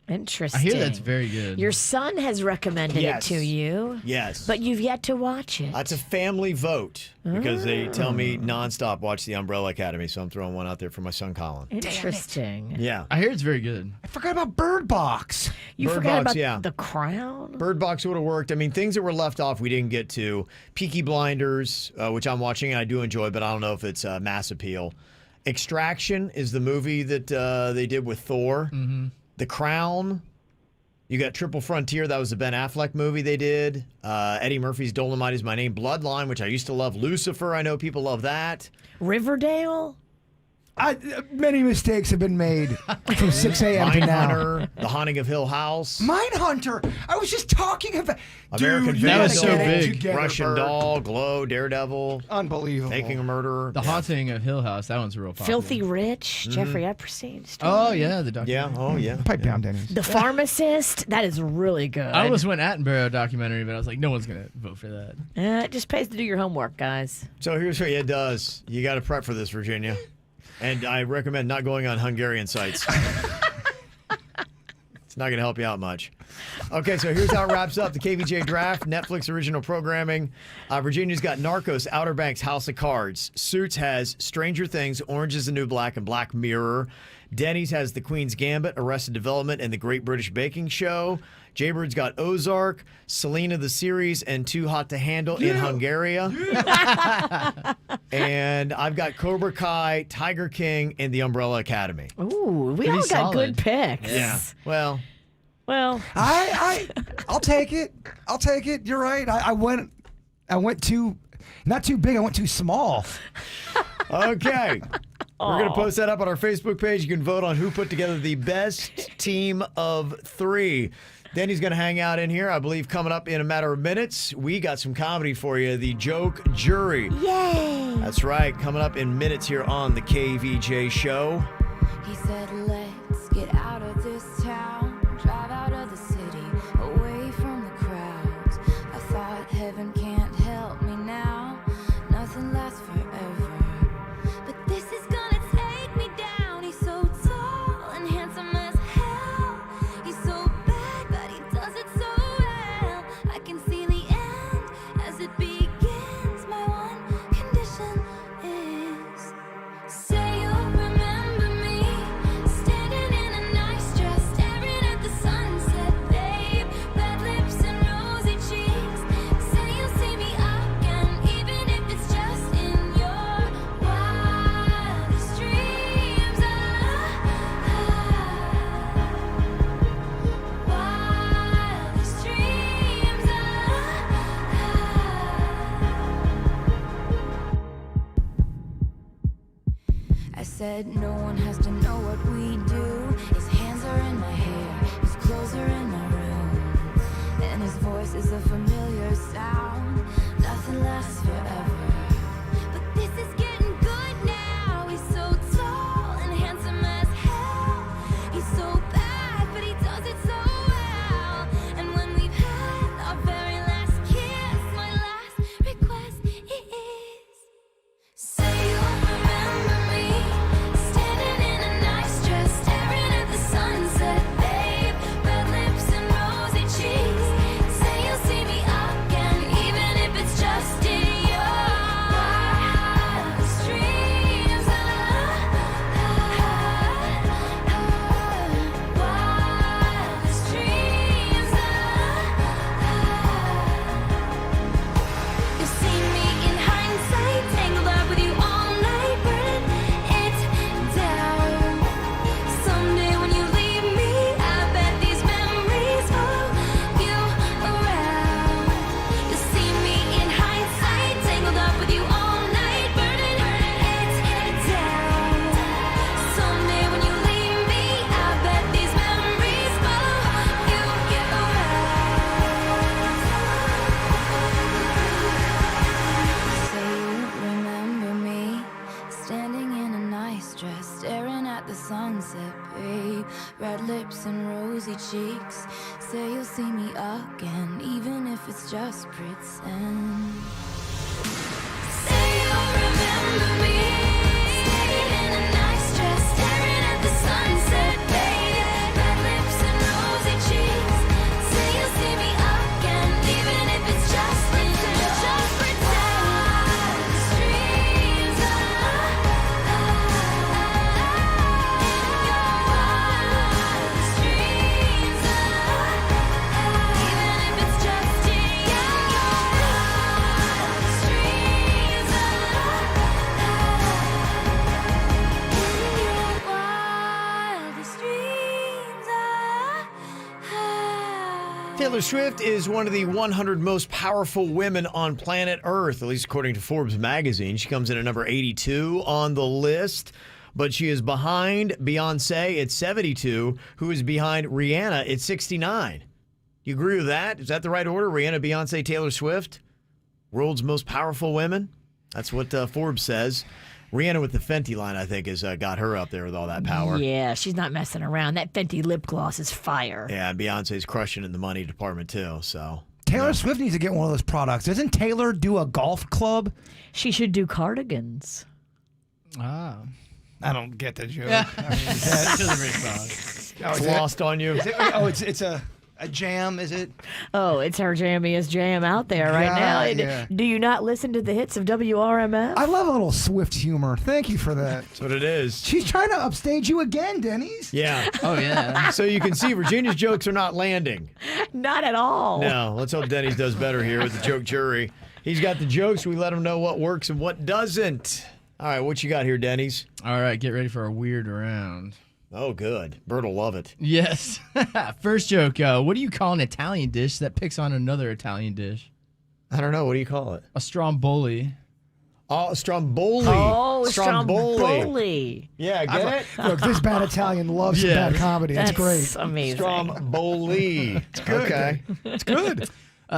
Interesting.
I hear that's very good.
Your son has recommended
Yes.
it to you.
Yes.
But you've yet to watch it.
That's a family vote because they tell me nonstop watch The Umbrella Academy, so I'm throwing one out there for my son Colin.
Interesting.
Yeah.
I hear it's very good.
I forgot about Bird Box.
You
Bird
forgot
Box,
about
yeah.
The Crown?
Bird Box would have worked. I mean, things that were left off we didn't get to. Peaky Blinders, which I'm watching and I do enjoy, but I don't know if it's mass appeal. Extraction is the movie that they did with Thor.
Mm-hmm.
The Crown. You got Triple Frontier. That was the Ben Affleck movie they did. Eddie Murphy's Dolomite Is My Name. Bloodline, which I used to love. Lucifer, I know people love that.
Riverdale?
Many mistakes have been made from 6 a.m. to now.
Mindhunter, The Haunting of Hill House.
Mindhunter. I was just talking about.
American
Dude, you
That
gotta
was so
get it
big.
together,
Russian
Bird.
Doll, Glow, Daredevil.
Unbelievable.
Making a Murderer.
The Haunting of Hill House. That one's real popular.
Filthy Rich? Jeffrey Epstein?
Oh, yeah, the documentary.
Yeah, oh, yeah.
Pipe down, Dennis.
The Pharmacist? That is really good.
I almost went Attenborough documentary, but I was like, no one's going to vote for that.
It just pays to do your homework, guys.
So here's what it does. You got to prep for this, Virginia. And I recommend not going on Hungarian sites. It's not going to help you out much. Okay, so here's how it wraps up. The KVJ Draft, Netflix original programming. Virginia's got Narcos, Outer Banks, House of Cards. Suits has Stranger Things, Orange is the New Black, and Black Mirror. Denny's has The Queen's Gambit, Arrested Development, and The Great British Baking Show. Jaybird's got Ozark, Selena the Series, and Too Hot to Handle in Hungary. And I've got Cobra Kai, Tiger King, and The Umbrella Academy.
Ooh, we all got good picks.
Yeah. Well,
I'll take it. I'll take it. You're right. I went too, not too big. I went too small.
okay. We're going to post that up on our Facebook page. You can vote on who put together the best team of 3. Danny's going to hang out in here, I believe, coming up in a matter of minutes. We got some comedy for you, the Joke Jury.
Yay!
That's right, coming up in minutes here on the KVJ Show.
He said, let's get out of this town, drive out of the city, away from the crowds. I thought heaven can't help me now, nothing lasts forever. But this is gonna take me down. He's so tall and handsome as hell. He's so bad, but he does it so well. I can see the end as it begins. My one condition is, say you'll remember me, standing in a nice dress, staring at the sunset, babe. Red lips and rosy cheeks. Say you'll see me again, even if it's just in your wildest dreams. Wildest dreams. I said no one has to know what we do. His hands are in my hair, his clothes are in my room, and his voice is a familiar sound. Nothing lasts forever, but this is getting good now. He's so tall and handsome as hell. He's so bad, but he does it so well. And when we've had our very last kiss, my last request is, say you'll remember me, standing in a nice dress, staring at the sunset, babe. Red lips and rosy cheeks. Say you'll see me again, even if it's just in your wildest dreams. Wildest dreams. You see me in hindsight, tangled up with you all night, burning it down. Someday when you leave me, I bet these memories follow you around. You see me in hindsight, tangled up with you all night, burning it down. Someday when you leave me, I bet these memories follow you around. Say you remember me, standing in a nice dress, staring at the sunset, babe. Red lips and rosy cheeks. Say you'll see me again, even if it's just pretend. Say you'll remember me, standing in a nice dress, staring at the sunset, babe. Red lips and rosy
Taylor Swift is one of the 100 most powerful women on planet Earth, at least according to Forbes magazine. She comes in at number 82 on the list, but she is behind Beyonce at 72, who is behind Rihanna at 69. You agree with that? Is that the right order? Rihanna, Beyonce, Taylor Swift? World's most powerful women? That's what Forbes says. Rihanna with the Fenty line, I think, has got her up there with all that power.
Yeah, she's not messing around. That Fenty lip gloss is fire.
Yeah, and Beyonce's crushing in the money department, too. So
Taylor Swift needs to get one of those products. Doesn't Taylor do a golf club?
She should do cardigans.
Ah.
I don't get the joke.
Yeah.
I mean,
It's lost on you.
It's a jam, is it?
Oh, it's her jammiest jam out there right now.
Yeah.
Do you not listen to the hits of WRMF?
I love a little Swift humor. Thank you for that.
That's what it is.
She's trying to upstage you again, Denny's.
Yeah.
Oh, yeah.
So you can see Virginia's jokes are not landing.
Not at all.
No, let's hope Denny's does better here with the joke jury. He's got the jokes. We let him know what works and what doesn't. All right, what you got here, Denny's?
All right, get ready for a weird round.
Oh, good. Bert will love it.
Yes. First joke. What do you call an Italian dish that picks on another Italian dish?
I don't know. What do you call it?
A stromboli.
Oh, stromboli.
Oh, stromboli.
Yeah, get it?
Look, this bad Italian loves some bad comedy. That's great.
Amazing.
Stromboli. It's good. Okay.
It's good.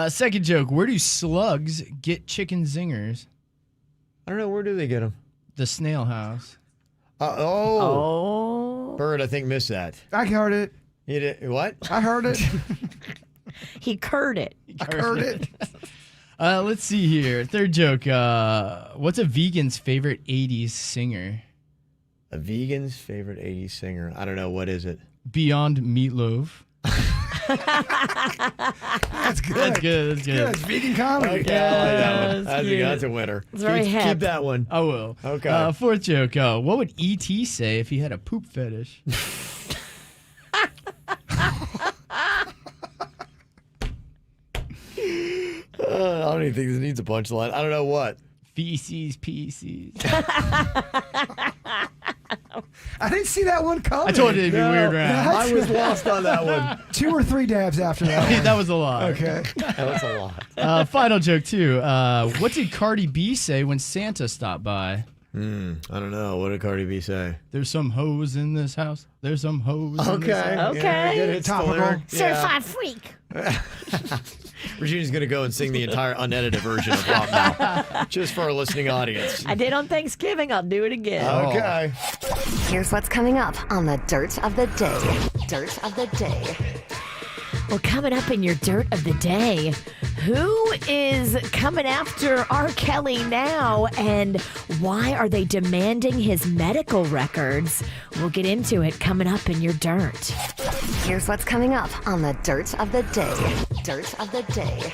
Second joke. Where do slugs get chicken zingers?
I don't know. Where do they get them?
The snail house.
Oh.
Bird, I think, missed that.
I heard it.
You did, what?
I heard it.
He curd it.
I heard it.
Let's see here. Third joke. What's a vegan's favorite 80s singer?
A vegan's favorite 80s singer. I don't know. What is it?
Beyond Meatloaf.
That's good.
That's good. That's good.
It's vegan comedy.
Okay, I like that one.
That's cute.
That's a winner.
It's very hip.
Keep that one.
I will.
Okay.
Fourth joke. What would E.T. say if he had a poop fetish?
I don't even think this needs a punchline. I don't know what.
Feces, pieces.
I didn't see that one coming.
I told you it'd be weird round.
I was lost on that one.
2 or 3 dabs after that one.
That was a lot.
Okay.
That was a lot.
Final joke, too. What did Cardi B say when Santa stopped by?
I don't know. What did Cardi B say?
There's some hoes in this house. There's some hoes in this house.
Okay.
Yeah, good. It's
Topical.
Certified freak.
Regina's going to go and sing the entire unedited version of Pop Now, just for our listening audience.
I did on Thanksgiving. I'll do it again.
Okay.
Here's what's coming up on the Dirt of the Day. Dirt of the Day.
Well, coming up in your Dirt of the Day, who is coming after R. Kelly now, and why are they demanding his medical records? We'll get into it coming up in your Dirt.
Here's what's coming up on the Dirt of the Day. Dirt of the Day.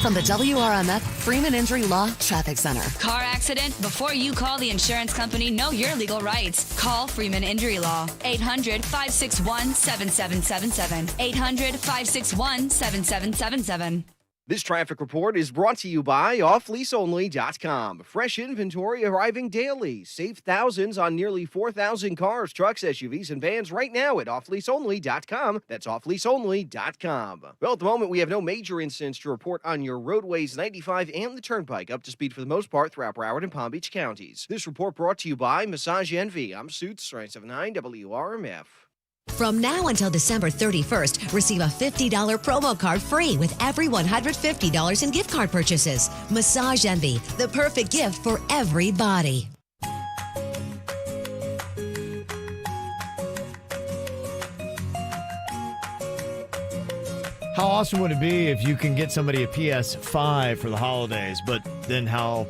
From the WRMF Freeman Injury Law Traffic Center.
Car accident? Before you call the insurance company, know your legal rights. Call Freeman Injury Law. 800-561-7777. 800-561-7777.
This traffic report is brought to you by offleaseonly.com. Fresh inventory arriving daily. Save thousands on nearly 4,000 cars, trucks, SUVs, and vans right now at offleaseonly.com. That's offleaseonly.com. Well, at the moment, we have no major incidents to report on your roadways 95 and the Turnpike, up to speed for the most part throughout Broward and Palm Beach counties. This report brought to you by Massage Envy. I'm Suits, 979 WRMF.
From now until December 31st, receive a $50 promo card free with every $150 in gift card purchases. Massage Envy, the perfect gift for everybody.
How awesome would it be if you can get somebody a PS5 for the holidays, but then how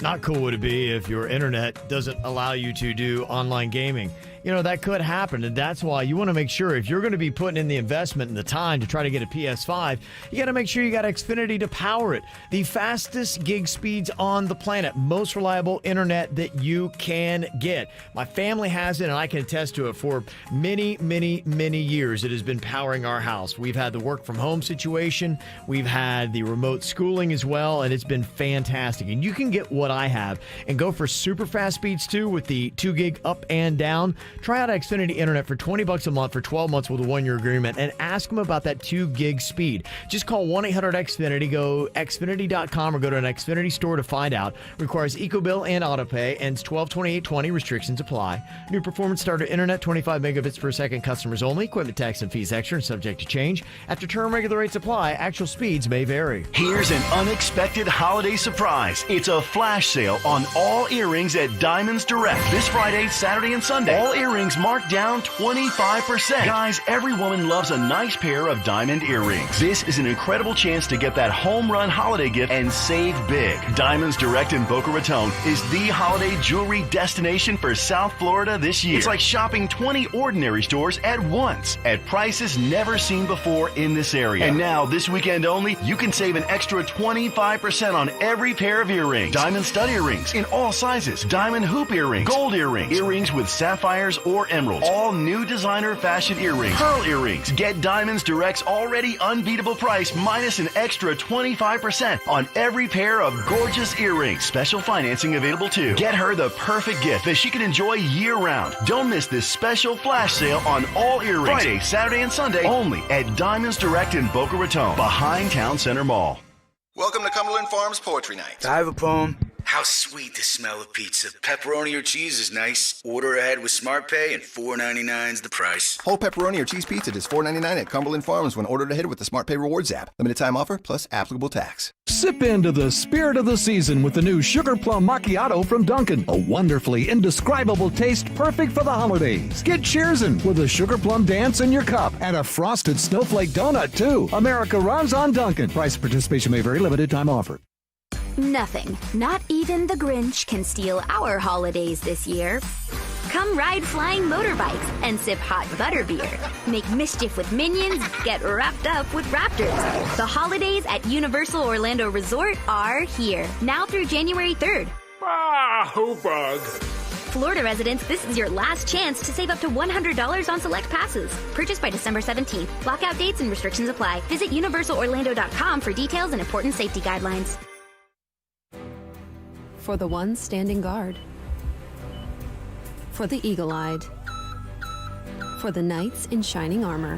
not cool would it be if your internet doesn't allow you to do online gaming? You know, that could happen, and that's why you want to make sure if you're going to be putting in the investment and the time to try to get a PS5, you got to make sure you got Xfinity to power it. The fastest gig speeds on the planet, most reliable internet that you can get. My family has it, and I can attest to it for many, many, many years. It has been powering our house. We've had the work from home situation. We've had the remote schooling as well, and it's been fantastic. And you can get what I have and go for super fast speeds too with the 2 gig up and down. Try out Xfinity Internet for $20 a month for 12 months with a 1-year agreement and ask them about that 2 gig speed. Just call 1-800-XFINITY, go Xfinity.com or go to an Xfinity store to find out. Requires EcoBill and AutoPay, ends 12/28/20. Restrictions apply. New performance starter internet, 25 megabits per second, customers only. Equipment tax and fees extra and subject to change. After term, regular rates apply. Actual speeds may vary.
Here's an unexpected holiday surprise. It's a flash sale on all earrings at Diamonds Direct. This Friday, Saturday, and Sunday. All earrings marked down 25%. Guys, every woman loves a nice pair of diamond earrings. This is an incredible chance to get that home run holiday gift and save big. Diamonds Direct in Boca Raton is the holiday jewelry destination for South Florida this year. It's like shopping 20 ordinary stores at once at prices never seen before in this area. And now, this weekend only, you can save an extra 25% on every pair of earrings. Diamond stud earrings in all sizes, diamond hoop earrings, gold earrings, earrings with sapphires or emeralds, all new designer fashion earrings, pearl earrings. Get Diamonds Direct's already unbeatable price minus an extra 25% on every pair of gorgeous earrings. Special financing available too. Get her the perfect gift that she can enjoy year-round. Don't miss this special flash sale on all earrings. Friday, Saturday, and Sunday only at Diamonds Direct in Boca Raton, behind Town Center Mall.
Welcome to Cumberland Farms Poetry Night.
I have a poem. How sweet the smell of pizza. Pepperoni or cheese is nice. Order ahead with SmartPay and $4.99's the price.
Whole pepperoni or cheese pizza is $4.99 at Cumberland Farms when ordered ahead with the SmartPay Rewards app. Limited time offer plus applicable tax.
Sip into the spirit of the season with the new Sugar Plum Macchiato from Dunkin'. A wonderfully indescribable taste perfect for the holidays. Get cheersin' with a Sugar Plum dance in your cup and a frosted snowflake donut too. America runs on Dunkin'. Price of participation may vary. Limited time offer.
Nothing, not even the Grinch, can steal our holidays this year. Come ride flying motorbikes and sip hot butterbeer. Make mischief with minions, get wrapped up with raptors. The holidays at Universal Orlando Resort are here, now through January 3rd.
Bug.
Florida residents, this is your last chance to save up to $100 on select passes. Purchased by December 17th. Blackout dates and restrictions apply. Visit universalorlando.com for details and important safety guidelines.
For the ones standing guard. For the eagle-eyed. For the knights in shining armor.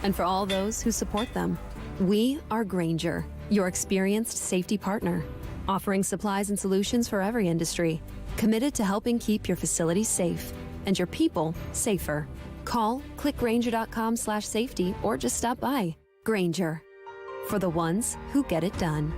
And for all those who support them. We are Grainger, your experienced safety partner, offering supplies and solutions for every industry, committed to helping keep your facilities safe and your people safer. Call, click Grainger.com/safety, or just stop by. Grainger, for the ones who get it done.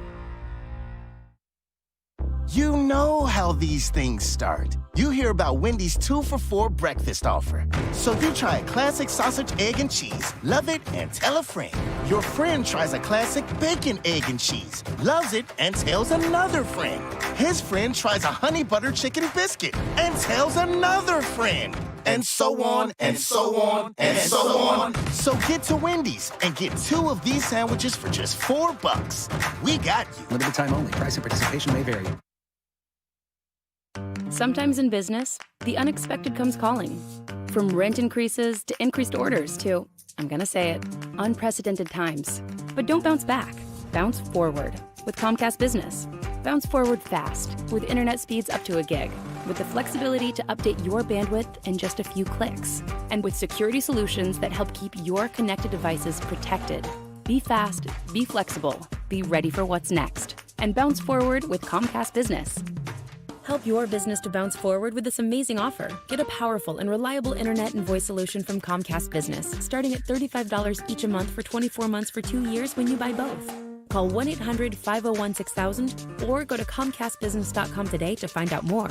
You know how these things start. You hear about Wendy's 2-for-4 breakfast offer. So you try a classic sausage, egg, and cheese, love it, and tell a friend. Your friend tries a classic bacon, egg, and cheese, loves it, and tells another friend. His friend tries a honey butter chicken biscuit and tells another friend. And so on, and so on, and so on. So get to Wendy's and get 2 of these sandwiches for just $4. We got you.
Limited time only. Price and participation may vary.
Sometimes in business, the unexpected comes calling. From rent increases to increased orders to, I'm gonna say it, unprecedented times. But don't bounce back. Bounce forward with Comcast Business. Bounce forward fast with internet speeds up to a gig, with the flexibility to update your bandwidth in just a few clicks, and with security solutions that help keep your connected devices protected. Be fast, be flexible, be ready for what's next, and bounce forward with Comcast Business. Help your business to bounce forward with this amazing offer. Get a powerful and reliable internet and voice solution from Comcast Business, starting at $35 each a month for 24 months for 2 years when you buy both. Call 1-800-501-6000 or go to ComcastBusiness.com today to find out more.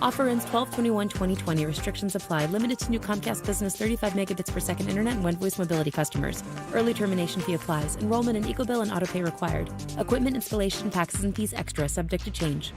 Offer ends 12/21/2020. Restrictions apply. Limited to new Comcast Business 35 megabits per second internet and one voice mobility customers. Early termination fee applies. Enrollment in EcoBill and autopay required. Equipment installation, taxes, and fees extra, subject to change.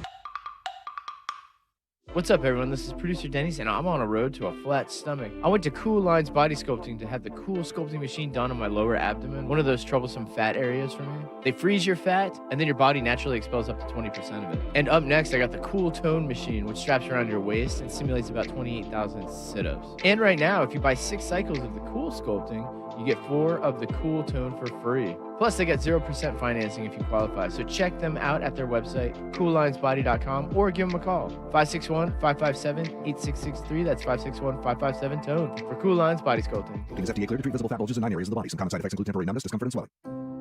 What's up, everyone? This is producer Denny's, and I'm on a road to a flat stomach. I went to Cool Lines Body Sculpting to have the cool sculpting machine done on my lower abdomen, one of those troublesome fat areas for me. They freeze your fat, and then your body naturally expels up to 20% of it. And up next, I got the Cool Tone machine, which straps around your waist and simulates about 28,000 sit-ups. And right now, if you buy 6 cycles of the Cool Sculpting, You get 4 of the Cool Tone for free. Plus, they get 0% financing if you qualify. So check them out at their website, coollinesbody.com, or give them a call. 561-557-8663. That's 561-557-TONE for Cool Lines Body Sculpting.
Coating is FDA cleared to treat visible fat bulges in 9 areas of the body. Some common side effects include temporary numbness, discomfort, and swelling.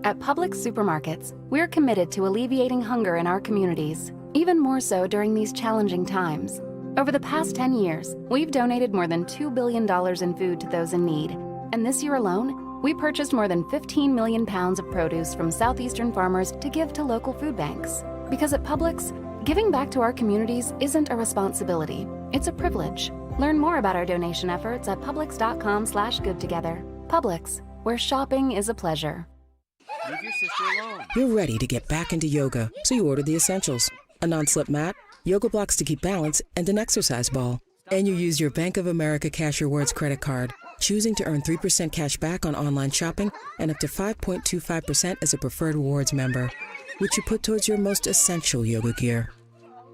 At Publix supermarkets, we're committed to alleviating hunger in our communities, even more so during these challenging times. Over the past 10 years, we've donated more than $2 billion in food to those in need. And this year alone, we purchased more than 15 million pounds of produce from southeastern farmers to give to local food banks. Because at Publix, giving back to our communities isn't a responsibility, it's a privilege. Learn more about our donation efforts at publix.com/goodtogether. Publix, where shopping is a pleasure.
Leave your sister alone. You're ready to get back into yoga, so you order the essentials. A non-slip mat, yoga blocks to keep balance, and an exercise ball. And you use your Bank of America Cash Rewards credit card, choosing to earn 3% cash back on online shopping and up to 5.25% as a preferred rewards member, which you put towards your most essential yoga gear.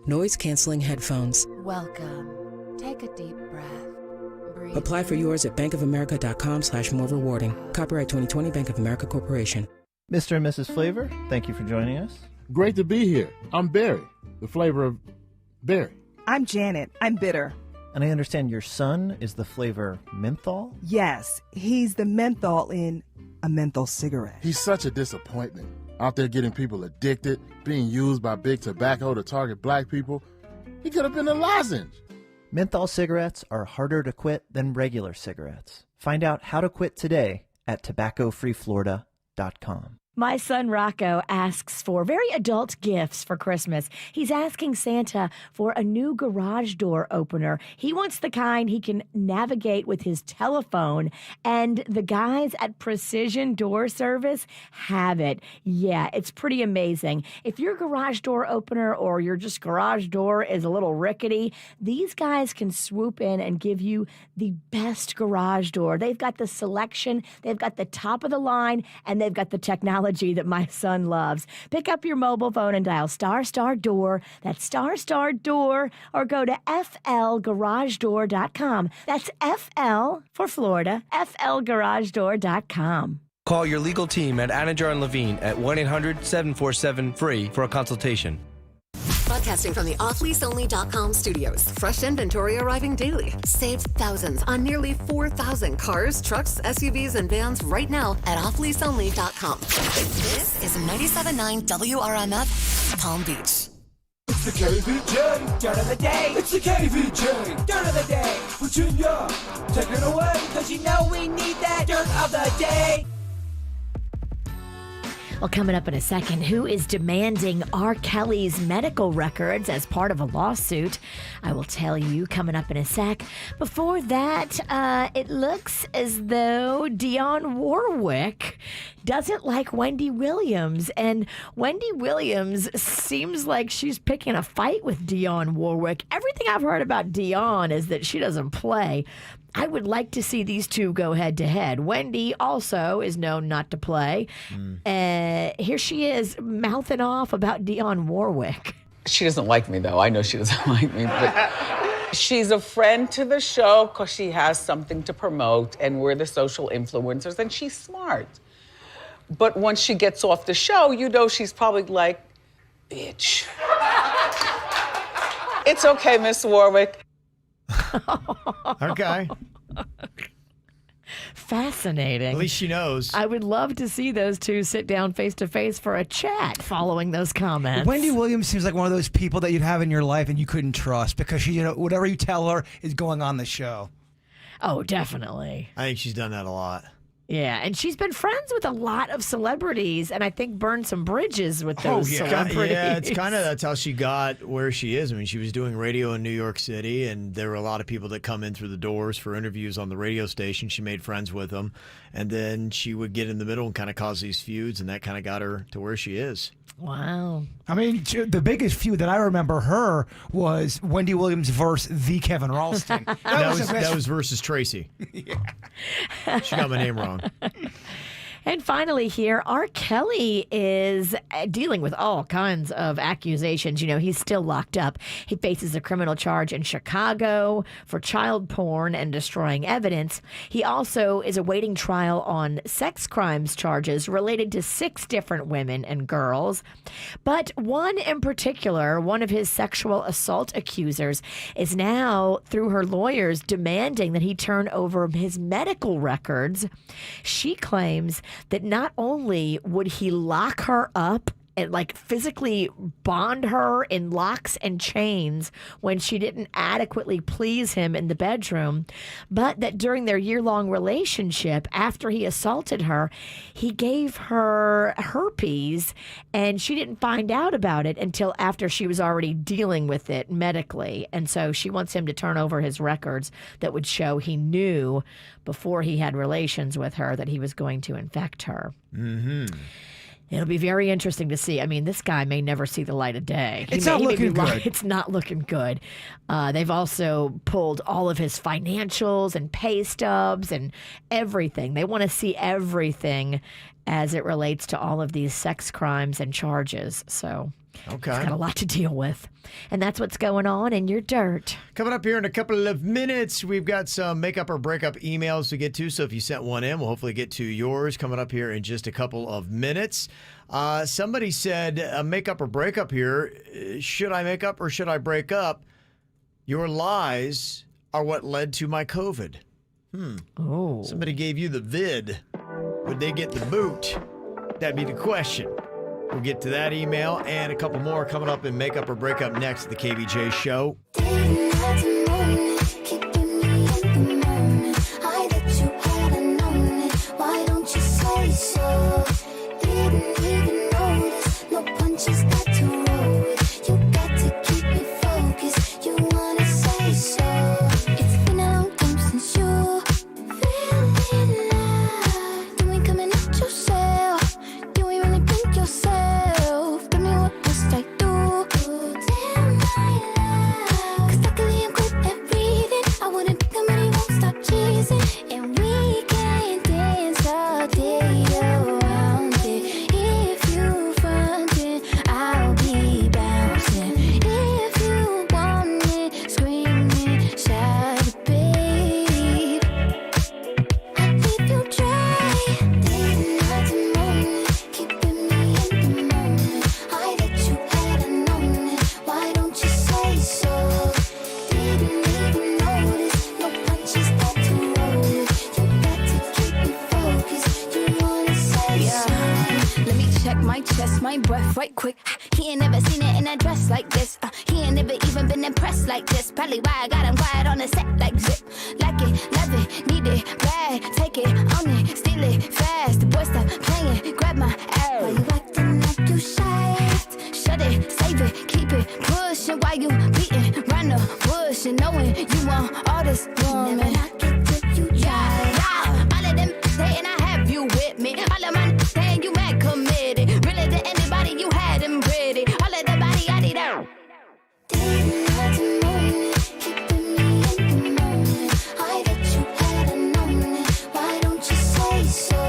Noise-canceling headphones.
Welcome. Take a deep breath. Breathe.
Apply for yours at bankofamerica.com/more rewarding. Copyright 2020 Bank of America Corporation.
Mr. and Mrs. Flavor, thank you for joining us.
Great to be here. I'm Barry, the flavor of berry.
I'm Janet. I'm bitter.
And I understand your son is the flavor menthol?
Yes, he's the menthol in a menthol cigarette.
He's such a disappointment. Out there getting people addicted, being used by big tobacco to target black people. He could have been a lozenge.
Menthol cigarettes are harder to quit than regular cigarettes. Find out how to quit today at tobaccofreeflorida.com.
My son Rocco asks for very adult gifts for Christmas. He's asking Santa for a new garage door opener. He wants the kind he can navigate with his telephone. And the guys at Precision Door Service have it. Yeah, it's pretty amazing. If your garage door opener or your just garage door is a little rickety, these guys can swoop in and give you the best garage door. They've got the selection, they've got the top of the line, and they've got the technology that my son loves. Pick up your mobile phone and dial *door. That's *door, or go to flgaragedoor.com. That's FL for Florida, flgaragedoor.com.
Call your legal team at Anajar and Levine at 1-800-747-FREE for a consultation.
Broadcasting from the offleaseonly.com studios. Fresh inventory arriving daily. Save thousands on nearly 4,000 cars, trucks, SUVs, and vans right now at offleaseonly.com. This is 97.9 WRMF, Palm Beach.
It's the KVJ Dirt of the Day. It's the KVJ Dirt of the Day. Virginia, take it away, because you know we need that Dirt of the Day.
Well, coming up in a second, who is demanding R. Kelly's medical records as part of a lawsuit? I will tell you coming up in a sec. Before that, it looks as though Dionne Warwick doesn't like Wendy Williams. And Wendy Williams seems like she's picking a fight with Dionne Warwick. Everything I've heard about Dionne is that she doesn't play. I would like to see these two go head-to-head. Wendy also is known not to play. Here she is mouthing off about Dionne Warwick.
She doesn't like me, though. I know she doesn't like me. But she's a friend to the show because she has something to promote, and we're the social influencers, and she's smart. But once she gets off the show, you know she's probably like, bitch. It's okay, Miss Warwick.
Okay.
Fascinating.
At least she knows.
I would love to see those two sit down face to face for a chat following those comments.
Wendy Williams seems like one of those people that you'd have in your life and you couldn't trust because she, whatever you tell her is going on the show.
Oh, definitely.
I think she's done that a lot.
Yeah, and she's been friends with a lot of celebrities, and I think burned some bridges with those celebrities.
Yeah, it's kind of that's how she got where she is. I mean, she was doing radio in New York City, and there were a lot of people that come in through the doors for interviews on the radio station. She made friends with them, and then she would get in the middle and kind of cause these feuds, and that kind of got her to where she is.
Wow.
I mean, the biggest feud that I remember her was Wendy Williams versus the Kevin Ralston.
That was versus Tracy.
Yeah.
She got my name wrong.
And finally here, R. Kelly is dealing with all kinds of accusations. You know, he's still locked up. He faces a criminal charge in Chicago for child porn and destroying evidence. He also is awaiting trial on sex crimes charges related to 6 different women and girls. But one in particular, one of his sexual assault accusers, is now, through her lawyers, demanding that he turn over his medical records. She claims that not only would he lock her up and like physically bond her in locks and chains when she didn't adequately please him in the bedroom, but that during their year-long relationship, after he assaulted her, he gave her herpes and she didn't find out about it until after she was already dealing with it medically. And so she wants him to turn over his records that would show he knew before he had relations with her that he was going to infect her.
Mm-hmm.
It'll be very interesting to see. I mean, this guy may never see the light of day.
It's not looking good.
It's not looking good. They've also pulled all of his financials and pay stubs and everything. They want to see everything as it relates to all of these sex crimes and charges. So
okay,
he's got a lot to deal with. And that's what's going on in your dirt.
Coming up here in a couple of minutes, we've got some makeup or breakup emails to get to. So if you sent one in, we'll hopefully get to yours coming up here in just a couple of minutes. Somebody said, makeup or breakup here. Should I make up or should I break up? Your lies are what led to my COVID.
Oh.
Somebody gave you the vid. Would they get the boot? That'd be the question. We'll get to that email and a couple more coming up in Makeup or Breakup next at the KVJ Show.
Why don't you say so? Didn't even notice. No punches got to roll with. You got to keep me focused. You wanna say so? It's been a long time since you feeling like. You ain't coming out yourself. You ain't really think yourself. Tell me what must I do? Damn my love. 'Cause luckily I'm good at reading. I wouldn't think I'm really won't stop cheesing. And we can dance all day around it. If you frontin', I'll be bouncing. If you want it, screaming, shout it, babe. I leave you dry. Day, night, morning, keeping me in the moment. I that you hadn't known it. Why don't you say so? Didn't even notice. No punches got to roll with. You got to keep me focused. You wanna say so?
Let me check my chest, my breath right quick. He ain't never seen it in a dress like this. He ain't never even been impressed like this. Probably why I got him quiet on the set like zip. Like it, love it, need it, bad. Take it, own it, steal it, fast. The boy stop playing, grab my ass.
Why you acting like you shy?
Shut it, save it, keep it pushing. While you beating round the bush and knowing you want all this woman.
Never knock it till you try.
Yeah, all of them saying I have you with me. All of my saying you mad committed. Really to anybody you had them pretty. All of the body I need out.
Day, night, morning, keeping me in the moment. I that you hadn't known it. Why don't you say so?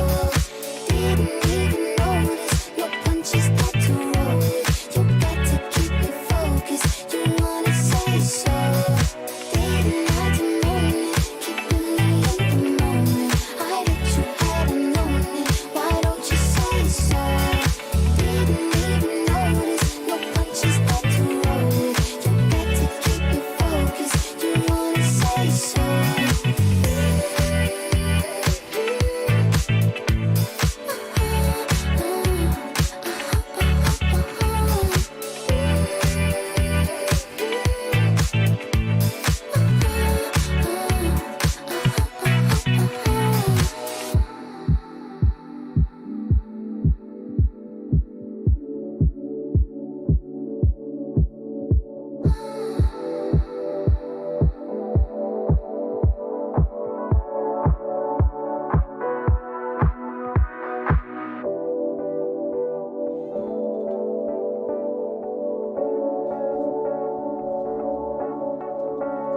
Didn't even notice. No punches got to roll with. You got to keep me focused. You wanna say so? Day, night, morning, keeping me in the moment. I that you hadn't known it. Why don't you say so? Didn't even notice. No punches got to roll with. You got to keep me focused. You wanna say so?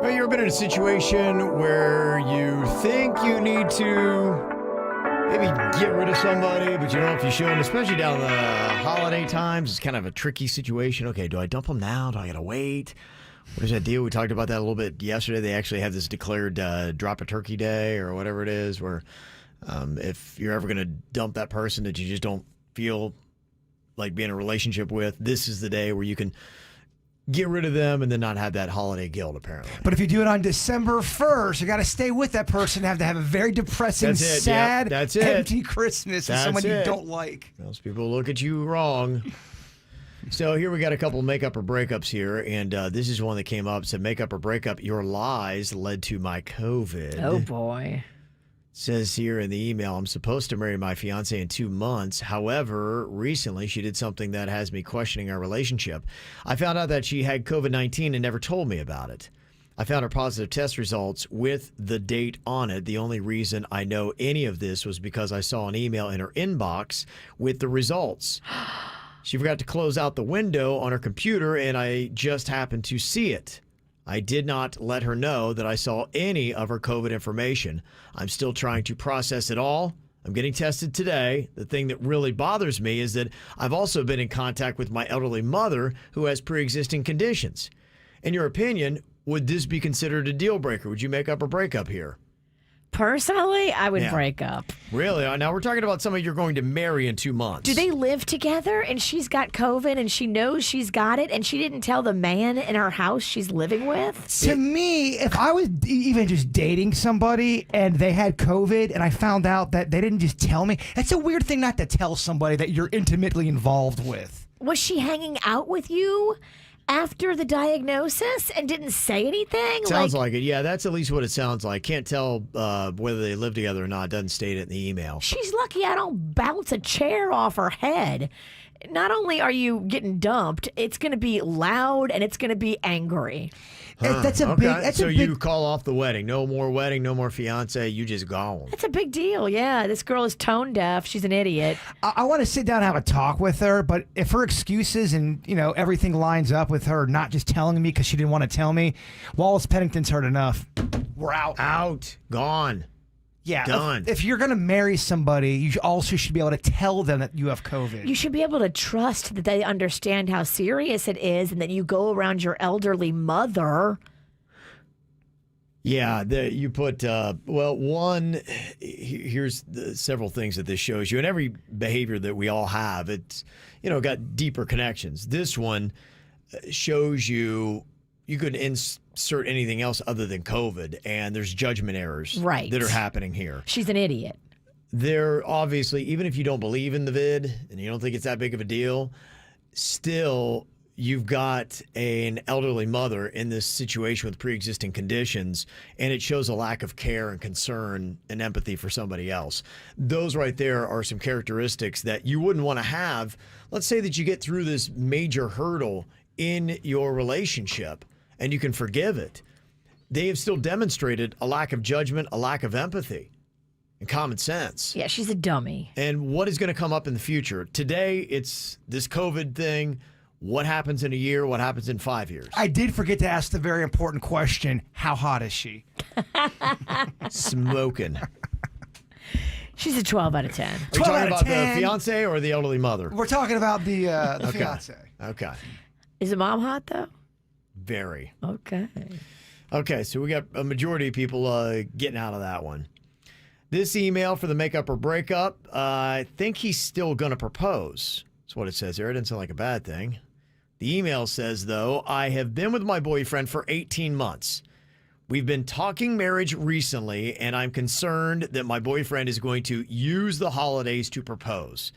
Well, you ever been in a situation where you think you need to maybe get rid of somebody, but you don't know if you should, especially down the holiday times. It's kind of a tricky situation. Okay, do I dump them now? Do I got to wait? What is that deal? We talked about that a little bit yesterday. They actually have this declared drop a turkey day or whatever it is, where if you're ever going to dump that person that you just don't feel like being in a relationship with, this is the day where you can get rid of them and then not have that holiday guilt, apparently.
But if you do it on December 1st, you got to stay with that person, have to have a very depressing, sad, empty Christmas with someone you don't like.
Most people look at you wrong. So here we got a couple of makeup or breakups here, and this is one that came up. It said, makeup or breakup, your lies led to my COVID.
Oh, boy.
It says here in the email, I'm supposed to marry my fiance in 2 months. However, recently she did something that has me questioning our relationship. I found out that she had COVID-19 and never told me about it. I found her positive test results with the date on it. The only reason I know any of this was because I saw an email in her inbox with the results. She forgot to close out the window on her computer, and I just happened to see it. I did not let her know that I saw any of her COVID information. I'm still trying to process it all. I'm getting tested today. The thing that really bothers me is that I've also been in contact with my elderly mother who has pre-existing conditions. In your opinion, would this be considered a deal breaker? Would you make up or break up here?
Personally, I would break up.
Really? Now we're talking about somebody you're going to marry in 2 months.
Do they live together and she's got COVID and she knows she's got it and she didn't tell the man in her house she's living with?
To me, if I was even just dating somebody and they had COVID and I found out that they didn't just tell me, that's a weird thing not to tell somebody that you're intimately involved with.
Was she hanging out with you after the diagnosis and didn't say anything?
Sounds like it. Yeah, that's at least what it sounds like. Can't tell whether they live together or not. Doesn't state it in the email.
She's lucky I don't bounce a chair off her head. Not only are you getting dumped, it's going to be loud and it's going to be angry.
That's a big.
So you call off the wedding. No more wedding. No more fiance. You just gone.
That's a big deal. Yeah, this girl is tone deaf. She's an idiot.
I want to sit down and have a talk with her, but if her excuses and everything lines up with her not just telling me because she didn't want to tell me, Wallace Pennington's heard enough. We're out.
Out. Gone.
Yeah,
done.
If you're going to marry somebody, you also should be able to tell them that you have COVID.
You should be able to trust that they understand how serious it is and that you go around your elderly mother.
Yeah, you put, here's several things that this shows you. And every behavior that we all have, it's, got deeper connections. This one shows you could insert anything else other than COVID, and there's judgment errors that are happening here.
She's an idiot.
They're obviously, even if you don't believe in the vid and you don't think it's that big of a deal, still you've got an elderly mother in this situation with pre-existing conditions, and it shows a lack of care and concern and empathy for somebody else. Those right there are some characteristics that you wouldn't want to have. Let's say that you get through this major hurdle in your relationship and you can forgive it. They have still demonstrated a lack of judgment, a lack of empathy and common sense.
Yeah, she's a dummy.
And what is going to come up in the future? Today, it's this COVID thing. What happens in a year? What happens in 5 years?
I did forget to ask the very important question, how hot is she?
Smoking.
She's a 12 out of 10.
Are you talking about the fiance or the elderly mother?
We're talking about the fiance.
Okay.
Is the mom hot, though?
Very.
Okay.
Okay, so we got a majority of people getting out of that one. This email for the makeup or breakup, I think he's still going to propose. That's what it says there. It doesn't sound like a bad thing. The email says, though, I have been with my boyfriend for 18 months. We've been talking marriage recently, and I'm concerned that my boyfriend is going to use the holidays to propose.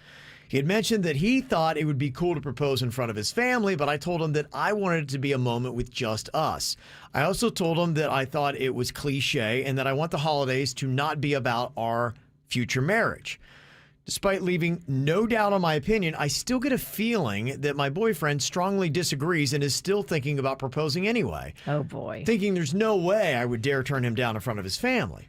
He had mentioned that he thought it would be cool to propose in front of his family, but I told him that I wanted it to be a moment with just us. I also told him that I thought it was cliche and that I want the holidays to not be about our future marriage. Despite leaving no doubt on my opinion, I still get a feeling that my boyfriend strongly disagrees and is still thinking about proposing anyway.
Oh, boy.
Thinking there's no way I would dare turn him down in front of his family.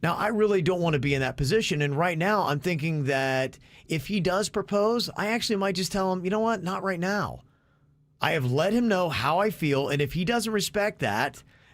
Now, I really don't want to be in that position, and right now I'm thinking that if he does propose, I actually might just tell him, you know what, not right now. I have let him know how I feel, and if he doesn't respect that,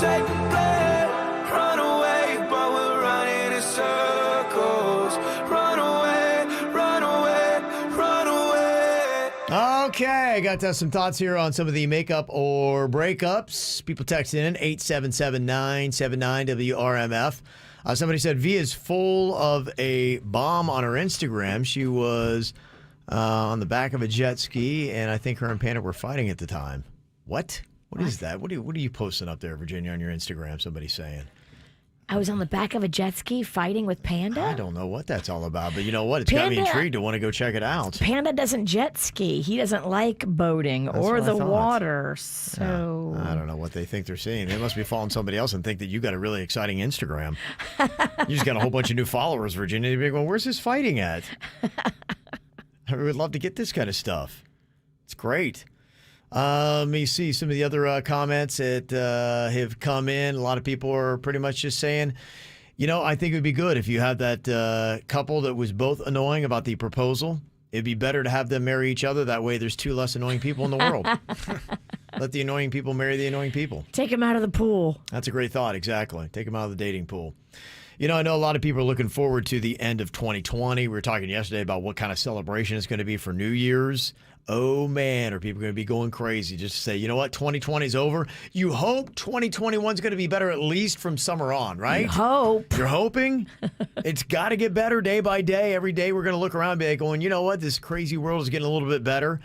take the blame. Run away, but we're running in circles. Run away, run away, run away.
Okay, got some thoughts here on some of the makeup or breakups. People texting in 877-979-WRMF. Somebody said V is full of a bomb on her Instagram. She was on the back of a jet ski, and I think her and Panda were fighting at the time. What? What is that? What are you posting up there, Virginia, on your Instagram? Somebody's saying.
I was on the back of a jet ski fighting with Panda?
I don't know what that's all about, but you know what? It's got me intrigued to want to go check it out.
Panda doesn't jet ski. He doesn't like boating or the water. So
I don't know what they think they're seeing. They must be following somebody else and think that you got a really exciting Instagram. You just got a whole bunch of new followers, Virginia. You'd be going, where's this fighting at? I would love to get this kind of stuff. It's great. Let me see some of the other comments that have come in. A lot of people are pretty much just saying, you know, I think it would be good if you have that couple that was both annoying about the proposal. It'd be better to have them marry each other. That way there's two less annoying people in the world. Let the annoying people marry the annoying people.
Take them out of the pool.
That's a great thought. Exactly. Take them out of the dating pool. You know, I know a lot of people are looking forward to the end of 2020. We were talking yesterday about what kind of celebration it's going to be for New Year's. Oh, man, are people going to be going crazy just to say, you know what, 2020 is over? You hope 2021 is going to be better at least from summer on, right?
You hope.
You're hoping? It's got to get better day by day. Every day we're going to look around and be like going, you know what, this crazy world is getting a little bit better.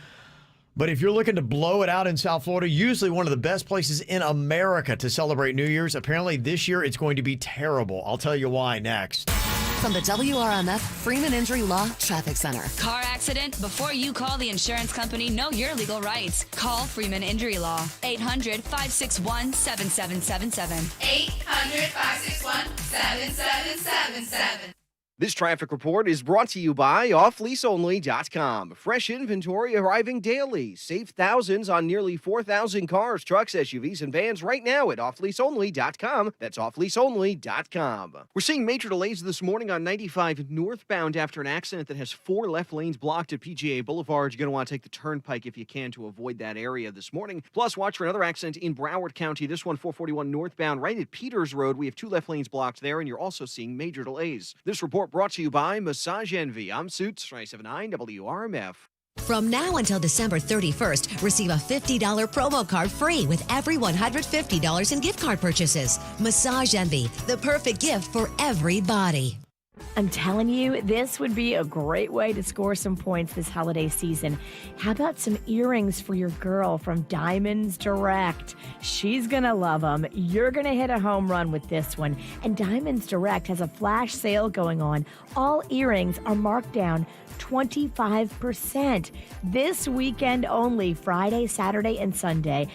But if you're looking to blow it out in South Florida, usually one of the best places in America to celebrate New Year's, apparently this year it's going to be terrible. I'll tell you why next.
From the WRMF Freeman Injury Law Traffic Center.
Car accident? Before you call the insurance company, know your legal rights. Call Freeman Injury Law. 800-561-7777.
800-561-7777. This traffic report is brought to you by offleaseonly.com. Fresh inventory arriving daily. Save thousands on nearly 4,000 cars, trucks, SUVs, and vans right now at offleaseonly.com. That's offleaseonly.com. We're seeing major delays this morning on 95 northbound after an accident that has 4 left lanes blocked at PGA Boulevard. You're going to want to take the turnpike if you can to avoid that area this morning. Plus, watch for another accident in Broward County. This one, 441 northbound, right at Peters Road. We have 2 left lanes blocked there, and you're also seeing major delays. This report brought to you by Massage Envy. I'm Suits, 979 WRMF.
From now until December 31st, receive a $50 promo card free with every $150 in gift card purchases. Massage Envy, the perfect gift for everybody.
I'm telling you, this would be a great way to score some points this holiday season. How about some earrings for your girl from Diamonds Direct? She's going to love them. You're going to hit a home run with this one. And Diamonds Direct has a flash sale going on. All earrings are marked down 25%. This weekend only, Friday, Saturday, and Sunday.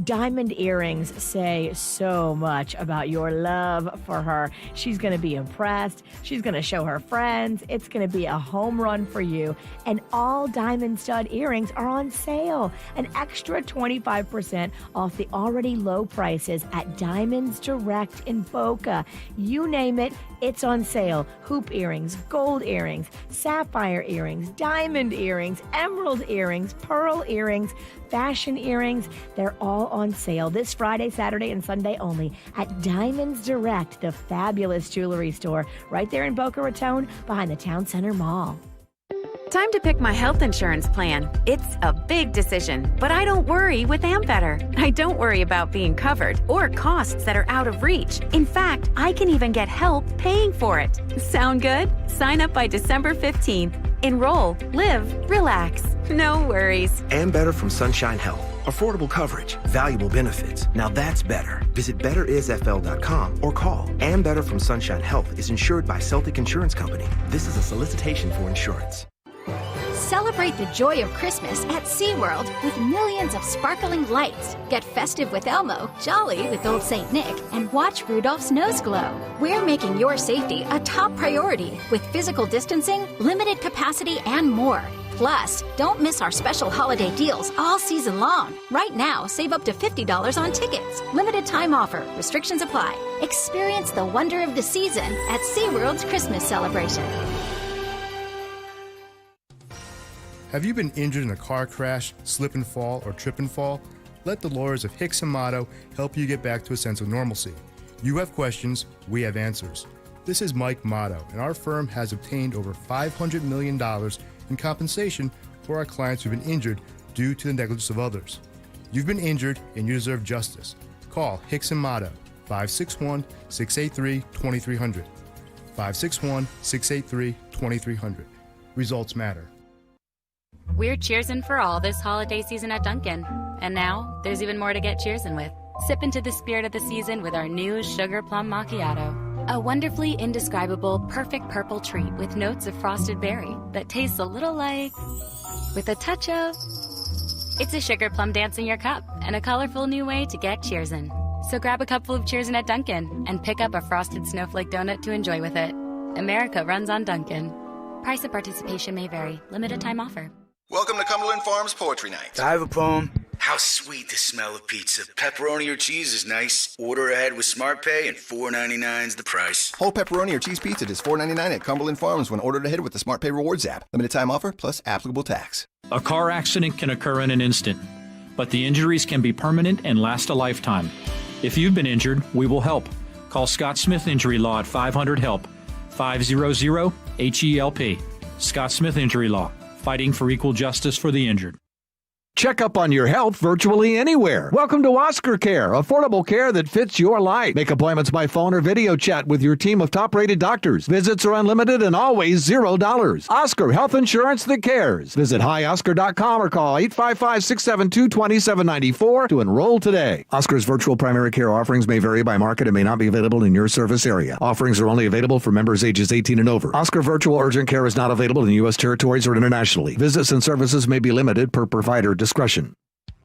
Diamond earrings say so much about your love for her. She's going to be impressed. She's going to show her friends. It's going to be a home run for you. And all diamond stud earrings are on sale. An extra 25% off the already low prices at Diamonds Direct in Boca. You name it, it's on sale. Hoop earrings, gold earrings, sapphire earrings, diamond earrings, emerald earrings, pearl earrings, fashion earrings. They're all on sale this Friday, Saturday, and Sunday only at Diamonds Direct, the fabulous jewelry store right there in Boca Raton behind the Town Center Mall.
Time to pick my health insurance plan. It's a big decision, but I don't worry with Ambetter. I don't worry about being covered or costs that are out of reach. In fact, I can even get help paying for it. Sound good? Sign up by December 15th. Enroll, live, relax. No worries.
Ambetter from Sunshine Health. Affordable coverage, valuable benefits. Now that's better. Visit betterisfl.com or call. Ambetter from Sunshine Health is insured by Celtic Insurance Company. This is a solicitation for insurance.
Celebrate the joy of Christmas at SeaWorld with millions of sparkling lights. Get festive with Elmo, jolly with Old St. Nick, and watch Rudolph's nose glow. We're making your safety a top priority with physical distancing, limited capacity, and more. Plus, don't miss our special holiday deals all season long. Right now, save up to $50 on tickets. Limited time offer. Restrictions apply. Experience the wonder of the season at SeaWorld's Christmas celebration.
Have you been injured in a car crash, slip and fall, or trip and fall?
Let the lawyers of Hicks and Motto help you get back to a sense of normalcy. You have questions, we have answers. This is Mike Motto, and our firm has obtained over $500 million in compensation for our clients who've been injured due to the negligence of others. You've been injured and you deserve justice. Call Hicks and Motto, 561-683-2300. 561-683-2300. Results matter.
We're cheersing for all this holiday season at Dunkin'. And now, there's even more to get cheersin' with. Sip into the spirit of the season with our new Sugar Plum Macchiato. A wonderfully indescribable, perfect purple treat with notes of frosted berry that tastes a little like... with a touch of... It's a sugar plum dance in your cup and a colorful new way to get cheersin'. So grab a cupful of cheersin' at Dunkin' and pick up a frosted snowflake donut to enjoy with it. America runs on Dunkin'. Price of participation may vary. Limited time offer.
Welcome to Cumberland Farms Poetry Night.
I have a poem. How sweet the smell of pizza. Pepperoni or cheese is nice. Order ahead with SmartPay and $4.99's the price.
Whole pepperoni or cheese pizza is $4.99 at Cumberland Farms when ordered ahead with the SmartPay Rewards app. Limited time offer plus applicable tax.
A car accident can occur in an instant, but the injuries can be permanent and last a lifetime. If you've been injured, we will help. Call Scott Smith Injury Law at 500-HELP, 500-HELP. Scott Smith Injury Law, fighting for equal justice for the injured.
Check up on your health virtually anywhere. Welcome to Oscar Care, affordable care that fits your life. Make appointments by phone or video chat with your team of top-rated doctors. Visits are unlimited and always $0. Oscar Health Insurance that cares. Visit hioscar.com or call 855-672-2794 to enroll today. Oscar's virtual primary care offerings may vary by market and may not be available in your service area. Offerings are only available for members ages 18 and over. Oscar Virtual Urgent Care is not available in U.S. territories or internationally. Visits and services may be limited per provider discretion.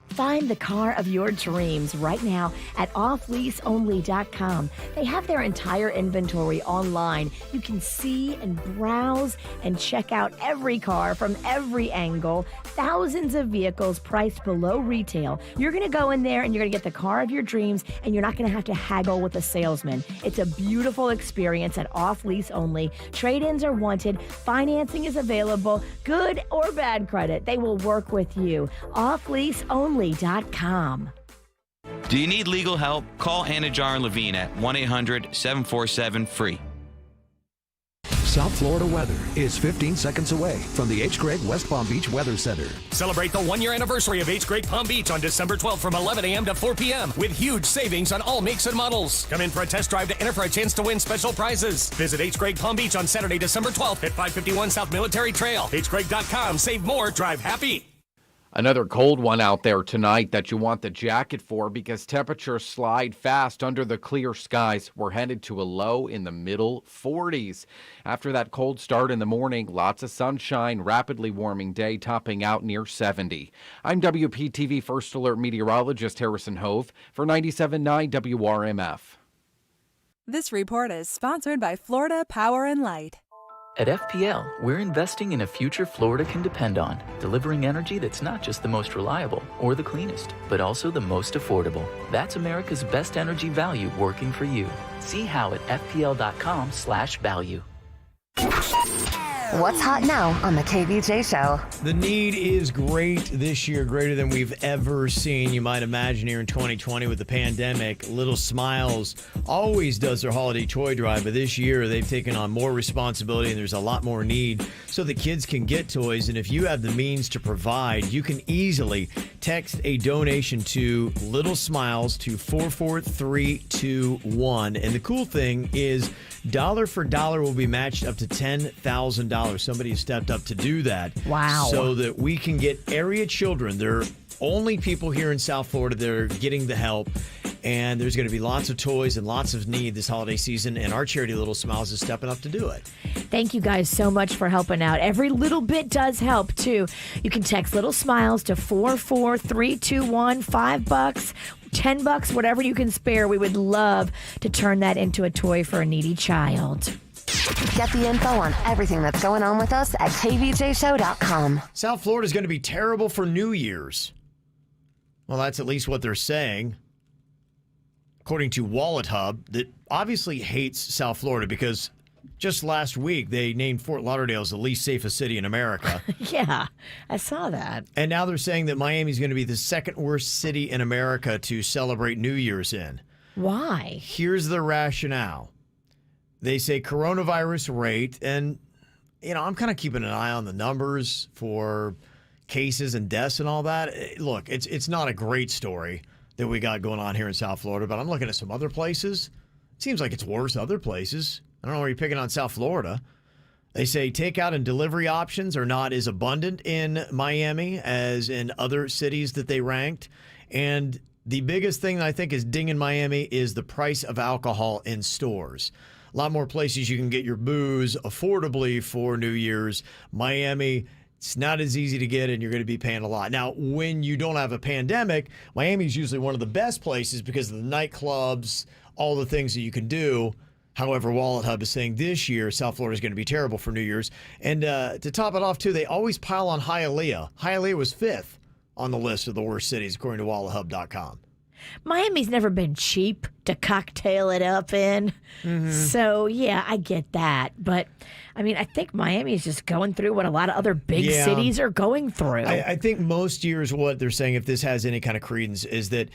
Find the car of your dreams right now at offleaseonly.com. They have their entire inventory online. You can see and browse and check out every car from every angle. Thousands of vehicles priced below retail. You're going to go in there and you're going to get the car of your dreams, and you're not going to have to haggle with a salesman. It's a beautiful experience at Off Lease Only. Trade-ins are wanted. Financing is available. Good or bad credit, they will work with you. offleaseonly.com.
Do you need legal help? Call Anajar and Levine at 1-800-747-FREE.
South Florida weather is 15 seconds away from the H. Gregg West Palm Beach Weather Center.
Celebrate the one-year anniversary of H. Gregg Palm Beach on December 12th from 11 a.m. to 4 p.m. with huge savings on all makes and models. Come in for a test drive to enter for a chance to win special prizes. Visit H. Gregg Palm Beach on Saturday, December 12th at 551 South Military Trail. hgregg.com. Save more. Drive happy.
Another cold one out there tonight that you want the jacket for because temperatures slide fast under the clear skies. We're headed to a low in the middle 40s. After that cold start in the morning, lots of sunshine, rapidly warming day topping out near 70. I'm WPTV First Alert meteorologist Harrison Hove for 97.9 WRMF.
This report is sponsored by Florida Power and Light.
At FPL, we're investing in a future Florida can depend on, delivering energy that's not just the most reliable or the cleanest, but also the most affordable. That's America's best energy value working for you. See how at fpl.com/value.
What's hot now on the KVJ Show?
The need is great this year, greater than we've ever seen. You might imagine here in 2020 with the pandemic. Little Smiles always does their holiday toy drive, but this year they've taken on more responsibility and there's a lot more need so the kids can get toys. And if you have the means to provide, you can easily text a donation to Little Smiles to 44321. And the cool thing is, dollar for dollar will be matched up to $10,000. Somebody has stepped up to do that.
Wow.
So that we can get area children. They're only people here in South Florida that are getting the help. And there's going to be lots of toys and lots of need this holiday season. And our charity, Little Smiles, is stepping up to do it.
Thank you guys so much for helping out. Every little bit does help, too. You can text Little Smiles to 44321, $5, $10, whatever you can spare. We would love to turn that into a toy for a needy child.
Get the info on everything that's going on with us at kvjshow.com.
South Florida is going to be terrible for New Year's. Well, that's at least what they're saying. According to Wallet Hub, that obviously hates South Florida because Just last week, they named Fort Lauderdale as the least safest city in America.
Yeah, I saw that.
And now they're saying that Miami's going to be the second worst city in America to celebrate New Year's in.
Why?
Here's the rationale. They say coronavirus rate, and, I'm kind of keeping an eye on the numbers for cases and deaths and all that. Look, it's not a great story that we got going on here in South Florida, but I'm looking at some other places. It seems like it's worse other places. I don't know where you're picking on South Florida. They say takeout and delivery options are not as abundant in Miami as in other cities that they ranked. And the biggest thing I think is dinging Miami is the price of alcohol in stores. A lot more places you can get your booze affordably for New Year's. Miami, it's not as easy to get, and you're going to be paying a lot. Now, when you don't have a pandemic, Miami is usually one of the best places because of the nightclubs, all the things that you can do. However, Wallet Hub is saying this year, South Florida is going to be terrible for New Year's. And to top it off, too, they always pile on Hialeah. Hialeah was 5th on the list of the worst cities, according to WalletHub.com.
Miami's never been cheap to cocktail it up in. Mm-hmm. So, yeah, I get that. But, I think Miami is just going through what a lot of other big cities are going through.
I think most years what they're saying, if this has any kind of credence, is that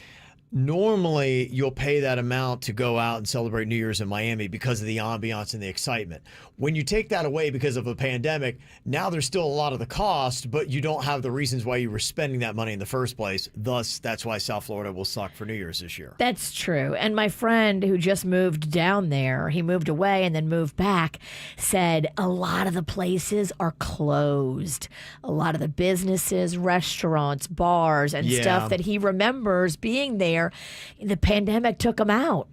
normally you'll pay that amount to go out and celebrate New Year's in Miami because of the ambiance and the excitement. When you take that away because of a pandemic, now there's still a lot of the cost, but you don't have the reasons why you were spending that money in the first place. Thus, that's why South Florida will suck for New Year's this year.
That's true. And my friend who just moved down there, he moved away and then moved back, said a lot of the places are closed. A lot of the businesses, restaurants, bars, and stuff that he remembers being there, the pandemic took them out.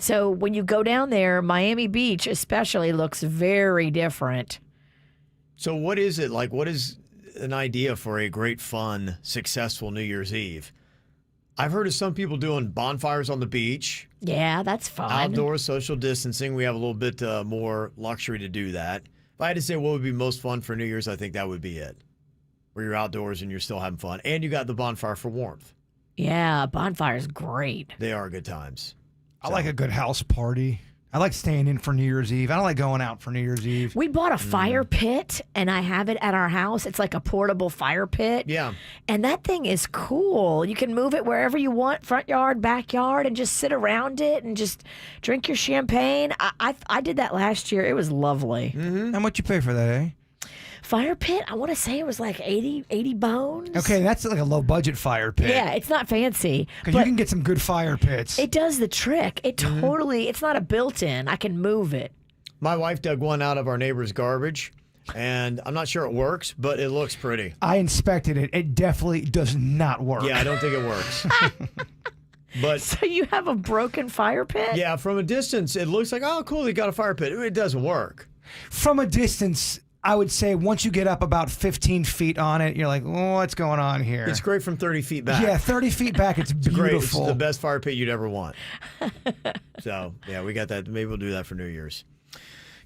So when you go down there, Miami Beach especially looks very different.
So what is it like? What is an idea for a great, fun, successful New Year's Eve? I've heard of some people doing bonfires on the beach.
Yeah, that's fun.
Outdoor social distancing. We have a little bit more luxury to do that. If I had to say what would be most fun for New Year's, I think that would be it. Where you're outdoors and you're still having fun. And you got the bonfire for warmth.
Yeah, bonfire's great.
They are good times.
I like a good house party. I like staying in for New Year's Eve. I don't like going out for New Year's Eve.
We bought a fire pit, and I have it at our house. It's like a portable fire pit.
Yeah.
And that thing is cool. You can move it wherever you want, front yard, backyard, and just sit around it and just drink your champagne. I did that last year. It was lovely.
Mm-hmm. How much you pay for that, eh?
Fire pit, I want to say it was like 80 bones.
Okay, that's like a low-budget fire pit.
Yeah, it's not fancy.
Because you can get some good fire pits.
It does the trick. It totally, it's not a built-in. I can move it.
My wife dug one out of our neighbor's garbage, and I'm not sure it works, but it looks pretty.
I inspected it. It definitely does not work.
Yeah, I don't think it works. But
so you have a broken fire pit?
Yeah, from a distance, it looks like, oh, cool, they got a fire pit. It doesn't work.
From a distance, I would say once you get up about 15 feet on it, you're like, oh, what's going on here?
It's great from 30 feet back.
Yeah, 30 feet back, it's beautiful.
Great. It's the best fire pit you'd ever want. So, yeah, we got that. Maybe we'll do that for New Year's.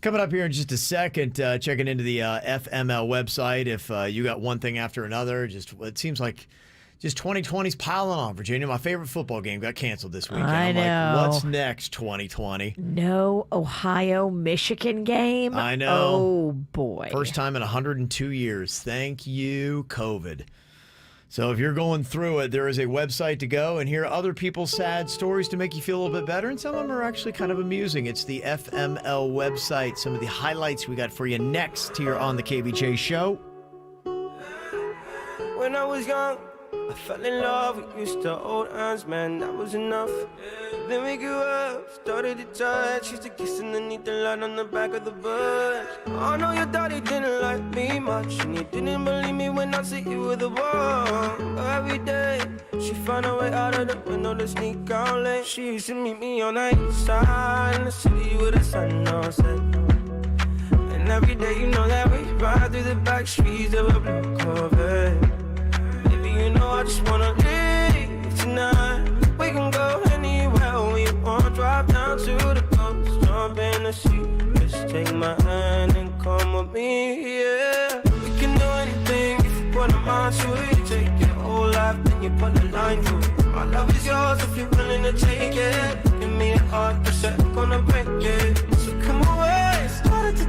Coming up here in just a second, checking into the FML website. If you got one thing after another, it seems like just 2020's piling on. Virginia, my favorite football game, got canceled this weekend.
I know.
Like, what's next, 2020?
No Ohio-Michigan game?
I know.
Oh, boy.
First time in 102 years. Thank you, COVID. So if you're going through it, there is a website to go and hear other people's sad stories to make you feel a little bit better, and some of them are actually kind of amusing. It's the FML website. Some of the highlights we got for you next here on the KVJ Show.
When I was young, I fell in love, we used to hold hands, man, that was enough. Then we grew up, started to touch, used to kiss underneath the light on the back of the bus. I know your daddy didn't like me much, and he didn't believe me when I said you were the one. Every day, she found a way out of the window to sneak out late. She used to meet me on the east side in the city with the sun on set. And every day, you know that we ride through the back streets of a blue Corvette. You know I just wanna leave tonight. We can go anywhere we want. Drive down to the coast, jump in the sea. Just take my hand and come with me, yeah. We can do anything if you put a mind to it. Take your whole life, then you put a line through it. My love is yours if you're willing to take it. Give me a heart, 'cause I'm gonna break it. So come away, start a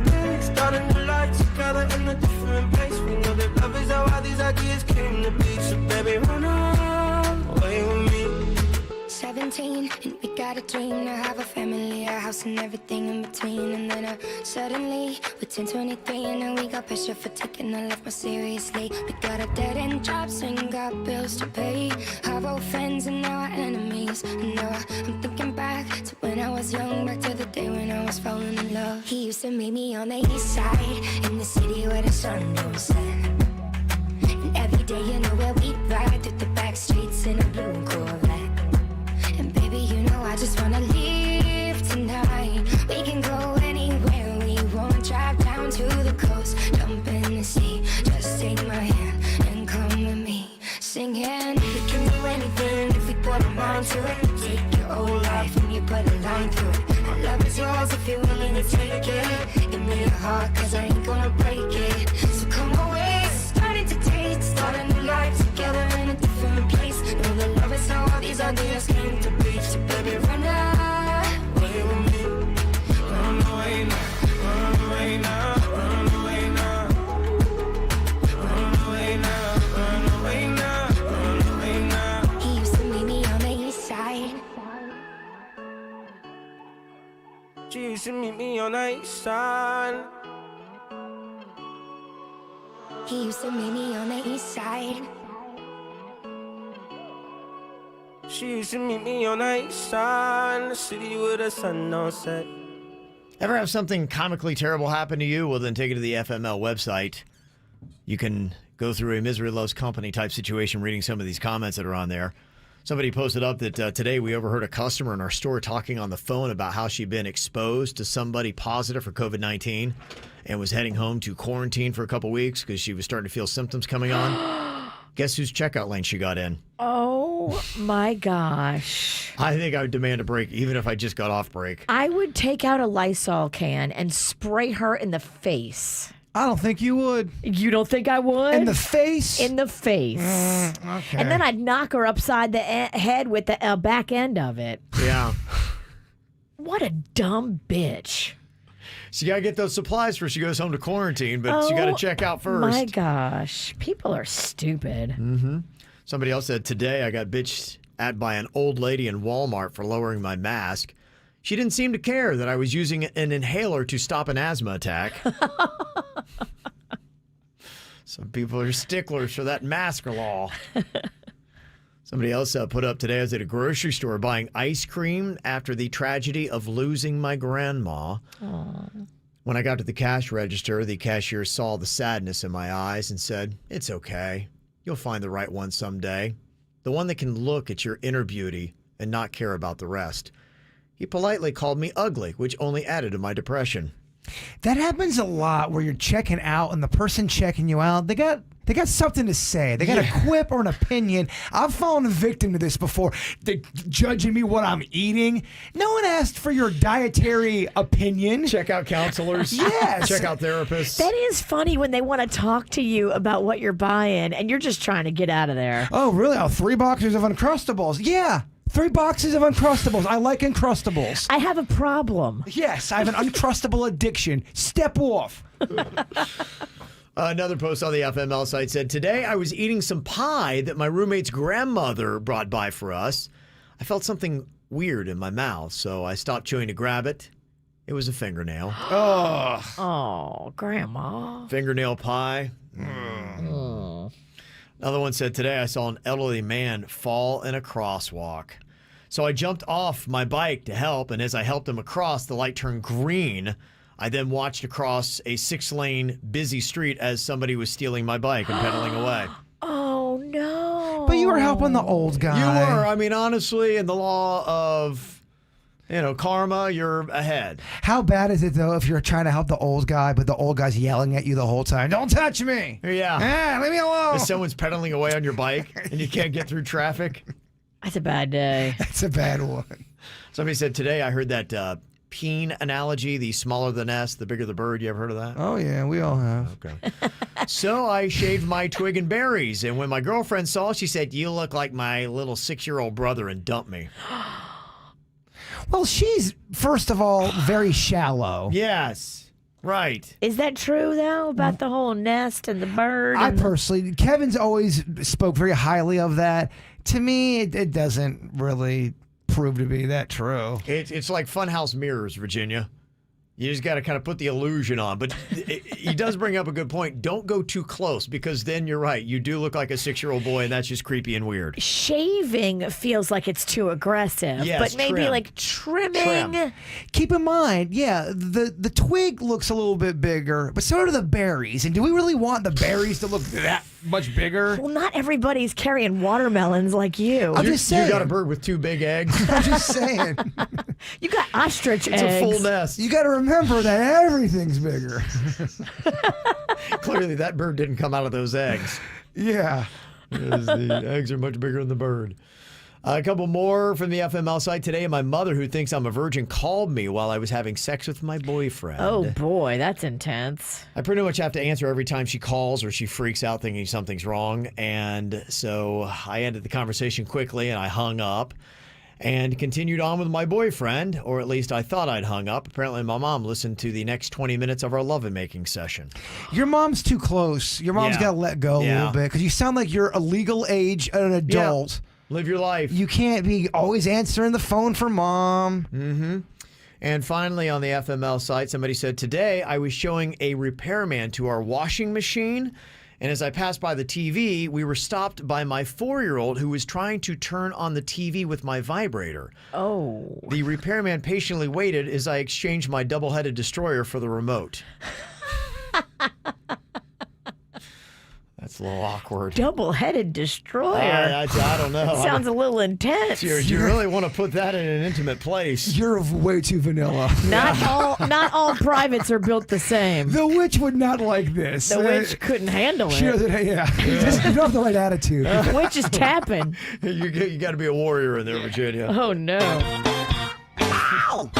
dream to have a family, a house and everything in between. And then suddenly, we're 10, 23, and now we got pressure for taking our life more seriously. We got a dead-end jobs and got bills to pay. Our old friends and now our enemies. And now I'm thinking back to when I was young, back to the day when I was falling in love. He used to meet me on the east side, in the city where the sun don't set. And every day, you know where we ride through the back streets in a blue Corvette. And baby, you know I just wanna leave tonight. We can go anywhere we want. Drive down to the coast, jump in the sea. Just take my hand and come with me. Singing, we can do anything if we put our mind to it. Take your whole life and you put a line through it. My love is yours if you're willing to take it. Give me your heart, cause I ain't gonna break it. So come away, starting to taste. Start a new life together in a different place. Know the love is how all these ideas came to be. So baby, run away with me. Run away now, run away now, run away now. Run away now, run away now, run away now. He used to meet me on the east side. She used to meet me on the east side. He used to meet me on the east side. She used to meet me on the east side, in the city where the sun don't set.
Ever have something comically terrible happen to you? Well, then take it to the FML website. You can go through a misery loves company type situation reading some of these comments that are on there. Somebody posted up that today we overheard a customer in our store talking on the phone about how she'd been exposed to somebody positive for COVID-19 and was heading home to quarantine for a couple weeks because she was starting to feel symptoms coming on. Guess whose checkout lane she got in?
Oh, my gosh.
I think I would demand a break, even if I just got off break.
I would take out a Lysol can and spray her in the face.
I don't think you would.
You don't think I would?
In the face?
In the face.
Okay.
And then I'd knock her upside the head with the back end of it.
Yeah.
What a dumb bitch.
She got to get those supplies before she goes home to quarantine, but she got to check out first.
My gosh. People are stupid.
Mm-hmm. Somebody else said, today I got bitched at by an old lady in Walmart for lowering my mask. She didn't seem to care that I was using an inhaler to stop an asthma attack. Some people are sticklers for that mask law. Somebody else put up today, I was at a grocery store buying ice cream after the tragedy of losing my grandma.
Aww.
When I got to the cash register, the cashier saw the sadness in my eyes and said, "It's okay. You'll find the right one someday. The one that can look at your inner beauty and not care about the rest." He politely called me ugly, which only added to my depression.
That happens a lot where you're checking out and the person checking you out, they got something to say. They got a quip or an opinion. I've fallen victim to this before. They're judging me what I'm eating. No one asked for your dietary opinion.
Check out counselors.
Yes.
Check out therapists.
That is funny when they want to talk to you about what you're buying and you're just trying to get out of there.
Oh, really? Oh, 3 boxes of Uncrustables. Yeah. 3 boxes of Uncrustables. I like Uncrustables.
I have a problem.
Yes, I have an Uncrustable addiction. Step off.
Another post on the FML site said, today I was eating some pie that my roommate's grandmother brought by for us. I felt something weird in my mouth, so I stopped chewing to grab it. It was a fingernail.
Oh, Grandma.
Fingernail pie. Another one said, today I saw an elderly man fall in a crosswalk. So I jumped off my bike to help, and as I helped him across, the light turned green. I then watched across a 6-lane busy street as somebody was stealing my bike and pedaling away.
Oh, no.
But you were helping the old guy.
You were. I mean, honestly, in the law of, karma, you're ahead.
How bad is it, though, if you're trying to help the old guy, but the old guy's yelling at you the whole time? Don't touch me.
Yeah.
Leave me alone.
If someone's pedaling away on your bike and you can't get through traffic.
That's a bad day.
That's a bad one.
Somebody said, today I heard that peen analogy, the smaller the nest, the bigger the bird. You ever heard of that?
Oh, yeah, we all have.
Okay. So I shaved my twig and berries, and when my girlfriend saw, she said, you look like my little 6-year-old brother, and dumped me.
Well, she's, first of all, very shallow.
Yes. Right.
Is that true, though, about the whole nest and the bird? Kevin's
always spoke very highly of that. To me, it doesn't really prove to be that true.
It's like funhouse mirrors, Virginia. You just got to kind of put the illusion on. But he does bring up a good point. Don't go too close because then you're right. You do look like a 6-year-old boy, and that's just creepy and weird.
Shaving feels like it's too aggressive,
Yes,
but maybe
trim.
like trimming.
Keep in mind, the twig looks a little bit bigger, but so do the berries. And do we really want the berries to look that much bigger?
Well, not everybody's carrying watermelons like you.
I'm just saying.
You got a bird with 2 big eggs.
I'm just saying.
You got ostrich
It's
eggs.
a full nest.
You got to remember that everything's bigger.
Clearly, that bird didn't come out of those eggs.
Yeah.
Because the eggs are much bigger than the bird. A couple more from the FML site today. My mother, who thinks I'm a virgin, called me while I was having sex with my boyfriend.
Oh, boy, that's intense.
I pretty much have to answer every time she calls or she freaks out thinking something's wrong. And so I ended the conversation quickly and I hung up and continued on with my boyfriend, or at least I thought I'd hung up. Apparently, my mom listened to the next 20 minutes of our lovemaking session.
Your mom's too close. Your mom's got to let go a little bit because you sound like you're a legal age and an adult.
Live your life.
You can't be always answering the phone for mom.
Mm-hmm. And finally, on the FML site, somebody said, today I was showing a repairman to our washing machine. And as I passed by the TV, we were stopped by my 4-year-old who was trying to turn on the TV with my vibrator.
Oh.
The repairman patiently waited as I exchanged my double-headed destroyer for the remote. That's a little awkward.
Double-headed destroyer.
I don't know.
Sounds a little intense.
You really want to put that in an intimate place.
You're way too vanilla.
Not all privates are built the same.
The witch would not like this.
The witch couldn't handle it.
She doesn't, you don't have the right attitude.
The witch is tapping.
You got to be a warrior in there, Virginia.
Oh, no.
Ow!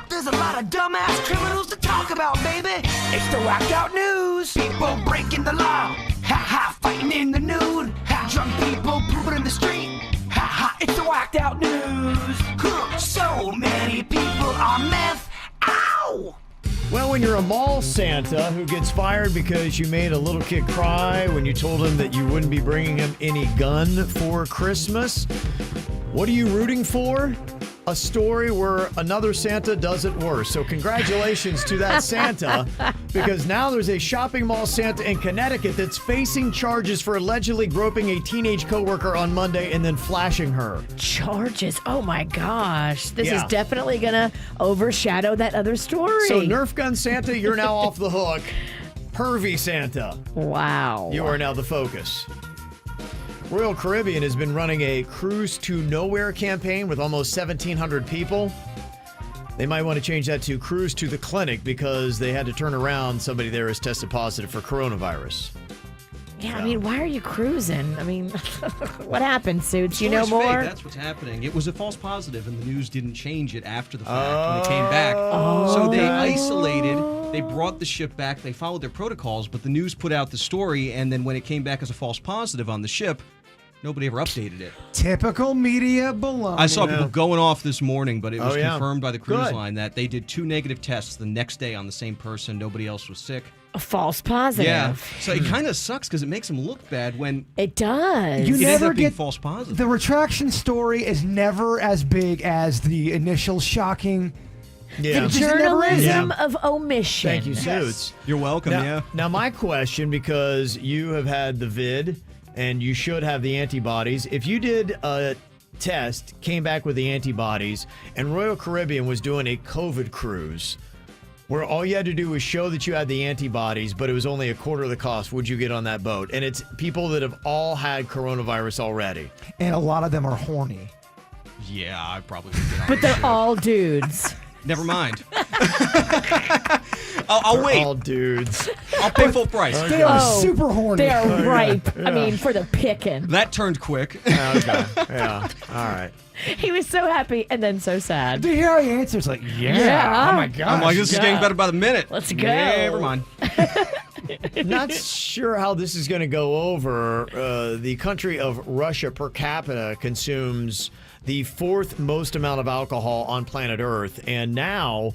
There's a lot of dumbass criminals to talk about, baby. It's the whacked out news. People breaking the law. Ha ha, fighting in the nude. Ha, drunk people pooping in the street. Ha ha, it's the whacked out news. So many people on meth. Ow!
Well, when you're a mall Santa who gets fired because you made a little kid cry when you told him that you wouldn't be bringing him any gun for Christmas, what are you rooting for? A story where another Santa does it worse. So congratulations to that Santa, because now there's a shopping mall Santa in Connecticut that's facing charges for allegedly groping a teenage coworker on Monday and then flashing her.
Charges? Oh my gosh. This is definitely going to overshadow that other story.
So Nerf gun Santa, you're now off the hook. Pervy Santa.
Wow.
You are now the focus. Royal Caribbean has been running a Cruise to Nowhere campaign with almost 1,700 people. They might want to change that to Cruise to the Clinic because they had to turn around. Somebody there has tested positive for coronavirus.
Yeah, I mean, why are you cruising? I mean, what happened, Suits? You know
Story's
more?
fake. That's what's happening. It was a false positive, and the news didn't change it after the fact when they came back. So they isolated. They brought the ship back. They followed their protocols, but the news put out the story, and then when it came back as a false positive on the ship, nobody ever updated it.
Typical media baloney.
I saw people going off this morning, but it was
Oh, yeah.
confirmed by the cruise
Good.
line that they did 2 negative tests the next day on the same person. Nobody else was sick.
A false positive.
Yeah. So it kind of sucks because it makes them look bad when
It does.
You
it ends
never
up being
get
false positive.
the retraction story is never as big as the initial shocking.
Yeah.
The
It just never is.
journalism of omission.
Thank you, Suits.
You're welcome,
Now, my question, because you have had the vid and you should have the antibodies, if you did a test, came back with the antibodies, and Royal Caribbean was doing a COVID cruise where all you had to do was show that you had the antibodies, but it was only a quarter of the cost, would you get on that boat? And it's people that have all had coronavirus already.
And a lot of them are horny.
Yeah, I probably would get on
But
the
they're
ship.
all dudes.
Never mind. I'll
They're
wait.
all dudes.
I'll pay full price.
They are super horny.
They are ripe.
Yeah.
I mean, for the picking.
That turned quick.
Okay. Yeah. All right.
He was so happy and then so sad.
To hear how he answers, like, yeah. Oh my gosh.
I'm like, this is getting better by the minute.
Let's go.
Never mind.
Not sure how this is going to go over. The country of Russia per capita consumes the 4th most amount of alcohol on planet Earth. And now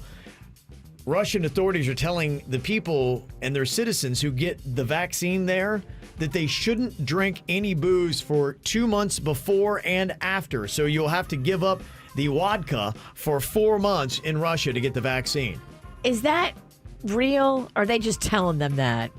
Russian authorities are telling the people and their citizens who get the vaccine there that they shouldn't drink any booze for 2 months before and after. So you'll have to give up the vodka for 4 months in Russia to get the vaccine.
Is that real? Or are they just telling them that?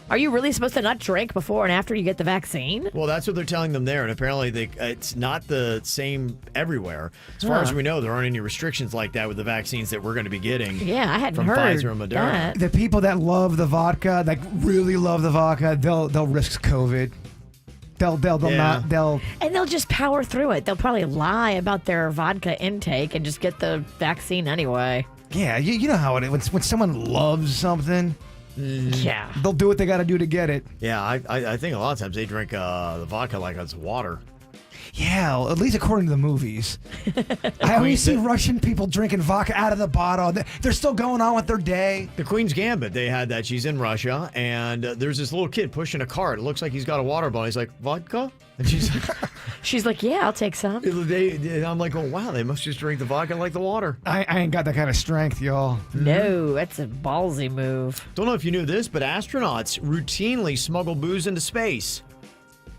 Are you really supposed to not drink before and after you get the vaccine?
Well, that's what they're telling them there, and apparently it's not the same everywhere. As far as we know, there aren't any restrictions like that with the vaccines that we're going to be getting.
Yeah, I hadn't
from
heard
Pfizer and Moderna.
that.
The people that love the vodka, like really love the vodka, they'll risk COVID. They'll not.
And they'll just power through it. They'll probably lie about their vodka intake and just get the vaccine anyway.
Yeah, you know how it is. When someone loves something,
yeah,
they'll do what they got to do to get it.
Yeah, I think a lot of times they drink the vodka like it's water.
Yeah, at least according to the movies. I always see Russian people drinking vodka out of the bottle. They're still going on with their day.
The Queen's Gambit, they had that. She's in Russia, and there's this little kid pushing a cart. It looks like he's got a water bottle. He's like, vodka? And
she's like, yeah, I'll take some.
I'm like, oh, wow, they must just drink the vodka like the water.
I ain't got that kind of strength, y'all.
No, that's a ballsy move.
Don't know if you knew this, but astronauts routinely smuggle booze into space.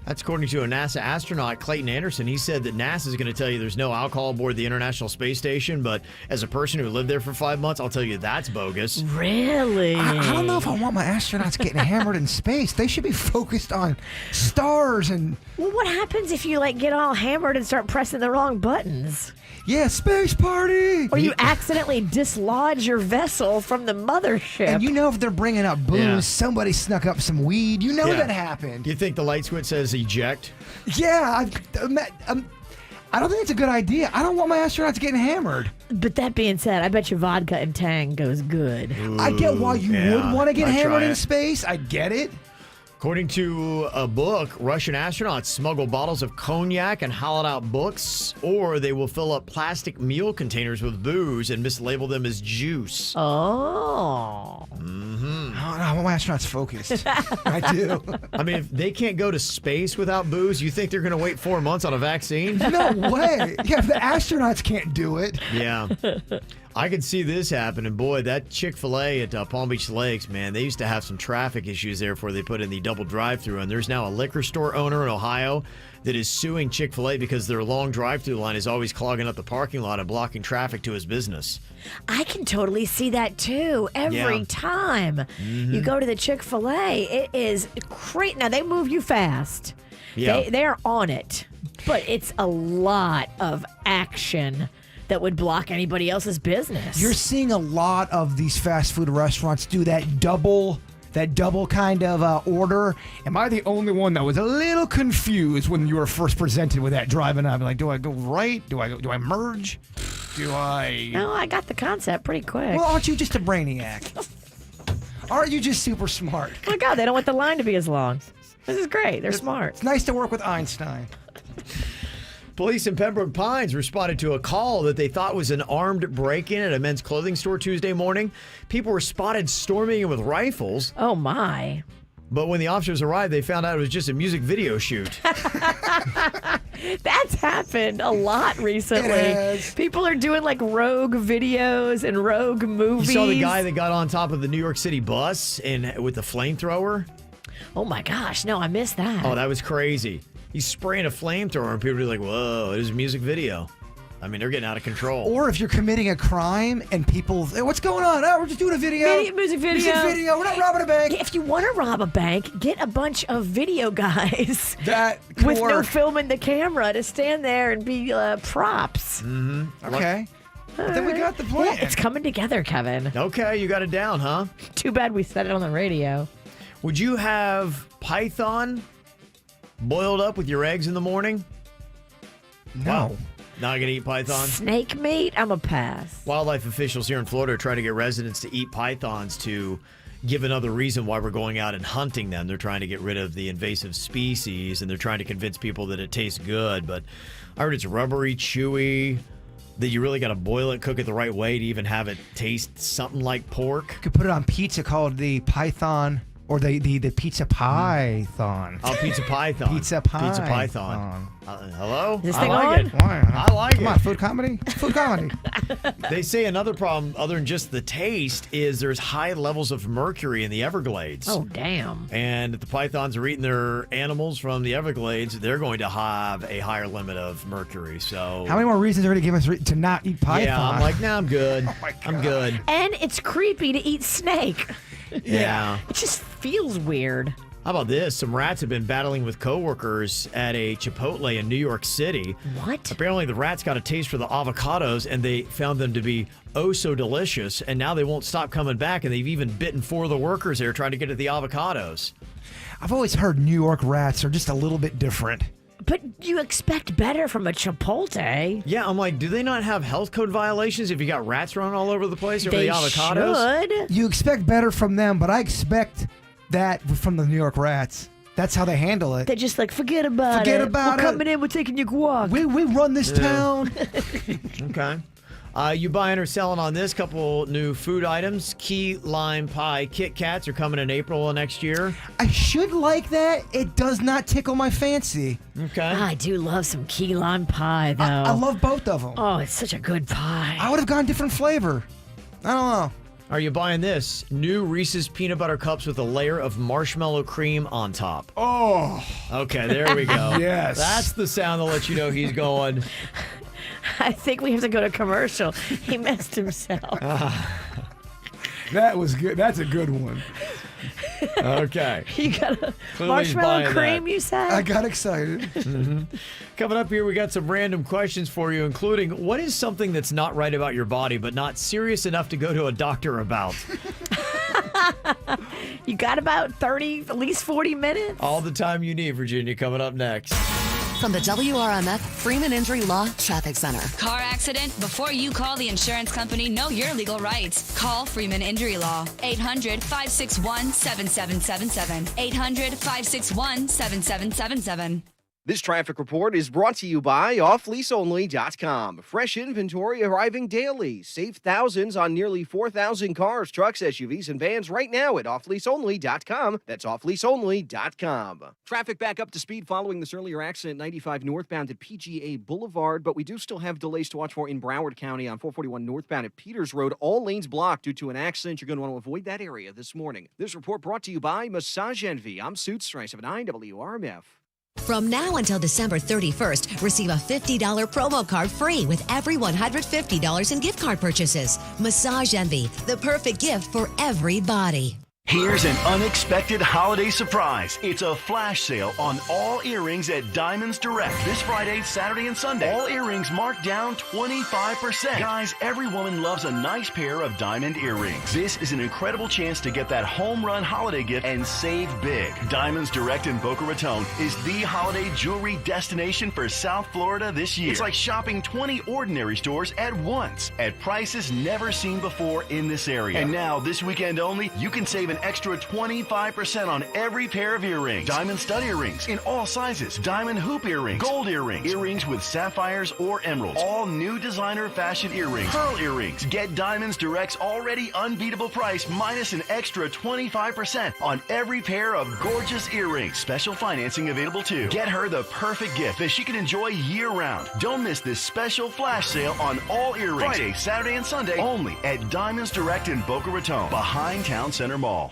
That's according to a NASA astronaut, Clayton Anderson. He said that NASA is going to tell you there's no alcohol aboard the International Space Station, but as a person who lived there for 5 months, I'll tell you that's bogus.
Really?
I don't know if I want my astronauts getting hammered in space. They should be focused on stars and...
Well, what happens if you get all hammered and start pressing the wrong buttons?
Yeah, space party!
Or you accidentally dislodge your vessel from the mothership.
And you know if they're bringing up booze, somebody snuck up some weed. You know that happened.
You think the light switch says eject?
Yeah, I don't think it's a good idea. I don't want my astronauts getting hammered.
But that being said, I bet you vodka and Tang goes good.
I get why you would want to get hammered in space. I get it.
According to a book, Russian astronauts smuggle bottles of cognac and hollowed out books, or they will fill up plastic meal containers with booze and mislabel them as juice.
Oh.
Mm-hmm.
I want my astronauts focused. I do.
I mean, if they can't go to space without booze, you think they're going to wait 4 months on a vaccine?
No way. Yeah, if the astronauts can't do it.
Yeah. I could see this happening. Boy, that Chick-fil-A at Palm Beach Lakes, man, they used to have some traffic issues there before they put in the double drive-thru. And there's now a liquor store owner in Ohio that is suing Chick-fil-A because their long drive-thru line is always clogging up the parking lot and blocking traffic to his business.
I can totally see that too. Every time you go to the Chick-fil-A, it is great. Now, they move you fast.
Yeah.
They're on it. But it's a lot of action that would block anybody else's business.
You're seeing a lot of these fast food restaurants do that double kind of order. Am I the only one that was a little confused when you were first presented with that driving up? Like, do I go right? Do I merge? Do I...
No, I got the concept pretty quick.
Well, aren't you just a brainiac? Aren't you just super smart?
Oh my God, they don't want the line to be as long. This is great. They're smart.
It's nice to work with Einstein.
Police in Pembroke Pines responded to a call that they thought was an armed break-in at a men's clothing store Tuesday morning. People were spotted storming in with rifles.
Oh, my.
But when the officers arrived, they found out it was just a music video shoot.
That's happened a lot recently. People are doing rogue videos and rogue movies.
You saw the guy that got on top of the New York City bus with the flamethrower?
Oh, my gosh. No, I missed that.
Oh, that was crazy. He's spraying a flamethrower and people are like, whoa, it is a music video. I mean, they're getting out of control.
Or if you're committing a crime and people, hey, what's going on? Oh, we're just doing a video.
Music video.
Music video. We're not robbing a bank.
If you want to rob a bank, get a bunch of video guys
that
with no film in the camera to stand there and be props.
Mm-hmm.
Okay. Then we got the plan.
Yeah, it's coming together, Kevin.
Okay, you got it down, huh?
Too bad we said it on the radio.
Would you have python boiled up with your eggs in the morning?
No.
Wow. Not going to eat python?
Snake meat? I'm a pass.
Wildlife officials here in Florida are trying to get residents to eat pythons to give another reason why we're going out and hunting them. They're trying to get rid of the invasive species, and they're trying to convince people that it tastes good. But I heard it's rubbery, chewy, that you really got to boil it, cook it the right way to even have it taste something like pork.
You could put it on pizza called the Python Or the pizza python.
Oh, pizza python.
Pizza python.
Pizza python. Hello?
This
I
thing
like
on?
it. I like
Come
it.
on, food comedy? Food comedy.
They say another problem, other than just the taste, is there's high levels of mercury in the Everglades.
Oh, damn.
And if the pythons are eating their animals from the Everglades, they're going to have a higher limit of mercury. So
How many more reasons are going to give us to not eat python?
yeah, I'm like, nah, I'm good. I'm good.
And it's creepy to eat snake.
Yeah.
It just feels weird.
How about this? Some rats have been battling with coworkers at a Chipotle in New York City.
What?
Apparently, the rats got a taste for the avocados, and they found them to be oh so delicious. And now they won't stop coming back, and they've even bitten 4 of the workers there trying to get at the avocados.
I've always heard New York rats are just a little bit different.
But you expect better from a Chipotle.
Yeah, I'm like, do they not have health code violations if you got rats running all over the place over
They
the avocados?
should.
You expect better from them, but I expect that from the New York rats. That's how they handle it.
They're just like, forget about it.
Forget about
We're
it.
coming in, we're taking your guac.
We run this town.
Okay. You buying or selling on this? Couple new food items. Key lime pie Kit Kats are coming in April of next year.
I should like that. It does not tickle my fancy.
Okay.
I do love some key lime pie, though.
I love both of them.
Oh, it's such a good pie.
I would have gone different flavor. I don't know.
Are you buying this? New Reese's peanut butter cups with a layer of marshmallow cream on top.
Oh.
Okay, there we go.
Yes.
That's the sound that lets you know he's going.
I think we have to go to commercial. He messed himself.
That was good. That's a good one.
Okay.
You got a
Clearly he's
marshmallow
buying
cream,
that.
you said?
I got excited.
Mm-hmm. Coming up here, we got some random questions for you, including what is something that's not right about your body, but not serious enough to go to a doctor about?
You got about 30, at least 40 minutes?
All the time you need, Virginia, coming up next.
From the WRMF Freeman Injury Law Traffic Center.
Car accident? Before you call the insurance company, know your legal rights. Call Freeman Injury Law. 800-561-7777. 800-561-7777.
This traffic report is brought to you by offleaseonly.com. Fresh inventory arriving daily. Save thousands on nearly 4,000 cars, trucks, SUVs, and vans right now at offleaseonly.com. That's offleaseonly.com. Traffic back up to speed following this earlier accident, 95 northbound at PGA Boulevard, but we do still have delays to watch for in Broward County on 441 northbound at Peters Road. All lanes blocked due to an accident. You're going to want to avoid that area this morning. This report brought to you by Massage Envy. I'm Suits 379 WRMF.
From now until December 31st, receive a $50 promo card free with every $150 in gift card purchases. Massage Envy, the perfect gift for everybody.
Here's an unexpected holiday surprise. It's a flash sale on all earrings at Diamonds Direct. This Friday, Saturday, and Sunday. All earrings marked down 25%. Guys, every woman loves a nice pair of diamond earrings. This is an incredible chance to get that home run holiday gift and save big. Diamonds Direct in Boca Raton is the holiday jewelry destination for South Florida this year. It's like shopping 20 ordinary stores at once at prices never seen before in this area. And now, this weekend only, you can save an extra 25% on every pair of earrings. Diamond stud earrings in all sizes. Diamond hoop earrings. Gold earrings. Earrings with sapphires or emeralds. All new designer fashion earrings. Pearl earrings. Get Diamonds Direct's already unbeatable price minus an extra 25% on every pair of gorgeous earrings. Special financing available too. Get her the perfect gift that she can enjoy year round. Don't miss this special flash sale on all earrings. Friday, Saturday, and Sunday only at Diamonds Direct in Boca Raton behind Town Center Mall.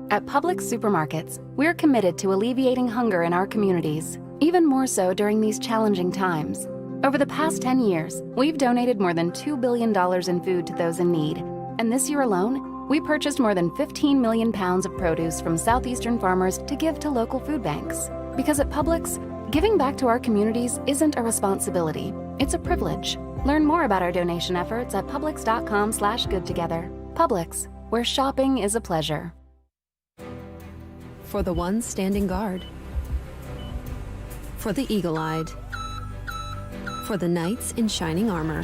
At Publix Supermarkets, we're committed to alleviating hunger in our communities, even more so during these challenging times. Over the past 10 years, we've donated more than $2 billion in food to those in need. And this year alone, we purchased more than 15 million pounds of produce from southeastern farmers to give to local food banks. Because at Publix, giving back to our communities isn't a responsibility, it's a privilege. Learn more about our donation efforts at publix.com/goodtogether. Publix, where shopping is a pleasure.
For the ones standing guard, for the eagle-eyed, for the knights in shining armor,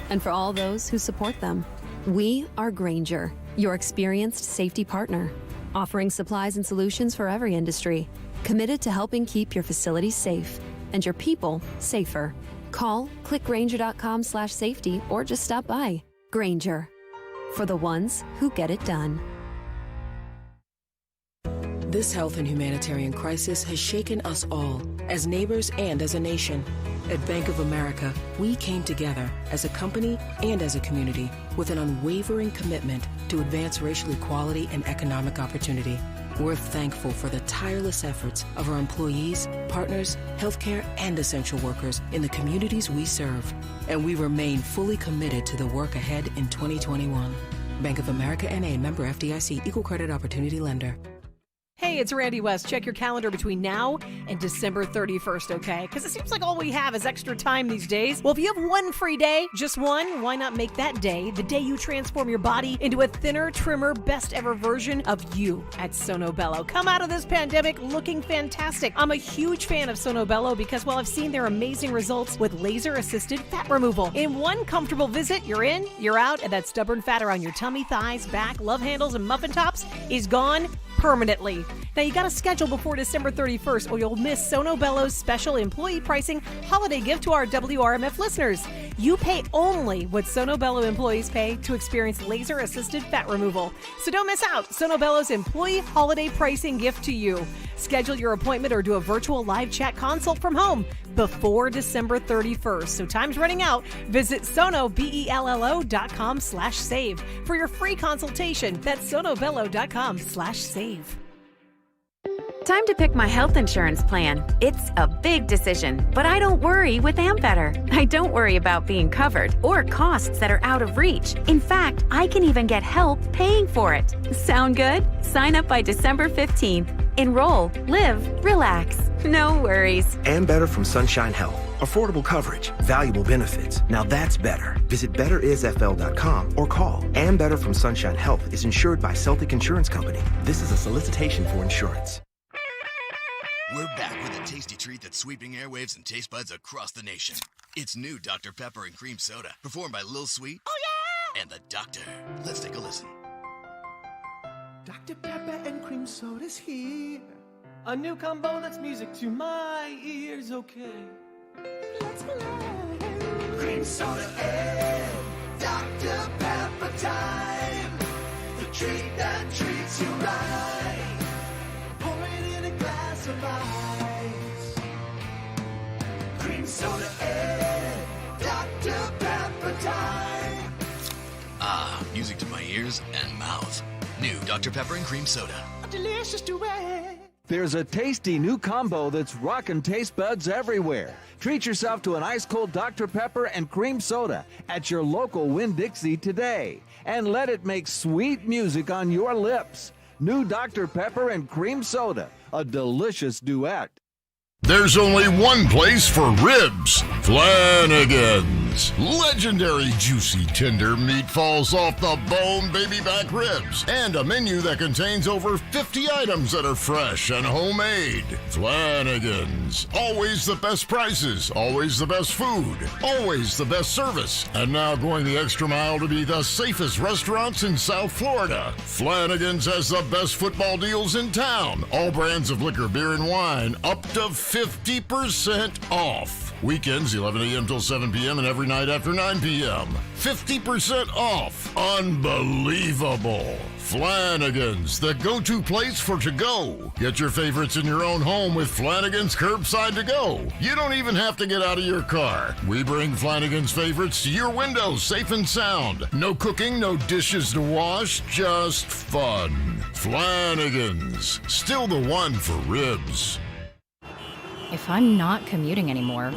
and for all those who support them. We are Grainger, your experienced safety partner, offering supplies and solutions for every industry, committed to helping keep your facilities safe and your people safer. Call, click Grainger.com/safety, or just stop by. Grainger, for the ones who get it done.
This health and humanitarian crisis has shaken us all, as neighbors and as a nation. At Bank of America, we came together as a company and as a community with an unwavering commitment to advance racial equality and economic opportunity. We're thankful for the tireless efforts of our employees, partners, healthcare, and essential workers in the communities we serve. And we remain fully committed to the work ahead in 2021. Bank of America N.A., member FDIC, equal credit opportunity lender.
Hey, it's Randy West. Check your calendar between now and December 31st, okay? Because it seems like all we have is extra time these days. Well, if you have one free day, just one, why not make that day the day you transform your body into a thinner, trimmer, best ever version of you at Sono Bello. Come out of this pandemic looking fantastic. I'm a huge fan of Sono Bello because, well, I've seen their amazing results with laser-assisted fat removal. In one comfortable visit, you're in, you're out, and that stubborn fat around your tummy, thighs, back, love handles, and muffin tops is gone permanently. Now you gotta schedule before December 31st or you'll miss Sono Bello's special employee pricing holiday gift to our WRMF listeners. You pay only what Sono Bello employees pay to experience laser-assisted fat removal. So don't miss out. Sono Bello's employee holiday pricing gift to you. Schedule your appointment or do a virtual live chat consult from home before December 31st. So time's running out. Visit sonobello.com/save for your free consultation. That's sonobello.com/save.
Time to pick my health insurance plan. It's a big decision, but I don't worry with Ambetter. I don't worry about being covered or costs that are out of reach. In fact, I can even get help paying for it. Sound good? Sign up by December 15th. Enroll, live, relax. No worries.
Ambetter from Sunshine Health. Affordable coverage, valuable benefits. Now that's better. Visit betterisfl.com or call. Ambetter from Sunshine Health is insured by Celtic Insurance Company. This is a solicitation for insurance.
We're back with a tasty treat that's sweeping airwaves and taste buds across the nation. It's new Dr. Pepper and Cream Soda, performed by Lil Sweet. Oh, yeah! And the Doctor. Let's take a listen.
Dr. Pepper and Cream Soda's here. A new combo that's music to my ears, okay. Let's play. Cream Soda and Dr. Pepper time. The treat that treats you right. Pour it in a glass of ice. Cream Soda and Dr. Pepper time.
Ah, music to my ears and mouth. New Dr. Pepper and Cream Soda.
A delicious duet.
There's a tasty new combo that's rocking taste buds everywhere. Treat yourself to an ice-cold Dr. Pepper and Cream Soda at your local Winn-Dixie today. And let it make sweet music on your lips. New Dr. Pepper and Cream Soda, a delicious duet.
There's only one place for ribs. Flanagan's. Legendary juicy tender meat falls off the bone baby back ribs. And a menu that contains over 50 items that are fresh and homemade. Flanagan's. Always the best prices. Always the best food. Always the best service. And now going the extra mile to be the safest restaurants in South Florida. Flanagan's has the best football deals in town. All brands of liquor, beer, and wine up to 50% off. Weekends 11 a.m. till 7 p.m. and every night after 9 p.m. 50% off. Unbelievable. Flanagan's, the go-to place for to-go. Get your favorites in your own home with Flanagan's Curbside To Go. You don't even have to get out of your car. We bring Flanagan's favorites to your window, safe and sound. No cooking, no dishes to wash, just fun. Flanagan's, still the one for ribs.
If I'm not commuting anymore,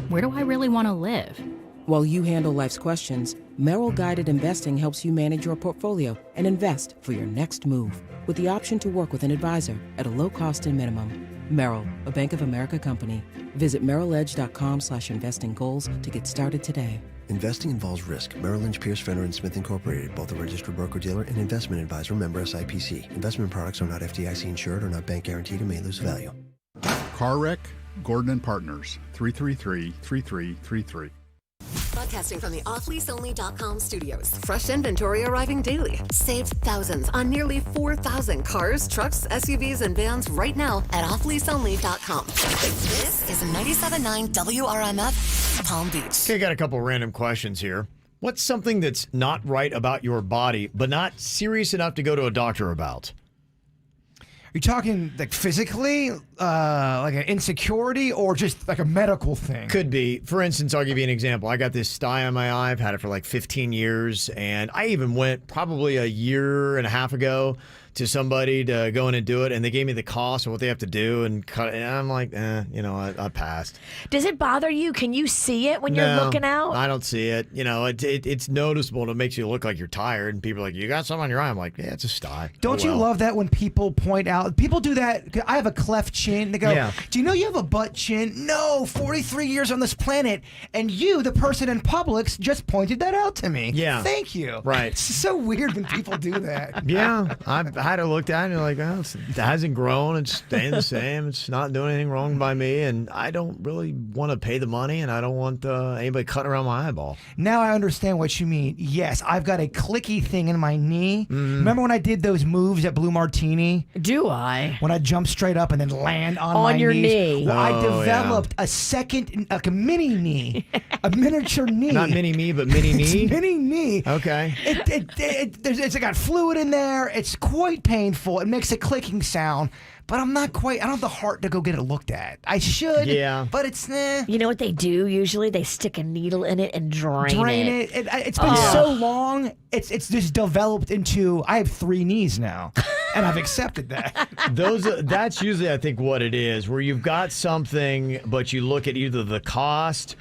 where do I really want to live?
While you handle life's questions, Merrill Guided Investing helps you manage your portfolio and invest for your next move with the option to work with an advisor at a low cost and minimum. Merrill, a Bank of America company. Visit merrilledge.com/investing goals to get started today.
Investing involves risk. Merrill Lynch, Pierce, Fenner & Smith Incorporated, both a registered broker-dealer and investment advisor, member SIPC. Investment products are not FDIC insured or not bank guaranteed and may lose value.
Car wreck, Gordon & Partners, 333-3333.
Broadcasting from the offleaseonly.com studios. Fresh inventory arriving daily. Save thousands on nearly 4,000 cars, trucks, SUVs, and vans right now at offleaseonly.com. This is 97.9 WRMF, Palm Beach.
Okay, got a couple random questions here. What's something that's not right about your body, but not serious enough to go to a doctor about?
You talking like physically, like an insecurity, or just like a medical thing?
Could be. For instance, I'll give you an example. I got this sty on my eye. I've had it for like 15 years, and I even went probably a year and a half ago to somebody to go in and do it, and they gave me the cost and what they have to do and cut it. And I'm like, I passed.
Does it bother you? Can you see it when you're looking out?
I don't see it. It's noticeable and it makes you look like you're tired, and people are like, you got something on your eye? I'm like, yeah, it's a sty.
Don't you love that when people point out, people do that, I have a cleft chin, they go, do you know you have a butt chin? No, 43 years on this planet, and you, the person in Publix, just pointed that out to me.
Yeah.
Thank you.
Right.
It's so weird when people do that.
Yeah, I had to look at it and like, it hasn't grown. It's staying the same. It's not doing anything wrong by me, and I don't really want to pay the money, and I don't want anybody cutting around my eyeball.
Now I understand what you mean. Yes, I've got a clicky thing in my knee. Remember when I did those moves at Blue Martini?
Do I?
When I jump straight up and then land on my
your
knees.
knee.
Well, I developed a second, like a mini knee, a miniature knee.
Not mini me, but mini knee.
It's mini knee.
Okay.
It's got fluid in there. It's quite painful. It makes a clicking sound, but I don't have the heart to go get it looked at. I should.
Yeah.
But it's
You know what they do usually? They stick a needle in it and drain it.
It's been so long. It's just developed into. I have 3 knees now, and I've accepted that.
That's usually, I think, what it is, where you've got something, but you look at either the cost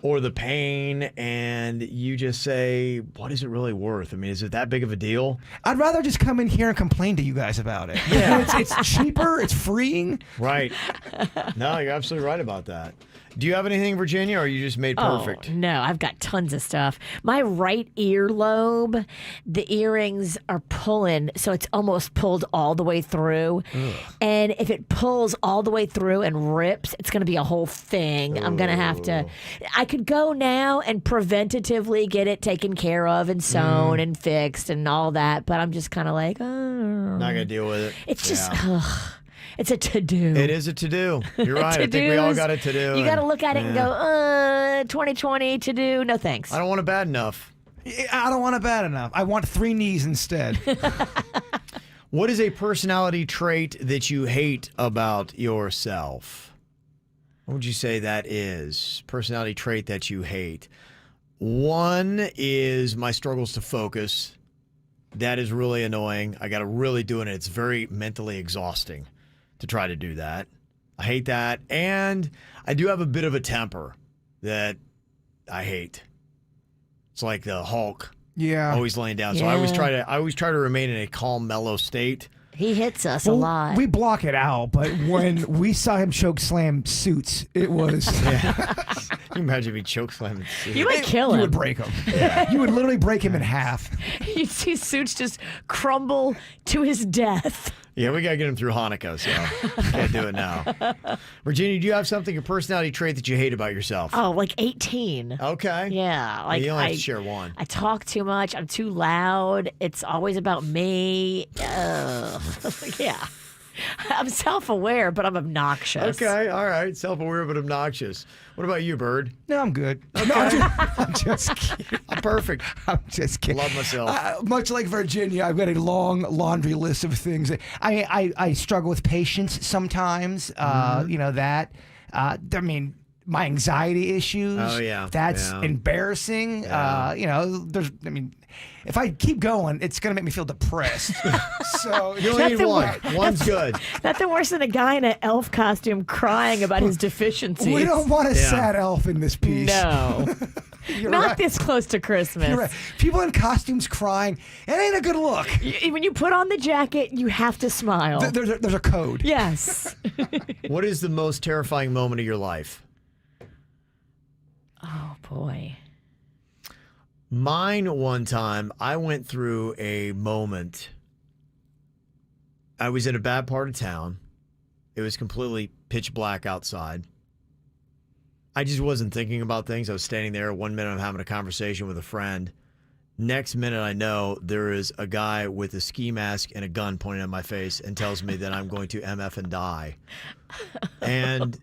or the pain, and you just say, what is it really worth? I mean, is it that big of a deal?
I'd rather just come in here and complain to you guys about it.
Yeah.
It's cheaper. It's freeing.
Right. No, you're absolutely right about that. Do you have anything, Virginia, or are you just made perfect?
Oh, no, I've got tons of stuff. My right earlobe, the earrings are pulling, so it's almost pulled all the way through.
Ugh.
And if it pulls all the way through and rips, it's going to be a whole thing. I'm going to have to. I could go now and preventatively get it taken care of and sewn and fixed and all that, but I'm just kind of like,
Not going to deal with it.
It's just. It's a to-do.
It is a to-do. You're right. I think we all got a to-do.
You got to look at it and go, 2020 to-do, no thanks.
I don't want it bad enough.
I don't want it bad enough. I want 3 knees instead.
What is a personality trait that you hate about yourself? What would you say that is? Personality trait that you hate. One is my struggles to focus. That is really annoying. I got to really do it. It's very mentally exhausting to try to do that. I hate that. And I do have a bit of a temper that I hate. It's like the Hulk.
Yeah.
Always laying down. So I always try to remain in a calm, mellow state.
He hits us a lot.
We block it out, but when we saw him choke slam Suits, it was.
Can you imagine if he choke slamming Suits?
You might kill him.
You would break him. You would literally break him in half.
You'd see Suits just crumble to his death.
Yeah, we got to get him through Hanukkah, so can't do it now. Virginia, do you have something, a personality trait that you hate about yourself?
Oh, like 18.
Okay.
Yeah. Like
you only have to share one.
I talk too much. I'm too loud. It's always about me. Yeah. I'm self-aware, but I'm obnoxious.
Okay, all right. Self-aware but obnoxious. What about you, Bird?
No, I'm good.
Okay.
No, I'm just kidding.
I'm perfect.
I'm just kidding.
Love myself.
Much like Virginia, I've got a long laundry list of things. I struggle with patience sometimes. You know that. I mean, my anxiety issues.
Oh, yeah.
That's
Yeah.
embarrassing.
Yeah.
You know, if I keep going, it's going to make me feel depressed. So
you only need one. One's good.
Nothing worse than a guy in an elf costume crying about his deficiencies.
We don't want a sad elf in this piece.
No. Not
right.
this close to Christmas.
You're right. People in costumes crying, it ain't a good look.
When you put on the jacket, you have to smile.
There's a code.
Yes.
What is the most terrifying moment of your life?
Oh, boy.
Mine, one time, I went through a moment. I was in a bad part of town. It was completely pitch black outside. I just wasn't thinking about things. I was standing there. 1 minute I'm having a conversation with a friend. Next minute I know there is a guy with a ski mask and a gun pointing at my face and tells me that I'm going to MF and die. And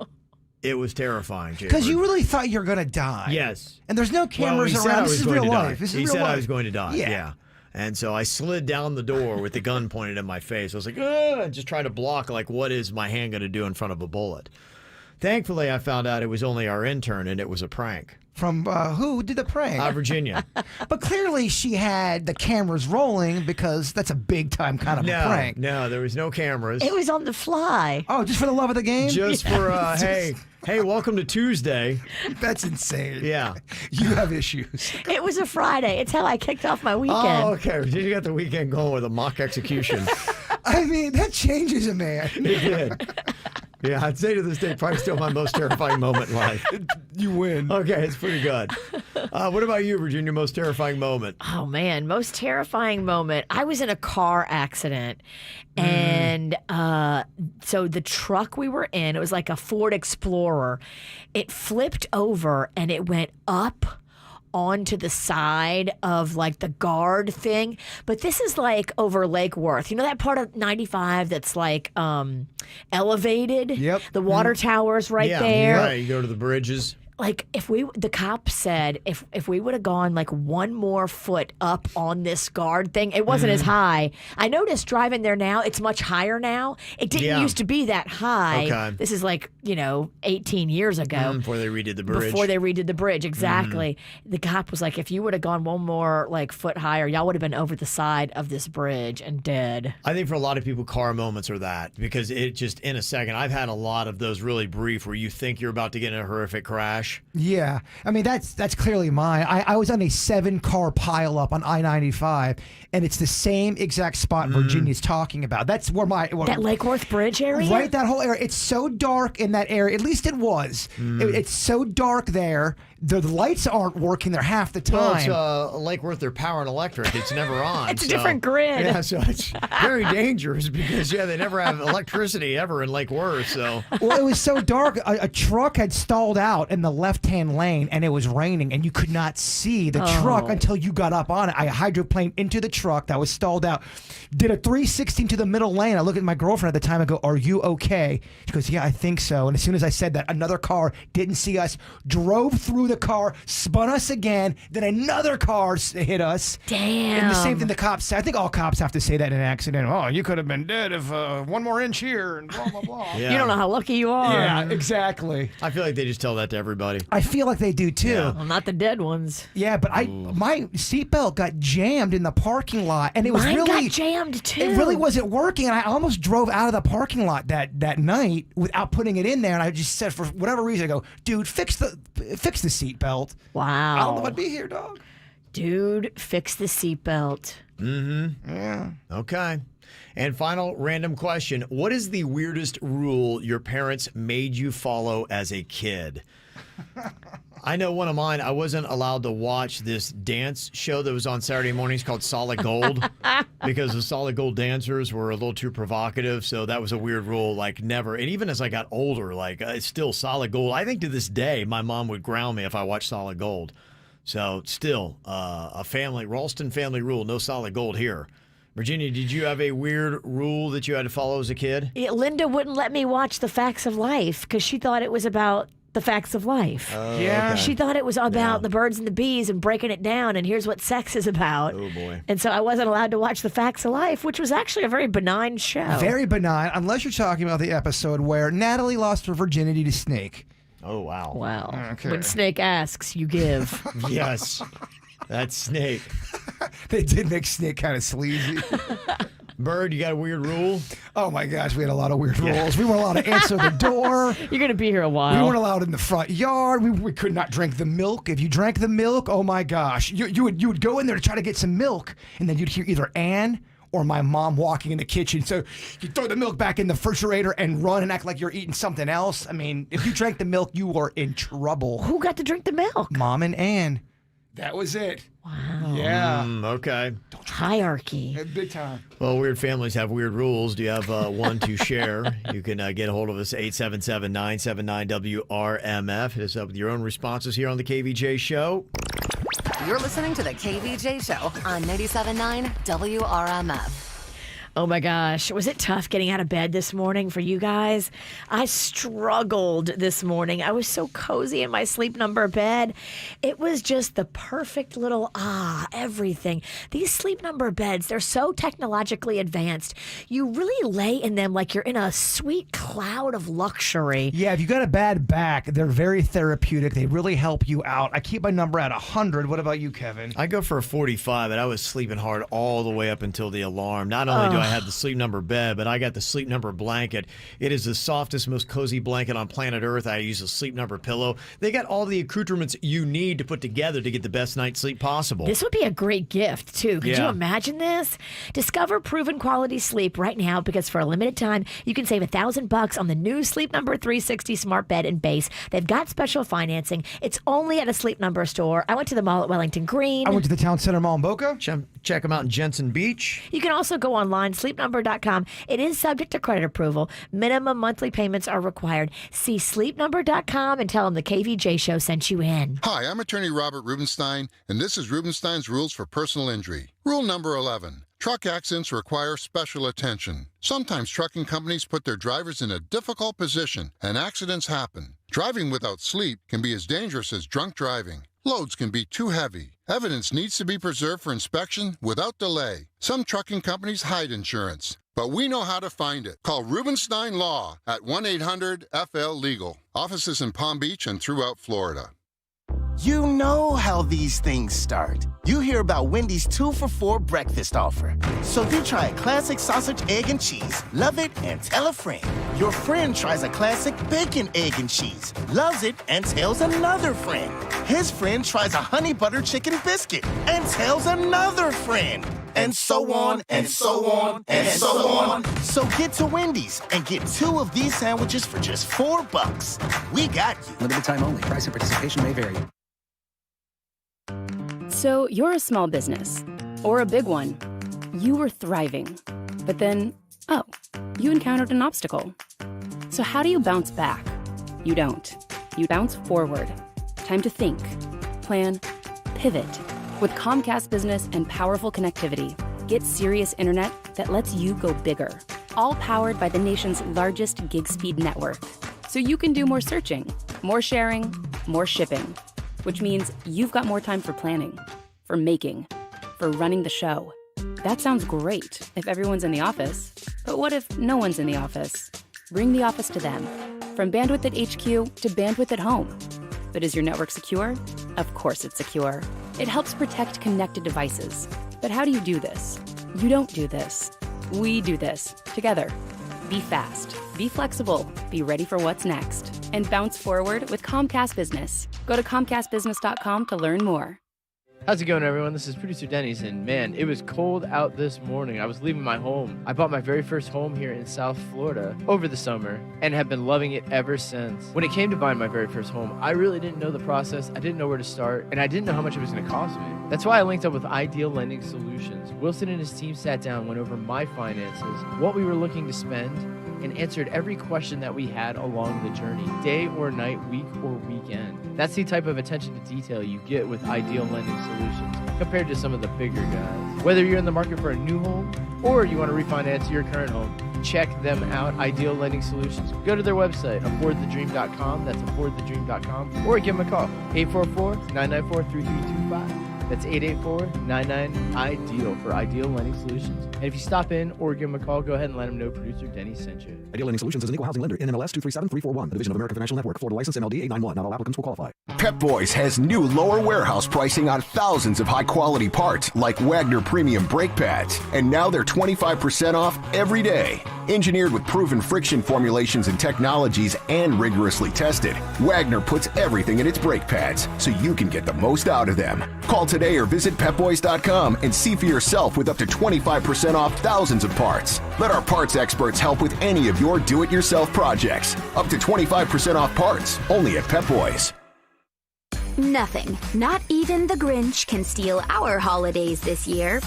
it was terrifying, Jay.
Because you really thought you were going to die.
Yes.
And there's no cameras
Well, he said
around.
I
This
was
is
going
real
to die.
life. This is
He
real
said
life.
I was going to die. Yeah. And so I slid down the door with the gun pointed at my face. I was like, ugh, just trying to block, like, what is my hand going to do in front of a bullet? Thankfully, I found out it was only our intern, and it was a prank.
From who did the prank?
Virginia.
But clearly she had the cameras rolling because that's a big-time kind of a prank.
No, there was no cameras.
It was on the fly.
Oh, just for the love of the game?
Just for, hey, welcome to Tuesday.
That's insane.
Yeah.
You have issues.
It was a Friday. It's how I kicked off my weekend.
Oh, okay. You got the weekend going with a mock execution.
I mean, that changes a man.
It did. Yeah, I'd say to this day, probably still my most terrifying moment in life.
You win.
Okay, it's pretty good. What about you, Virginia? Most terrifying moment?
Oh, man. Most terrifying moment. I was in a car accident. And so the truck we were in, it was like a Ford Explorer. It flipped over and it went up onto the side of like the guard thing. But this is like over Lake Worth. You know that part of 95 that's like elevated?
Yep.
The water towers right
yeah,
there.
Right. You go to the bridges.
Like the cop said if we would have gone like one more foot up on this guard thing, it wasn't as high. I noticed driving there now, it's much higher now. It didn't used to be that high.
Okay.
This is like, 18 years ago.
Before they redid the bridge.
Before they redid the bridge, exactly. The cop was like, if you would have gone one more like foot higher, y'all would have been over the side of this bridge and dead.
I think for a lot of people, car moments are that because it just in a second. I've had a lot of those really brief where you think you're about to get in a horrific crash.
Yeah. I mean, that's clearly mine. I was on a 7-car pileup on I-95, and it's the same exact spot Virginia's talking about. That's where
that Lake Worth Bridge area?
Right, that whole area. It's so dark in that area. At least it was. It's so dark there. The lights aren't working there half the time.
Well, it's Lake Worth, they're power and electric. It's never on.
It's a different grid.
Yeah, so it's very dangerous because, they never have electricity ever in Lake Worth. So.
Well, it was so dark. A truck had stalled out in the left-hand lane, and it was raining, and you could not see the truck until you got up on it. I hydroplaned into the truck that was stalled out, did a 360 to the middle lane. I look at my girlfriend at the time and go, "Are you okay?" She goes, "Yeah, I think so." And as soon as I said that, another car didn't see us, drove through the car, spun us again, then another car hit us.
Damn.
And the same thing the cops say. I think all cops have to say that in an accident. Oh, you could have been dead if one more inch here and blah, blah, blah.
You don't know how lucky you are.
Yeah, exactly.
I feel like they just tell that to everybody.
I feel like they do too.
Yeah.
Well, not the dead ones.
Yeah, but my seatbelt got jammed in the parking lot, and it was
Mine
really
got jammed too.
It really wasn't working, and I almost drove out of the parking lot that night without putting it in there. And I just said, for whatever reason, I go, "Dude, fix the seatbelt."
Wow.
I don't know if I'd be here, dog.
Dude, fix the seatbelt.
Mm-hmm.
Yeah.
Okay. And final random question. What is the weirdest rule your parents made you follow as a kid? I know one of mine. I wasn't allowed to watch this dance show that was on Saturday mornings called Solid Gold because the Solid Gold dancers were a little too provocative. So that was a weird rule, like never. And even as I got older, like it's still Solid Gold. I think to this day, my mom would ground me if I watched Solid Gold. So still a Ralston family rule, no Solid Gold here. Virginia, did you have a weird rule that you had to follow as a kid?
Yeah, Linda wouldn't let me watch The Facts of Life because she thought it was about the facts of life.
Yeah.
She thought it was about the birds and the bees and breaking it down and here's what sex is about.
Oh, boy.
And so I wasn't allowed to watch The Facts of Life, which was actually a very benign show.
Very benign, unless you're talking about the episode where Natalie lost her virginity to Snake.
Oh, wow.
Wow.
Okay.
When Snake asks, you give.
Yes. That's Snake.
They did make Snake kind of sleazy.
Bird, you got a weird rule?
Oh my gosh, we had a lot of weird rules. We weren't allowed to answer the door.
You're going to be here a while.
We weren't allowed in the front yard. We could not drink the milk. If you drank the milk, oh my gosh. You would go in there to try to get some milk, and then you'd hear either Ann or my mom walking in the kitchen. So you throw the milk back in the refrigerator and run and act like you're eating something else. I mean, if you drank the milk, you were in trouble.
Who got to drink the milk?
Mom and Ann. That was it.
Wow.
Yeah.
Okay.
Hierarchy.
Big time.
Well, weird families have weird rules. Do you have one to share? You can get a hold of us, 877-979-WRMF. Hit us up with your own responses here on the KVJ Show.
You're listening to the KVJ Show on 97.9 WRMF.
Oh my gosh. Was it tough getting out of bed this morning for you guys? I struggled this morning. I was so cozy in my Sleep Number bed. It was just the perfect little everything. These Sleep Number beds, they're so technologically advanced. You really lay in them like you're in a sweet cloud of luxury.
Yeah, if you got a bad back, they're very therapeutic. They really help you out. I keep my number at 100. What about you, Kevin?
I go for a 45, and I was sleeping hard all the way up until the alarm. Not only do I have the Sleep Number bed, but I got the Sleep Number blanket. It is the softest, most cozy blanket on planet Earth. I use a Sleep Number pillow. They got all the accoutrements you need to put together to get the best night's sleep possible.
This would be a great gift, too. Could you imagine this? Discover proven quality sleep right now, because for a limited time, you can save $1,000 on the new Sleep Number 360 smart bed and base. They've got special financing. It's only at a Sleep Number store. I went to the mall at Wellington Green.
I went to the Town Center Mall in Boca.
Check them out in Jensen Beach.
You can also go online, sleepnumber.com. It is subject to credit approval. Minimum monthly payments are required. See sleepnumber.com and tell them the KVJ show sent you in.
Hi, I'm attorney Robert Rubenstein, and this is Rubenstein's Rules for Personal Injury. Rule number 11. Truck accidents require special attention. Sometimes trucking companies put their drivers in a difficult position, and accidents happen. Driving without sleep can be as dangerous as drunk driving. Loads can be too heavy. Evidence needs to be preserved for inspection without delay. Some trucking companies hide insurance, but we know how to find it. Call Rubenstein Law at 1-800-FL-LEGAL. Offices in Palm Beach and throughout Florida.
You know how these things start. You hear about Wendy's 2-for-4 breakfast offer. So you try a classic sausage, egg, and cheese, love it, and tell a friend. Your friend tries a classic bacon, egg, and cheese, loves it, and tells another friend. His friend tries a honey butter chicken biscuit and tells another friend. And so on, and so on, and so on. So get to Wendy's and get 2 of these sandwiches for just $4. We got you.
Limited time only. Price and participation may vary.
So you're a small business, or a big one. You were thriving, but then, you encountered an obstacle. So how do you bounce back? You don't. You bounce forward. Time to think, plan, pivot. With Comcast Business and powerful connectivity, get serious internet that lets you go bigger. All powered by the nation's largest gig speed network. So you can do more searching, more sharing, more shipping. Which means you've got more time for planning, for making, for running the show. That sounds great if everyone's in the office. But what if no one's in the office? Bring the office to them. From bandwidth at HQ to bandwidth at home. But is your network secure? Of course it's secure. It helps protect connected devices. But how do you do this? You don't do this. We do this together. Be fast, be flexible, be ready for what's next, and bounce forward with Comcast Business. Go to ComcastBusiness.com to learn more.
How's it going, everyone? This is producer Denny's, and man, it was cold out this morning. I was leaving my home. I bought my very first home here in South Florida over the summer and have been loving it ever since. When it came to buying my very first home, I really didn't know the process. I didn't know where to start, and I didn't know how much it was going to cost me. That's why I linked up with Ideal Lending Solutions. Wilson and his team sat down, went over my finances, what we were looking to spend, and answered every question that we had along the journey, day or night, week or weekend. That's the type of attention to detail you get with Ideal Lending Solutions compared to some of the bigger guys. Whether you're in the market for a new home or you want to refinance your current home, check them out, Ideal Lending Solutions. Go to their website, affordthedream.com, that's affordthedream.com, or give them a call, 844-994-3325. That's 884-99-IDEAL for Ideal Lending Solutions. And if you stop in or give them a call, go ahead and let them know producer Denny sent you.
Ideal Lending Solutions is an equal housing lender. NMLS 237341. A division of American Financial Network. Florida license MLD 891. Not all applicants will qualify.
Pep Boys has new lower warehouse pricing on thousands of high-quality parts like Wagner Premium brake pads. And now they're 25% off every day. Engineered with proven friction formulations and technologies and rigorously tested, Wagner puts everything in its brake pads so you can get the most out of them. Call today or visit pepboys.com and see for yourself with up to 25% off thousands of parts. Let our parts experts help with any of your do-it-yourself projects. Up to 25% off parts, only at Pep Boys.
Nothing, not even the Grinch, can steal our holidays this year.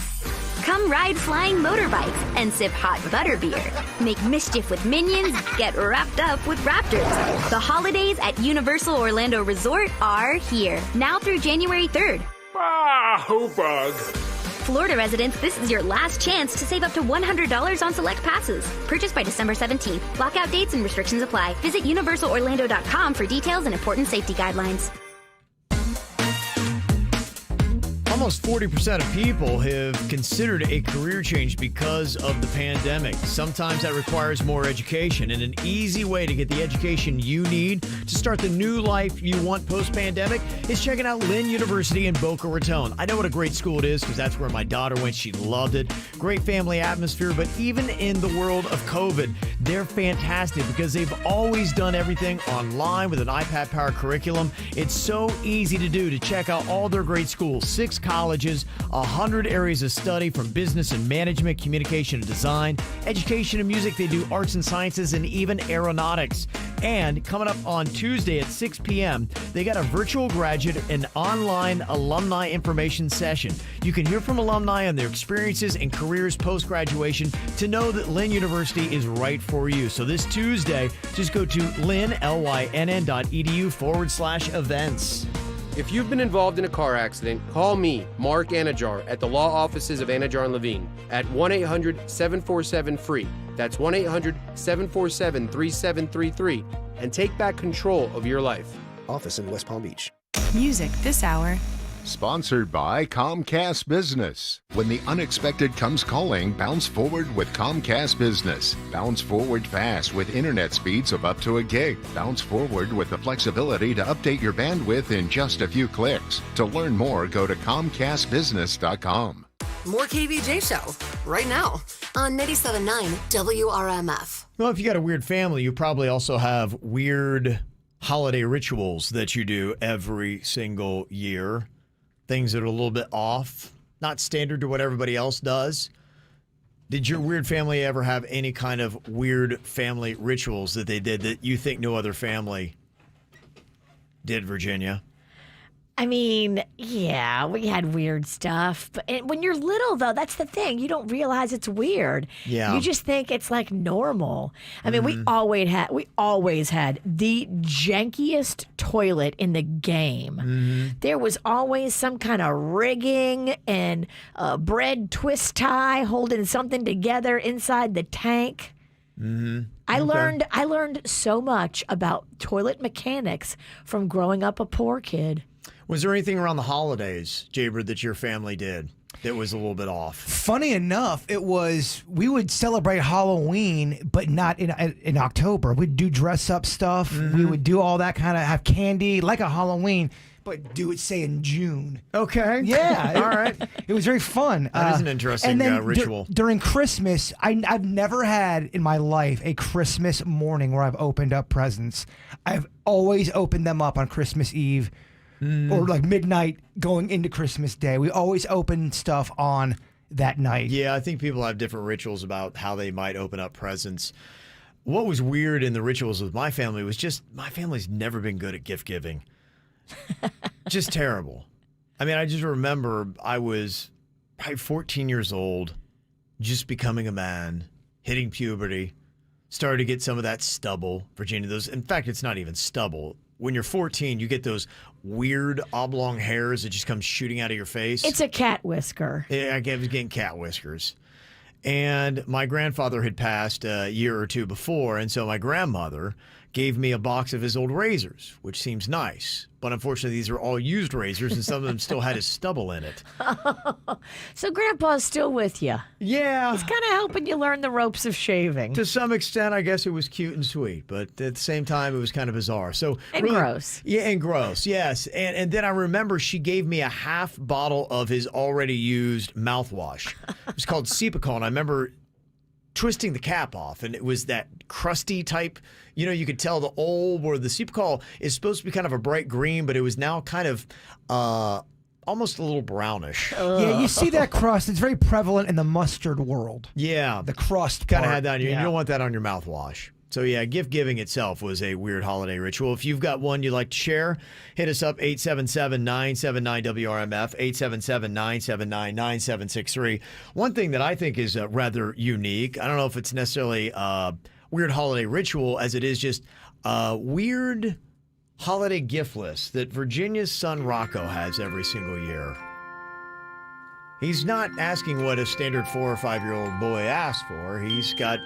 Come ride flying motorbikes and sip hot butterbeer. Make mischief with minions, get wrapped up with Raptors. The holidays at Universal Orlando Resort are here, now through January 3rd.
Ah, bug.
Florida residents, this is your last chance to save up to $100 on select passes. Purchased by December 17th. Blackout dates and restrictions apply. Visit universalorlando.com for details and important safety guidelines.
Almost 40% of people have considered a career change because of the pandemic. Sometimes that requires more education, and an easy way to get the education you need to start the new life you want post-pandemic is checking out Lynn University in Boca Raton. I know what a great school it is because that's where my daughter went. She loved it. Great family atmosphere, but even in the world of COVID, they're fantastic because they've always done everything online with an iPad-powered curriculum. It's so easy to do. To check out all their great schools, 6 colleges, 100 areas of study from business and management, communication and design, education and music. They do arts and sciences and even aeronautics. And coming up on Tuesday at 6 p.m., they got a virtual graduate and online alumni information session. You can hear from alumni on their experiences and careers post-graduation to know that Lynn University is right for you. So this Tuesday, just go to lynn.edu/events.
If you've been involved in a car accident, call me, Mark Anajar, at the law offices of Anajar and Levine at 1-800-747-FREE. That's 1-800-747-3733 and take back control of your life.
Office in West Palm Beach.
Music this hour.
Sponsored by Comcast Business. When the unexpected comes calling, bounce forward with Comcast Business. Bounce forward fast with internet speeds of up to a gig. Bounce forward with the flexibility to update your bandwidth in just a few clicks. To learn more, go to ComcastBusiness.com.
More KVJ Show right now on 97.9 WRMF.
Well, if you got a weird family, you probably also have weird holiday rituals that you do every single year. Things that are a little bit off, not standard to what everybody else does. Did your weird family ever have any kind of weird family rituals that they did that you think no other family did, Virginia?
I mean, yeah, we had weird stuff. But when you're little, though, that's the thing. You don't realize it's weird.
Yeah.
You just think it's like normal. I mean, we always had the jankiest toilet in the game. There was always some kind of rigging and a bread twist tie holding something together inside the tank. I learned so much about toilet mechanics from growing up a poor kid.
Was there anything around the holidays, Jaber, that your family did that was a little bit off?
Funny enough, we would celebrate Halloween, but not in October. We'd do dress up stuff. We would do all that kind of, have candy like a Halloween, but do it, say, in June.
Okay.
Yeah.
All right.
It was very fun.
That is an interesting
and then
ritual.
During Christmas, I've never had in my life a Christmas morning where I've opened up presents. I've always opened them up on Christmas Eve. Or like midnight going into Christmas Day. We always open stuff on that night.
Yeah, I think people have different rituals about how they might open up presents. What was weird in the rituals with my family was just my family's never been good at gift giving. Just terrible. I mean, I just remember I was probably 14 years old, just becoming a man, hitting puberty, started to get some of that stubble. Virginia, in fact, it's not even stubble. When you're 14, you get those weird oblong hairs that just come shooting out of your face.
It's a cat whisker.
Yeah, I was getting cat whiskers. And my grandfather had passed a year or two before, and so my grandmother gave me a box of his old razors, which seems nice. But unfortunately, these are all used razors, and some of them still had his stubble in it.
So Grandpa's still with you.
Yeah.
He's kind of helping you learn the ropes of shaving.
To some extent, I guess it was cute and sweet, but at the same time, it was kind of bizarre.
And gross.
Yeah, and gross, yes. And then I remember she gave me a half bottle of his already used mouthwash. It was called Cepacol, and I remember twisting the cap off, and it was that crusty type, you could tell the old, where the Cepacol is supposed to be kind of a bright green, but it was now kind of almost a little brownish.
Yeah, you see that crust. It's very prevalent in the mustard world.
Yeah.
The crust
kind of
part.
had that on you. You don't want that on your mouthwash. So yeah, gift giving itself was a weird holiday ritual. If you've got one you'd like to share, hit us up 877-979-WRMF, 877-979-9763. One thing that I think is rather unique, I don't know if it's necessarily a weird holiday ritual as it is just a weird holiday gift list that Virginia's son Rocco has every single year. He's not asking what a standard 4 or 5-year-old boy asks for. He's got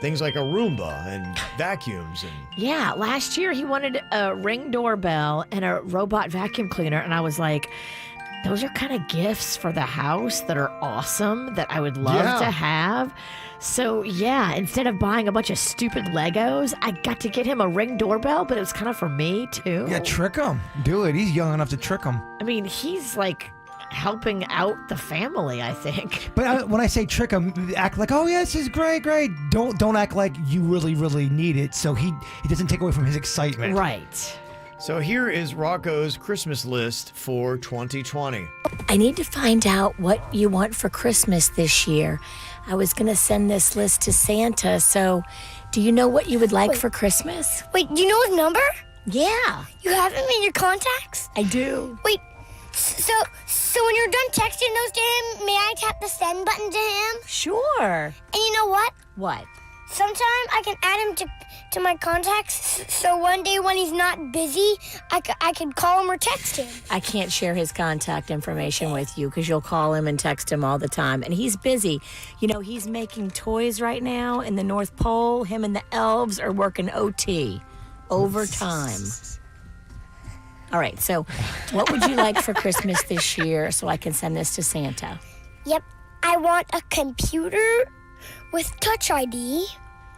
things like a Roomba and vacuums and
Yeah, last year he wanted a Ring doorbell and a robot vacuum cleaner, and I was like, those are kind of gifts for the house that are awesome that I would love to have. So yeah, instead of buying a bunch of stupid Legos, I got to get him a Ring doorbell, but it was kind of for me too.
Yeah, trick him. Do it. He's young enough to trick him.
I mean, he's like helping out the family, I think.
But when I say trick him, act like, oh yeah, this is great. Don't act like you really need it, so he doesn't take away from his excitement.
Right.
So here is Rocco's Christmas list for 2020.
I need to find out what you want for Christmas this year. I was going to send this list to Santa, so do you know what you would like for Christmas?
Wait, do you know his number?
Yeah.
You have him in your contacts?
I do.
Wait, so when you're done texting those to him, may I tap the send button to him?
Sure.
And you know what?
What?
Sometime I can add him to my contacts, so one day when he's not busy, I can call him or text him.
I can't share his contact information with you because you'll call him and text him all the time. And he's busy. You know, he's making toys right now in the North Pole. Him and the elves are working OT, overtime. All right, so what would you like for Christmas this year so I can send this to Santa?
Yep, I want a computer with Touch ID,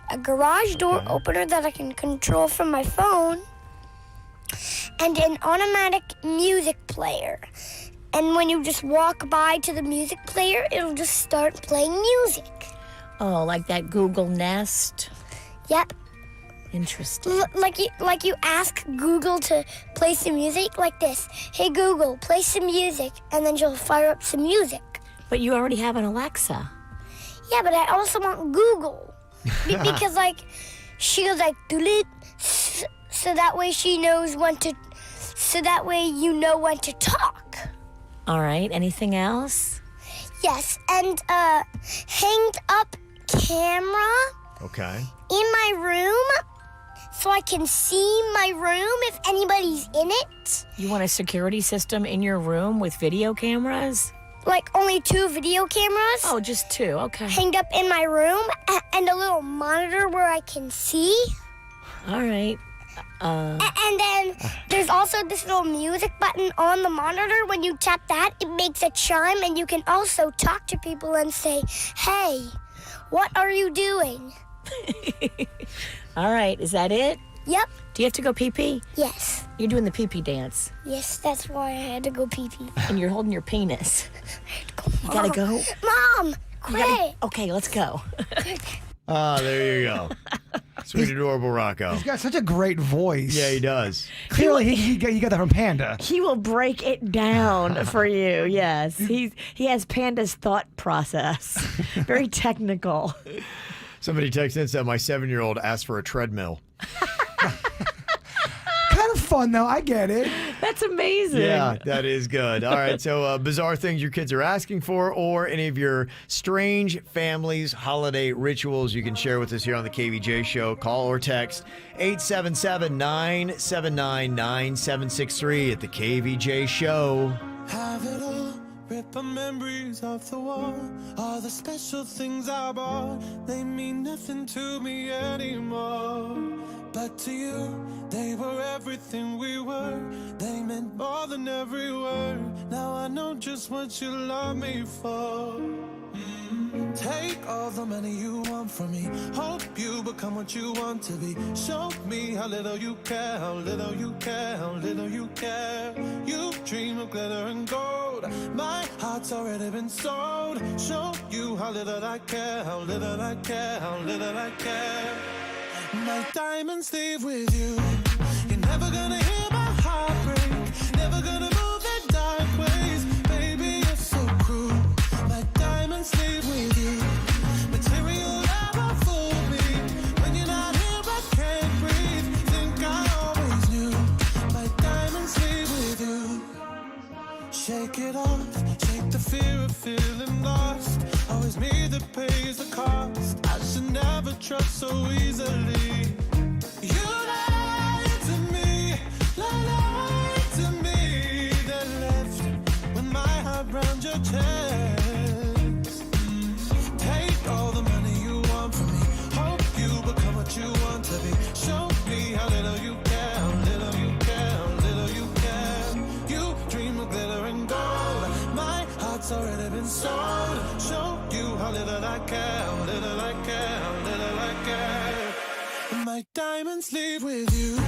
a garage door opener that I can control from my phone, and an automatic music player. And when you just walk by to the music player, it'll just start playing music.
Oh, like that Google Nest?
Yep.
Interesting.
Like you ask Google to play some music like this. Hey Google, play some music, and then she'll fire up some music.
But you already have an Alexa.
Yeah, but I also want Google. Because she goes like doodle, so that way she knows so that way you know when to talk.
All right, anything else?
Yes, and hanged up camera.
Okay.
In my room, so I can see my room if anybody's in it.
You want a security system in your room with video cameras?
Like only 2 video cameras.
Oh, just 2, okay.
Hanged up in my room, and a little monitor where I can see.
All right.
And then there's also this little music button on the monitor. When you tap that, it makes a chime, and you can also talk to people and say, hey, what are you doing?
All right, is that it?
Yep.
Do you have to go pee-pee?
Yes.
You're doing the pee-pee dance.
Yes, that's why I had to go pee-pee.
And you're holding your penis. You gotta go?
Mom, quick.
Okay, let's go.
There you go. Sweet, adorable Rocco.
He's got such a great voice.
Yeah, he does.
Clearly, he got that from Panda.
He will break it down for you. Yes, he has Panda's thought process. Very technical.
Somebody texted and said my 7-year-old asked for a treadmill.
Kind of fun, though. I get it.
That's amazing.
Yeah, that is good. All right, so bizarre things your kids are asking for, or any of your strange families' holiday rituals you can share with us here on the KVJ Show. Call or text 877-979-9763 at the KVJ Show.
Have it all, rip the memories off the wall. All the special things I bought, they mean nothing to me anymore. But to you, they were everything we were. They meant more than every word. Now I know just what you love me for. Take all the money you want from me. Hope you become what you want to be. Show me how little you care, how little you care, how little you care. You dream of glitter and gold. My heart's already been sold. Show you how little I care, how little I care, how little I care. My diamonds leave with you. You're never gonna hear my heart break. Never gonna move in dark ways. Baby, you're so cruel. My diamonds leave with you. Material never fooled me. When you're not here, I can't breathe. Think I always knew. My diamonds leave with you. Shake it off. Shake the fear of feeling lost. Always me that pays the cost. I should never trust so easily. You lied to me, lied to me. That left with my heart round your chest. I care, little I care, little I care. My diamonds leave with you.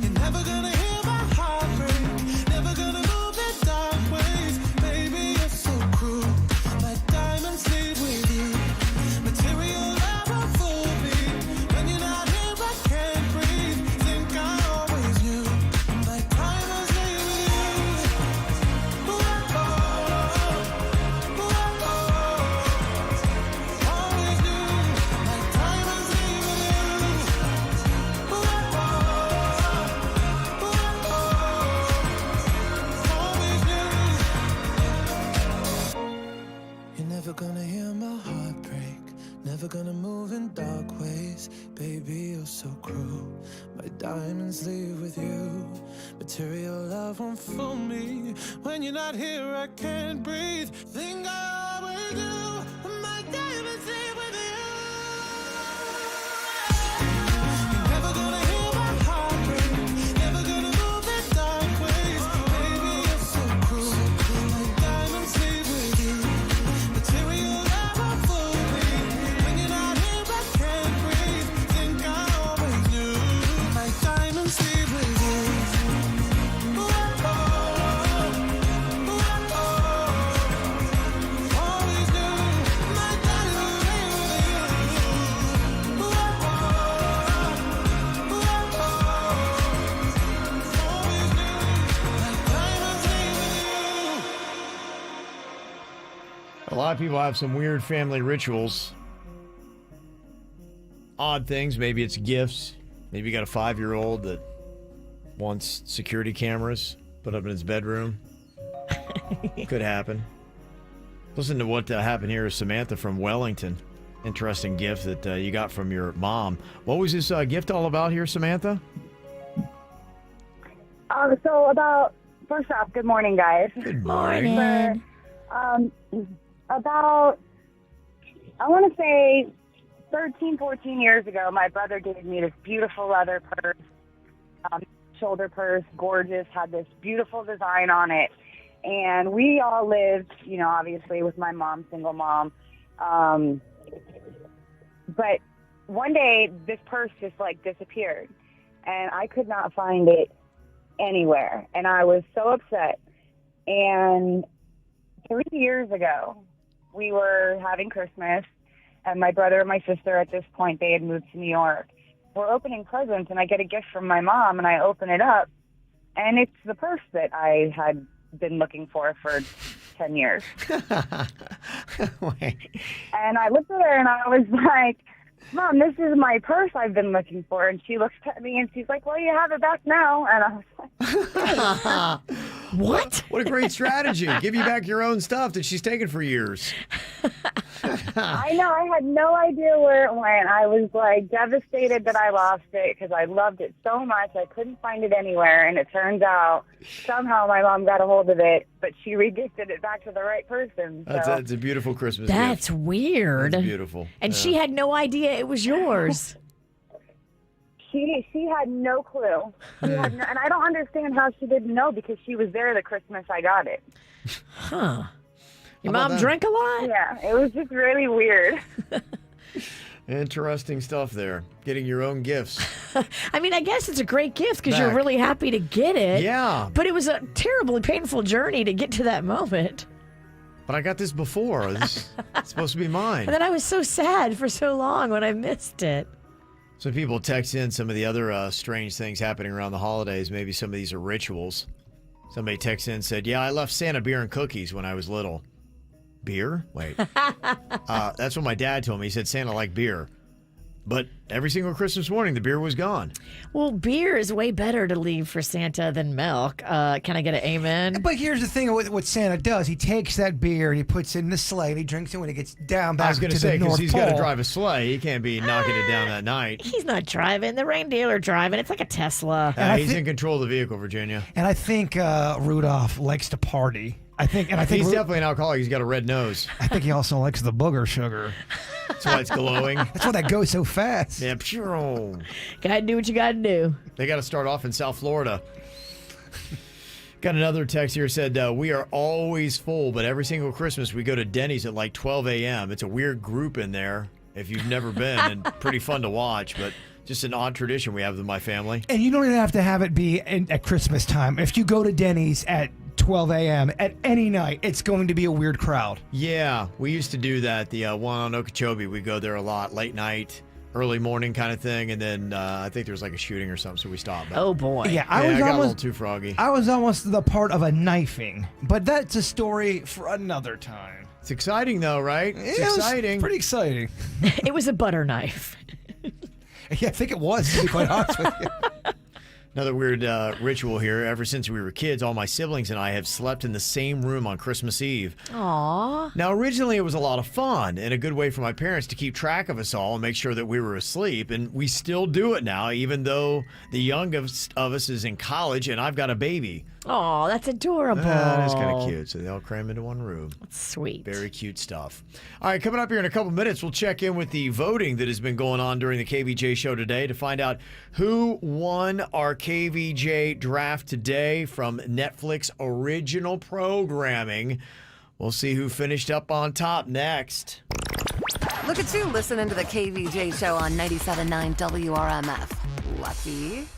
You're never gonna hear my heart break. Never gonna move in dark ways. Baby, you're so cruel. My diamonds leave with you. Material never fool me. When you're not here, I can't breathe. Think I always knew. My diamonds leave with you. Always knew. My diamonds leave with you. You're never gonna hear my heart break. Never gonna move in dark ways. Baby, you're so cruel. My diamonds leave with you. Material love won't fool me. When you're not here, I can't breathe. Think I always do. My diamonds leave with you. You're never gonna hear my heart break. Never gonna move in dark ways. Baby, you're so cruel. My diamonds leave with you. Material love won't fool me. When you're not here, I can't breathe. Think I always knew. My diamonds leave with you. Always knew. My diamonds leave with you. Always knew. My diamonds leave with you.
A lot of people have some weird family rituals. Odd things. Maybe it's gifts. Maybe you got a 5-year-old that wants security cameras put up in his bedroom. Could happen. Listen to what happened here with Samantha from Wellington. Interesting gift that you got from your mom. What was this gift all about here, Samantha?
So about, first off, good morning, guys.
Good morning.
About, I want to say 13, 14 years ago, my brother gave me this beautiful leather purse, shoulder purse, gorgeous, had this beautiful design on it. And we all lived, you know, obviously with my mom, single mom. But one day, this purse just, like, disappeared. And I could not find it anywhere. And I was so upset. And 3 years ago, we were having Christmas, and my brother and my sister at this point, they had moved to New York. We're opening presents, and I get a gift from my mom, and I open it up, and it's the purse that I had been looking for 10 years. And I looked at her, and I was like, Mom, this is my purse I've been looking for. And she looks at me, and she's like, well, you have it back now. And I was like,
what?
What a great strategy. Give you back your own stuff that she's taken for years.
I know. I had no idea where it went. I was, like, devastated that I lost it because I loved it so much. I couldn't find it anywhere. And it turns out somehow my mom got a hold of it, but she re-gifted it back to the right person. So.
That's a beautiful Christmas gift.
That's weird.
That's beautiful.
And she had no idea it was yours.
She had no clue. She had no, and I don't understand how she didn't know because she was there the Christmas I got it.
Huh. Your mom drank a lot?
Yeah, it was just really weird.
Interesting stuff there. Getting your own gifts.
I mean, I guess it's a great gift because you're really happy to get it.
Yeah.
But it was a terribly painful journey to get to that moment.
But I got this before. This is supposed to be mine.
And then I was so sad for so long when I missed it.
So people text in some of the other strange things happening around the holidays. Maybe some of these are rituals. Somebody texted in and said, yeah, I left Santa beer and cookies when I was little. Beer? Wait. That's what my dad told me. He said Santa liked beer. But every single Christmas morning, the beer was gone.
Well, beer is way better to leave for Santa than milk. Can I get an amen?
But here's the thing with what Santa does. He takes that beer and he puts it in the sleigh and he drinks it when he gets down back
I was going
to
to say,
the North
because he's
Pole.
got to drive a sleigh. He can't be knocking it down that night.
He's not driving. The reindeer are driving. It's like a Tesla.
He's in control of the vehicle, Virginia.
And I think Rudolph likes to party. I think
he's definitely an alcoholic. He's got a red nose.
I think he also likes the booger sugar.
That's why it's glowing.
That's why that goes so fast.
Yeah, pure.
Gotta do what you gotta do.
They got to start off in South Florida. Got another text here said, we are always full, but every single Christmas we go to Denny's at like 12 a.m. It's a weird group in there if you've never been, and pretty fun to watch, but just an odd tradition we have with my family.
And you don't even have to have it be at Christmas time. If you go to Denny's at 12 a.m. at any night, it's going to be a weird crowd.
Yeah, we used to do that. The one on Okeechobee, we go there a lot, late night, early morning kind of thing, and then I think there was like a shooting or something, so we stopped. But,
oh boy!
Yeah,
I got a little too froggy.
I was almost the part of a knifing, but that's a story for another time.
It's exciting though, right? It's
Yeah,
exciting.
It was pretty exciting.
It was a butter knife.
Yeah, I think it was, to be quite honest with you.
Another weird ritual here. Ever since we were kids, all my siblings and I have slept in the same room on Christmas Eve.
Aww.
Now, originally it was a lot of fun and a good way for my parents to keep track of us all and make sure that we were asleep. And we still do it now, even though the youngest of us is in college and I've got a baby.
Oh, that's adorable.
That is kind of cute. So they all cram into one room.
That's sweet.
Very cute stuff. All right, coming up here in a couple minutes, we'll check in with the voting that has been going on during the KVJ show today to find out who won our KVJ draft today from Netflix original programming. We'll see who finished up on top next.
Look at you listening to the KVJ show on 97.9 WRMF. Lucky.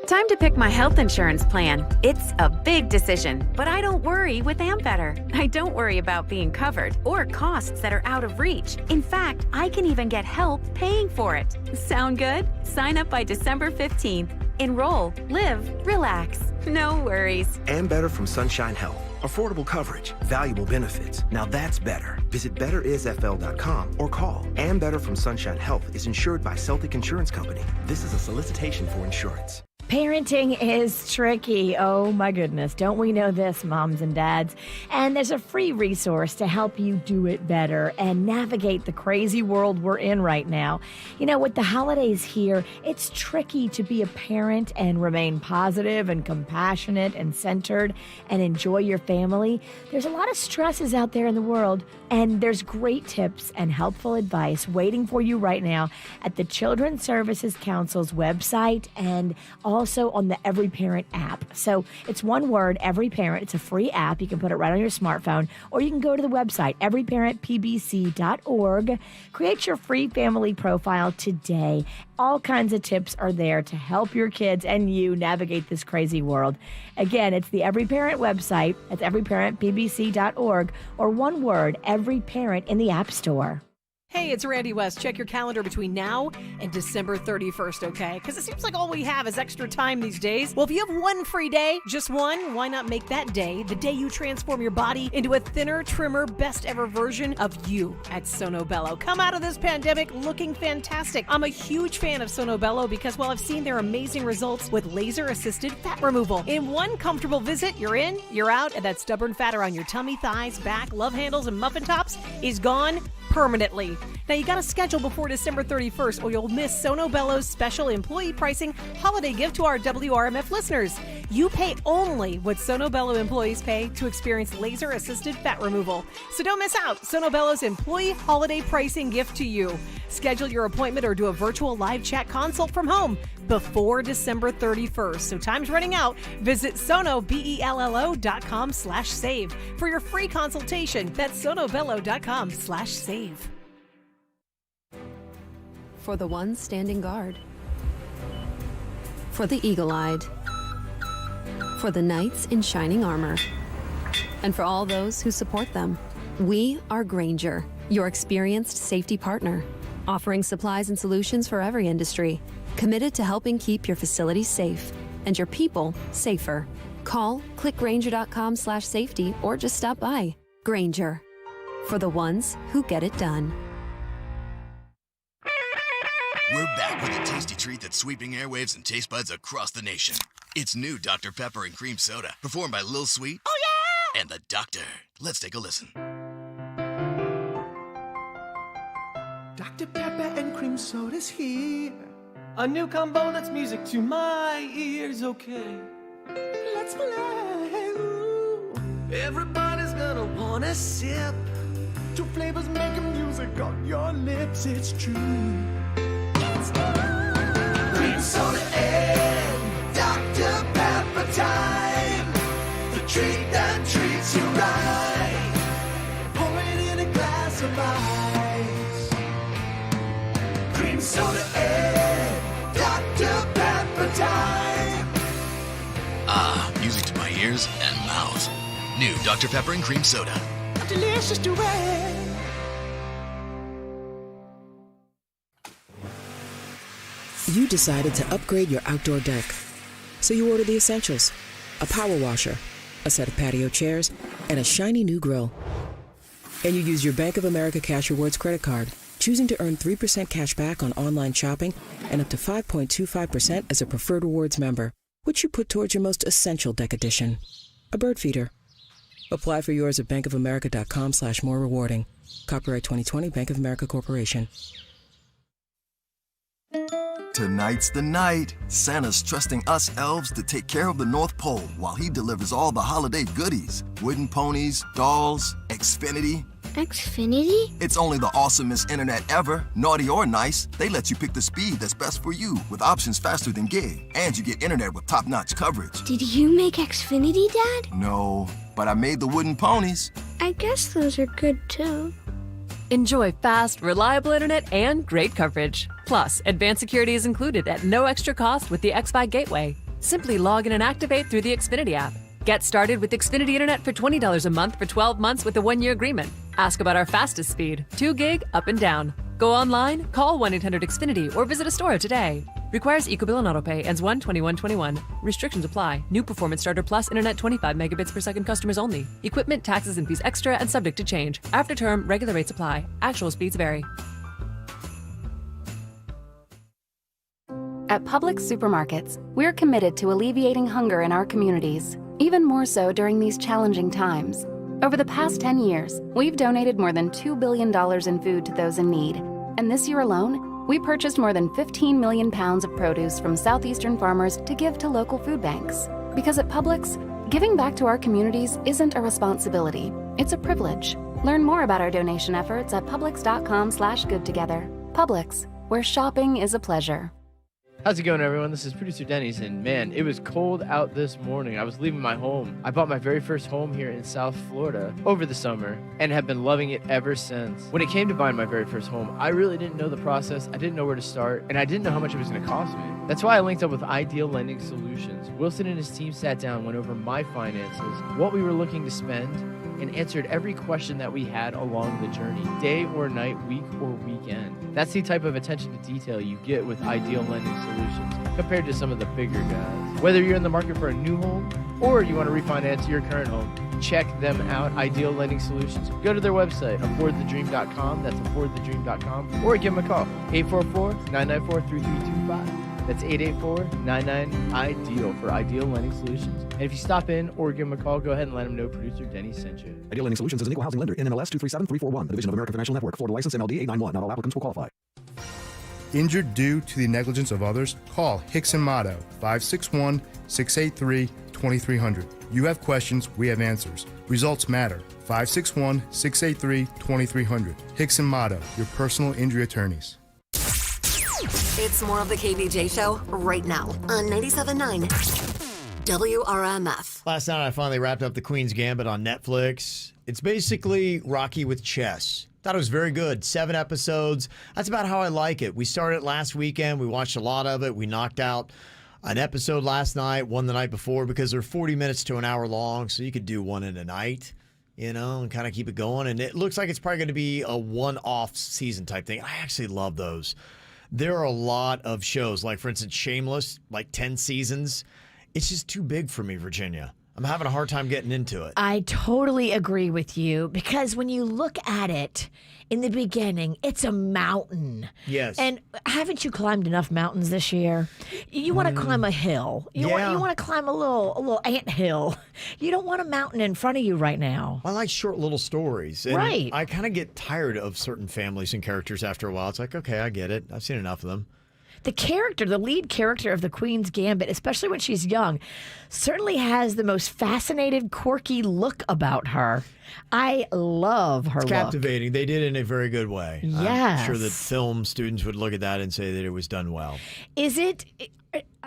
Time to pick my health insurance plan. It's a big decision, but I don't worry with Ambetter. I don't worry about being covered or costs that are out of reach. In fact, I can even get help paying for it. Sound good? Sign up by December 15th. Enroll, live, relax. No worries.
Ambetter from Sunshine Health. Affordable coverage, valuable benefits. Now that's better. Visit betterisfl.com or call. Ambetter from Sunshine Health is insured by Celtic Insurance Company. This is a solicitation for insurance.
Parenting is tricky. Oh my goodness. Don't we know this, moms and dads? And there's a free resource to help you do it better and navigate the crazy world we're in right now. You know, with the holidays here, it's tricky to be a parent and remain positive and compassionate and centered and enjoy your family. There's a lot of stresses out there in the world, and there's great tips and helpful advice waiting for you right now at the Children's Services Council's website and also on the Every Parent app. So it's one word, Every Parent. It's a free app. You can put it right on your smartphone, or you can go to the website, everyparentpbc.org. Create your free family profile today. All kinds of tips are there to help your kids and you navigate this crazy world. Again, it's the Every Parent website. It's everyparentpbc.org, or one word, Every Parent in the App Store.
Hey, it's Randy West. Check your calendar between now and December 31st, okay? Because it seems like all we have is extra time these days. Well, if you have one free day, just one, why not make that day the day you transform your body into a thinner, trimmer, best ever version of you at Sono Bello. Come out of this pandemic looking fantastic. I'm a huge fan of Sono Bello because, well, I've seen their amazing results with laser-assisted fat removal. In one comfortable visit, you're in, you're out, and that stubborn fat around your tummy, thighs, back, love handles, and muffin tops is gone permanently. Now, you got to schedule before December 31st or you'll miss Sono Bello's special employee pricing holiday gift to our WRMF listeners. You pay only what Sono Bello employees pay to experience laser-assisted fat removal. So don't miss out. Sono Bello's employee holiday pricing gift to you. Schedule your appointment or do a virtual live chat consult from home before December 31st. So time's running out. Visit sonobello.com/save for your free consultation. That's sonobello.com/save.
For the ones standing guard. For the eagle-eyed. For the knights in shining armor. And for all those who support them. We are Grainger, your experienced safety partner, offering supplies and solutions for every industry, committed to helping keep your facilities safe and your people safer. Call, click Grainger.com/safety, or just stop by. Grainger, for the ones who get it done.
We're back with a tasty treat that's sweeping airwaves and taste buds across the nation. It's new Dr. Pepper and Cream Soda, performed by Lil Sweet. Oh, yeah! And the Doctor. Let's take a listen.
Dr. Pepper and Cream Soda's here. A new combo that's music to my ears, okay? Let's play. Ooh. Everybody's gonna wanna sip. Two flavors making music on your lips, it's true. It's Cream Soda and Dr. Pepper time. surprise. Cream soda and Dr. Pepper time.
Ah, music to my ears and mouth. New Dr. Pepper and Cream Soda.
A delicious duet.
You decided to upgrade your outdoor deck. So you ordered the essentials: a power washer, a set of patio chairs, and a shiny new grill. And you use your Bank of America Cash Rewards credit card, choosing to earn 3% cash back on online shopping and up to 5.25% as a Preferred Rewards member, which you put towards your most essential deck addition, a bird feeder. Apply for yours at bankofamerica.com/more rewarding. Copyright 2020 Bank of America Corporation.
Tonight's the night. Santa's trusting us elves to take care of the North Pole while he delivers all the holiday goodies. Wooden ponies, dolls, Xfinity.
Xfinity?
It's only the awesomest internet ever. Naughty or nice, they let you pick the speed that's best for you with options faster than gig. And you get internet with top-notch coverage.
Did you make Xfinity, Dad?
No, but I made the wooden ponies.
I guess those are good too.
Enjoy fast, reliable internet and great coverage. Plus, advanced security is included at no extra cost with the Xfi Gateway. Simply log in and activate through the Xfinity app. Get started with Xfinity Internet for $20 a month for 12 months with a 1-year agreement. Ask about our fastest speed, 2 gig up and down. Go online, call 1-800-XFINITY or visit a store today. Requires EcoBill and AutoPay. Ends 1/21/21. Restrictions apply. New Performance Starter Plus Internet 25 megabits per second customers only. Equipment, taxes, and fees extra and subject to change. After term, regular rates apply. Actual speeds vary.
At Publix Supermarkets, we're committed to alleviating hunger in our communities, even more so during these challenging times. Over the past 10 years, we've donated more than $2 billion in food to those in need. And this year alone, we purchased more than 15 million pounds of produce from southeastern farmers to give to local food banks. Because at Publix, giving back to our communities isn't a responsibility, it's a privilege. Learn more about our donation efforts at publix.com/goodtogether. Publix, where shopping is a pleasure.
How's it going, everyone? This is producer Denny's, and man, it was cold out this morning. I was leaving my home. I bought my very first home here in South Florida over the summer and have been loving it ever since. When it came to buying my very first home, I really didn't know the process. I didn't know where to start, and I didn't know how much it was going to cost me. That's why I linked up with Ideal Lending Solutions. Wilson and his team sat down, went over my finances, what we were looking to spend, and answered every question that we had along the journey, day or night, week or weekend. That's the type of attention to detail you get with Ideal Lending Solutions compared to some of the bigger guys. Whether you're in the market for a new home or you want to refinance your current home, check them out, Ideal Lending Solutions. Go to their website, affordthedream.com, that's affordthedream.com, or give them a call, 844-994-3325. That's 884-99-IDEAL for Ideal Lending Solutions. And if you stop in or give them a call, go ahead and let them know producer Denny sent you.
Ideal Lending Solutions is an equal housing lender. NMLS 237341. A division of American Financial Network. Florida license MLD 891. Not all applicants will qualify.
Injured due to the negligence of others? Call Hicks and Motto, 561-683-2300. You have questions, we have answers. Results matter. 561-683-2300. Hicks and Motto, your personal injury attorneys.
It's more of the KVJ Show right now on 97.9 WRMF.
Last night I finally wrapped up The Queen's Gambit on Netflix. It's basically Rocky with chess. Thought it was very good. 7 episodes. That's about how I like it. We started last weekend. We watched a lot of it. We knocked out an episode last night, one the night before, because they're 40 minutes to an hour long, so you could do one in a night, you know, and kind of keep it going. And it looks like it's probably going to be a one-off season type thing. I actually love those. There are a lot of shows, like, for instance, Shameless, like 10 seasons. It's just too big for me, Virginia. I'm having a hard time getting into it.
I totally agree with you, because when you look at it in the beginning, it's a mountain.
Yes.
And haven't you climbed enough mountains this year? You want to climb a hill. You want to climb a little ant hill. You don't want a mountain in front of you right now.
I like short little stories. And
right.
I kind of get tired of certain families and characters after a while. It's like, okay, I get it. I've seen enough of them.
The lead character of The Queen's Gambit, especially when she's young, certainly has the most fascinated, quirky look about her. I love her
It's
look.
captivating. They did it in a very good way.
Yes.
I'm sure that film students would look at that and say that it was done well.
Is it...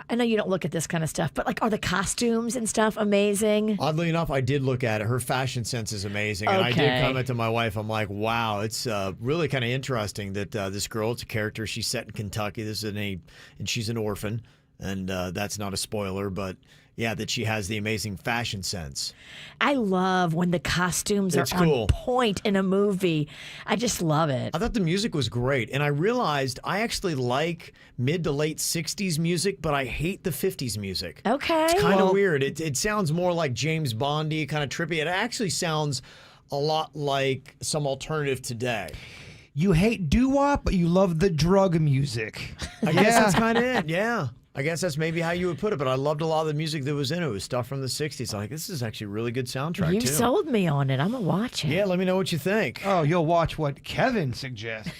I know you don't look at this kind of stuff, but like, are the costumes and stuff amazing?
Oddly enough, I did look at it. Her fashion sense is amazing. And I did comment to my wife. I'm like, wow, it's really kind of interesting that this girl, it's a character. She's set in Kentucky. And she's an orphan. And that's not a spoiler, but yeah, that she has the amazing fashion sense.
I love when the costumes are on point in a movie. I just love it.
I thought the music was great. And I realized I actually like mid to late 60s music, but I hate the 50s music.
Okay.
It's kind of weird. It sounds more like James Bondy, kind of trippy. It actually sounds a lot like some alternative today.
You hate doo-wop, but you love the drug music.
I guess that's kind of it, yeah. I guess that's maybe how you would put it, but I loved a lot of the music that was in it. It was stuff from the 60s. I'm like, this is actually a really good soundtrack,
You
too.
sold me on it. I'm going to watch it.
Yeah, let me know what you think.
Oh, you'll watch what Kevin suggests.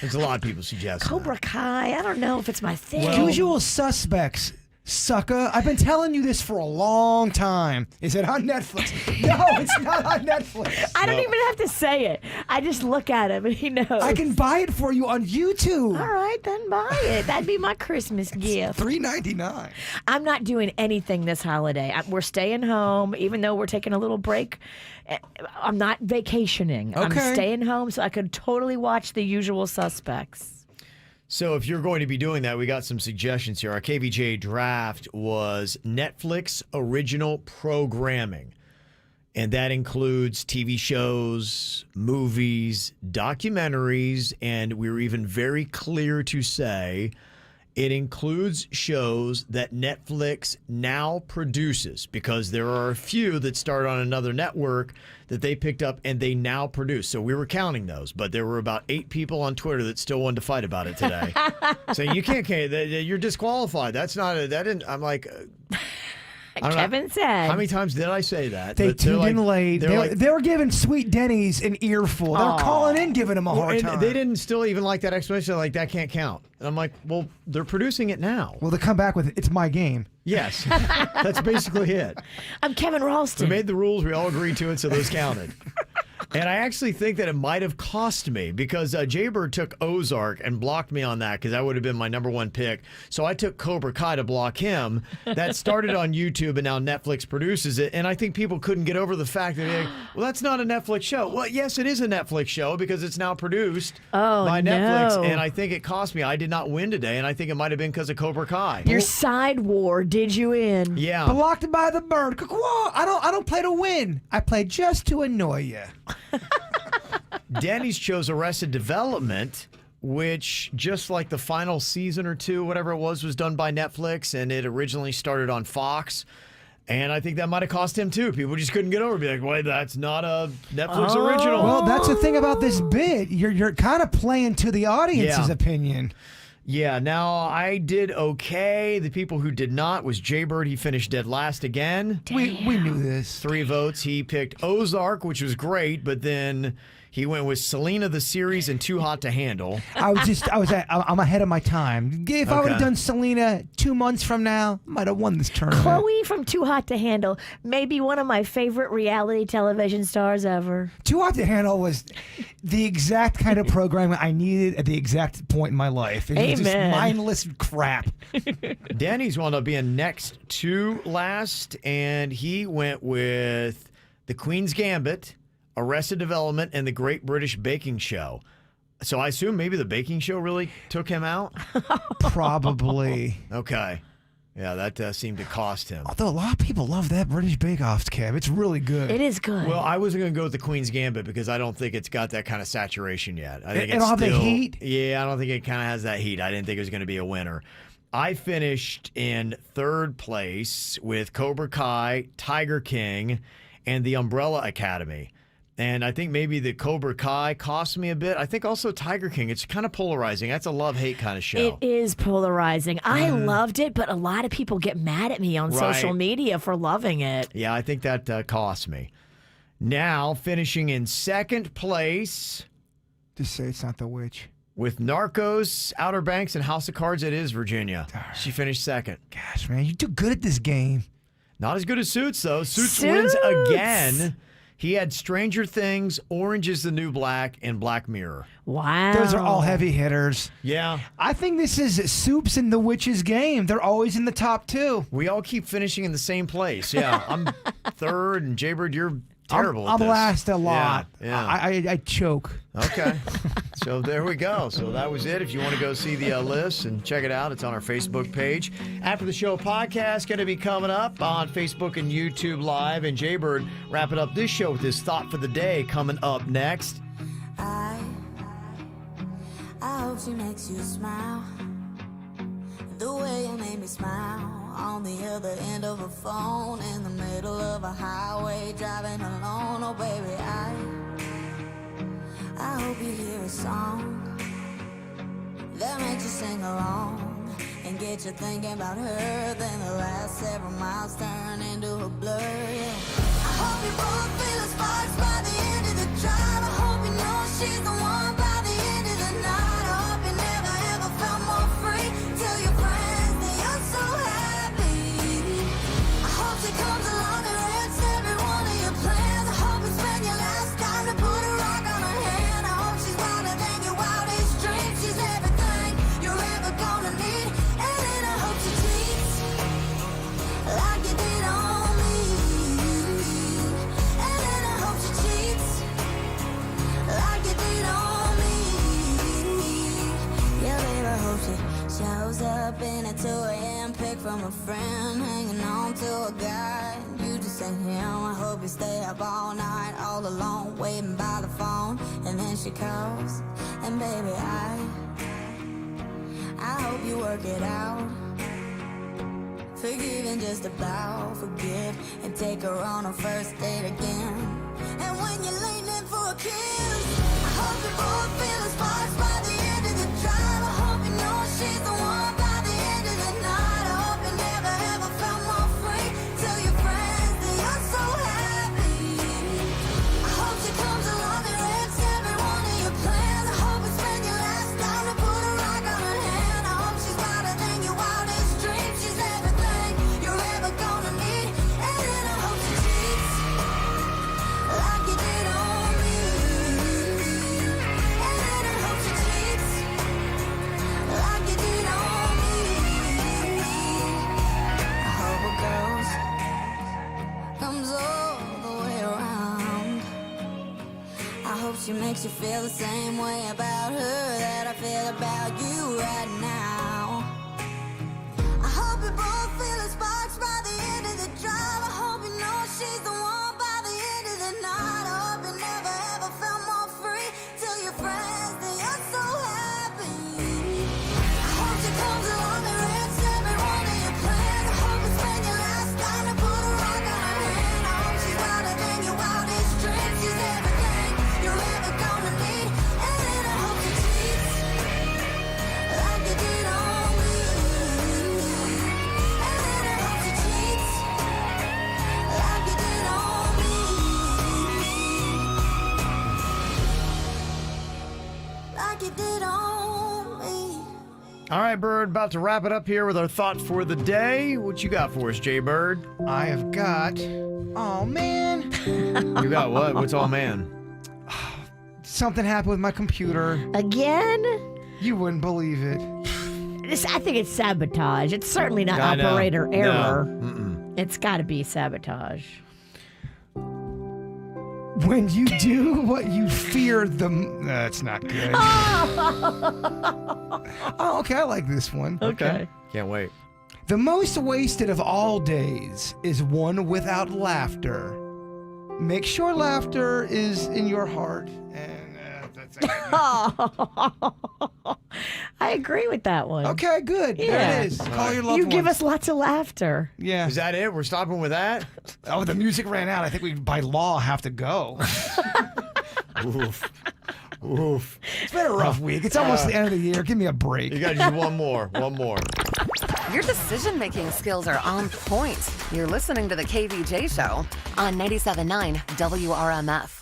There's a lot of people suggesting
Cobra Kai. I don't know if it's my thing.
Usual Suspects, sucker. I've been telling you this for a long time. Is it on Netflix? No, it's not on Netflix.
I don't even have to say it. I just look at him and he knows.
I can buy it for you on YouTube.
All right, then buy it. That'd be my Christmas gift.
$3.99.
I'm not doing anything this holiday. We're staying home, even though we're taking a little break. I'm not vacationing.
Okay.
I'm staying home so I could totally watch The Usual Suspects.
So if you're going to be doing that, we got some suggestions here. Our KVJ draft was Netflix original programming. And that includes TV shows, movies, documentaries, and we were even very clear to say it includes shows that Netflix now produces, because there are a few that start on another network that they picked up and they now produce. So we were counting those, but there were about 8 people on Twitter that still wanted to fight about it today. So you can't, you're disqualified. That's not I'm like...
Kevin said.
How many times did I say that?
They tuned in late. They were giving Sweet Denny's an earful. They were calling in, giving him a hard time.
They didn't still even like that explanation. Like, that can't count. And I'm like, well, they're producing it now.
Well, they come back with, it's my game.
Yes. That's basically it.
I'm Kevin Ralston.
We made the rules. We all agreed to it, so those counted. And I actually think that it might have cost me, because Jaybird took Ozark and blocked me on that, because that would have been my number one pick. So I took Cobra Kai to block him. That started on YouTube, and now Netflix produces it. And I think people couldn't get over the fact that, well, that's not a Netflix show. Well, yes, it is a Netflix show, because it's now produced by Netflix.
No.
And I think it cost me. I did not win today, and I think it might have been because of Cobra Kai.
Your side war did you in?
Yeah.
Blocked by the bird. I don't play to win. I play just to annoy you.
Denny's chose Arrested Development, which, just like the final season or two, whatever it was done by Netflix, and it originally started on Fox. And I think that might have cost him, too. People just couldn't get over it. Be like, wait, that's not a Netflix original.
Well, that's the thing about this bit. You're kind of playing to the audience's opinion.
Yeah, now I did okay. The people who did not was Jaybird. He finished dead last again.
We knew this.
3 votes. He picked Ozark, which was great, but then he went with Selena the series and Too Hot to Handle.
I'm ahead of my time. If I would have done Selena 2 months from now, I might have won this tournament.
Chloe from Too Hot to Handle may be one of my favorite reality television stars ever.
Too Hot to Handle was the exact kind of programming I needed at the exact point in my life. It was just mindless crap.
Danny's wound up being next to last, and he went with The Queen's Gambit, Arrested Development, and The Great British Baking Show. So I assume maybe The Baking Show really took him out?
Probably.
Okay. Yeah, that seemed to cost him.
Although a lot of people love that British Bake Off, Kev. It's really good.
It is good.
Well, I wasn't going to go with The Queen's Gambit because I don't think it's got that kind of saturation yet. I think
it don't have the heat?
Yeah, I don't think it kind of has that heat. I didn't think it was going to be a winner. I finished in 3rd place with Cobra Kai, Tiger King, and The Umbrella Academy. And I think maybe the Cobra Kai cost me a bit. I think also Tiger King. It's kind of polarizing. That's a love-hate kind of show.
It is polarizing. I loved it, but a lot of people get mad at me on social media for loving it.
Yeah, I think that cost me. Now, finishing in 2nd place.
Just say it's not The Witch.
With Narcos, Outer Banks, and House of Cards, it is Virginia. She finished 2nd.
Gosh, man, you're too good at this game.
Not as good as Suits, though. Suits wins again. He had Stranger Things, Orange is the New Black, and Black Mirror.
Wow.
Those are all heavy hitters.
Yeah.
I think this is Soups and the Witch's game. They're always in the top 2.
We all keep finishing in the same place. Yeah. I'm third, and Jaybird, you're terrible.
I'm
at this.
last a lot.
Yeah.
I choke.
Okay. So there we go. So that was it. If you want to go see the list and check it out, it's on our Facebook page. After the Show podcast going to be coming up on Facebook and YouTube Live. And Jaybird wrapping up this show with his thought for the day coming up next.
I hope she makes you smile the way you made me smile on the other end of a phone in the middle of a highway driving alone. Oh baby, I hope you hear a song that makes you sing along and get you thinking about her. Then the last several miles turn into a blur. Yeah. I hope you both feel the sparks by the end of the drive. I hope you know she's the one by the end of the night. I hope you never ever felt more free. Tell your friends that you're so happy. I hope she comes along and wrecks every one of your plans. I hope you spend your last time to put a rock on her hand. I hope she's wilder than your wildest dreams. She's everything you're ever gonna need. And then I hope she cheats like you did on me. And then I hope she cheats like you did on me. Yeah, baby, I hope she shows up in a 2 a.m. pic from a friend, hanging on to a guy. You just ain't him. I hope you stay up all night, all alone, waiting by the phone. And then she calls, and baby, I hope you work it out. Forgive and just about forgive, and take her on a first date again. And when you're leaning in for a kiss, I hope you both feel the sparks by the end of the drive. I hope you know she's the one by the end of the night. I hope you never ever felt more free. Tell your friends that you're so happy. I hope she comes along and wrecks every one of your plans. I hope you spend your last time to put a rock on her hand. I hope she's wilder than your wildest dreams. She's everything you're ever gonna need. And then I hope she cheats like you did on me. And then I hope she cheats like you did on me. I hope a ghost comes all the way around. I hope she makes you feel the same way about her that I feel about you right now. I hope you both feel the sparks by the end of the drive. I hope you know she's the one by the end of the night. I hope you never ever felt more free. Tell your friends that you're so happy. I hope she comes along and wrecks every one of your plans. I hope you spend your last time to put a rock on her hand. I hope she's wilder than your wildest dreams. She's everything you're ever gonna need. And then I hope she cheats like you did on me. And then I hope she cheats like you did on me. Like you did on me.
All right, Bird, about to wrap it up here with our thought for the day. What you got for us, Jaybird?
I have got. Oh, man.
You got what? What's all man?
Something happened with my computer.
Again?
You wouldn't believe it.
I think it's sabotage. It's certainly not
I know.
operator error.
No.
It's got to be sabotage.
When you do what you fear that's not good. Oh, okay, I like this one.
Okay. Can't wait.
The most wasted of all days is one without laughter. Make sure laughter is in your heart. And that's it.
I agree with that one.
Okay, good. There
Yeah.
it is. Call your loved
You
ones.
give us lots of laughter.
Yeah.
Is that it? We're stopping with that?
Oh, the music ran out. I think we, by law, have to go.
Oof. Oof.
It's been a rough week. It's almost the end of the year. Give me a break.
You got to do one more. One more.
Your decision-making skills are on point. You're listening to the KVJ Show on 97.9 WRMF.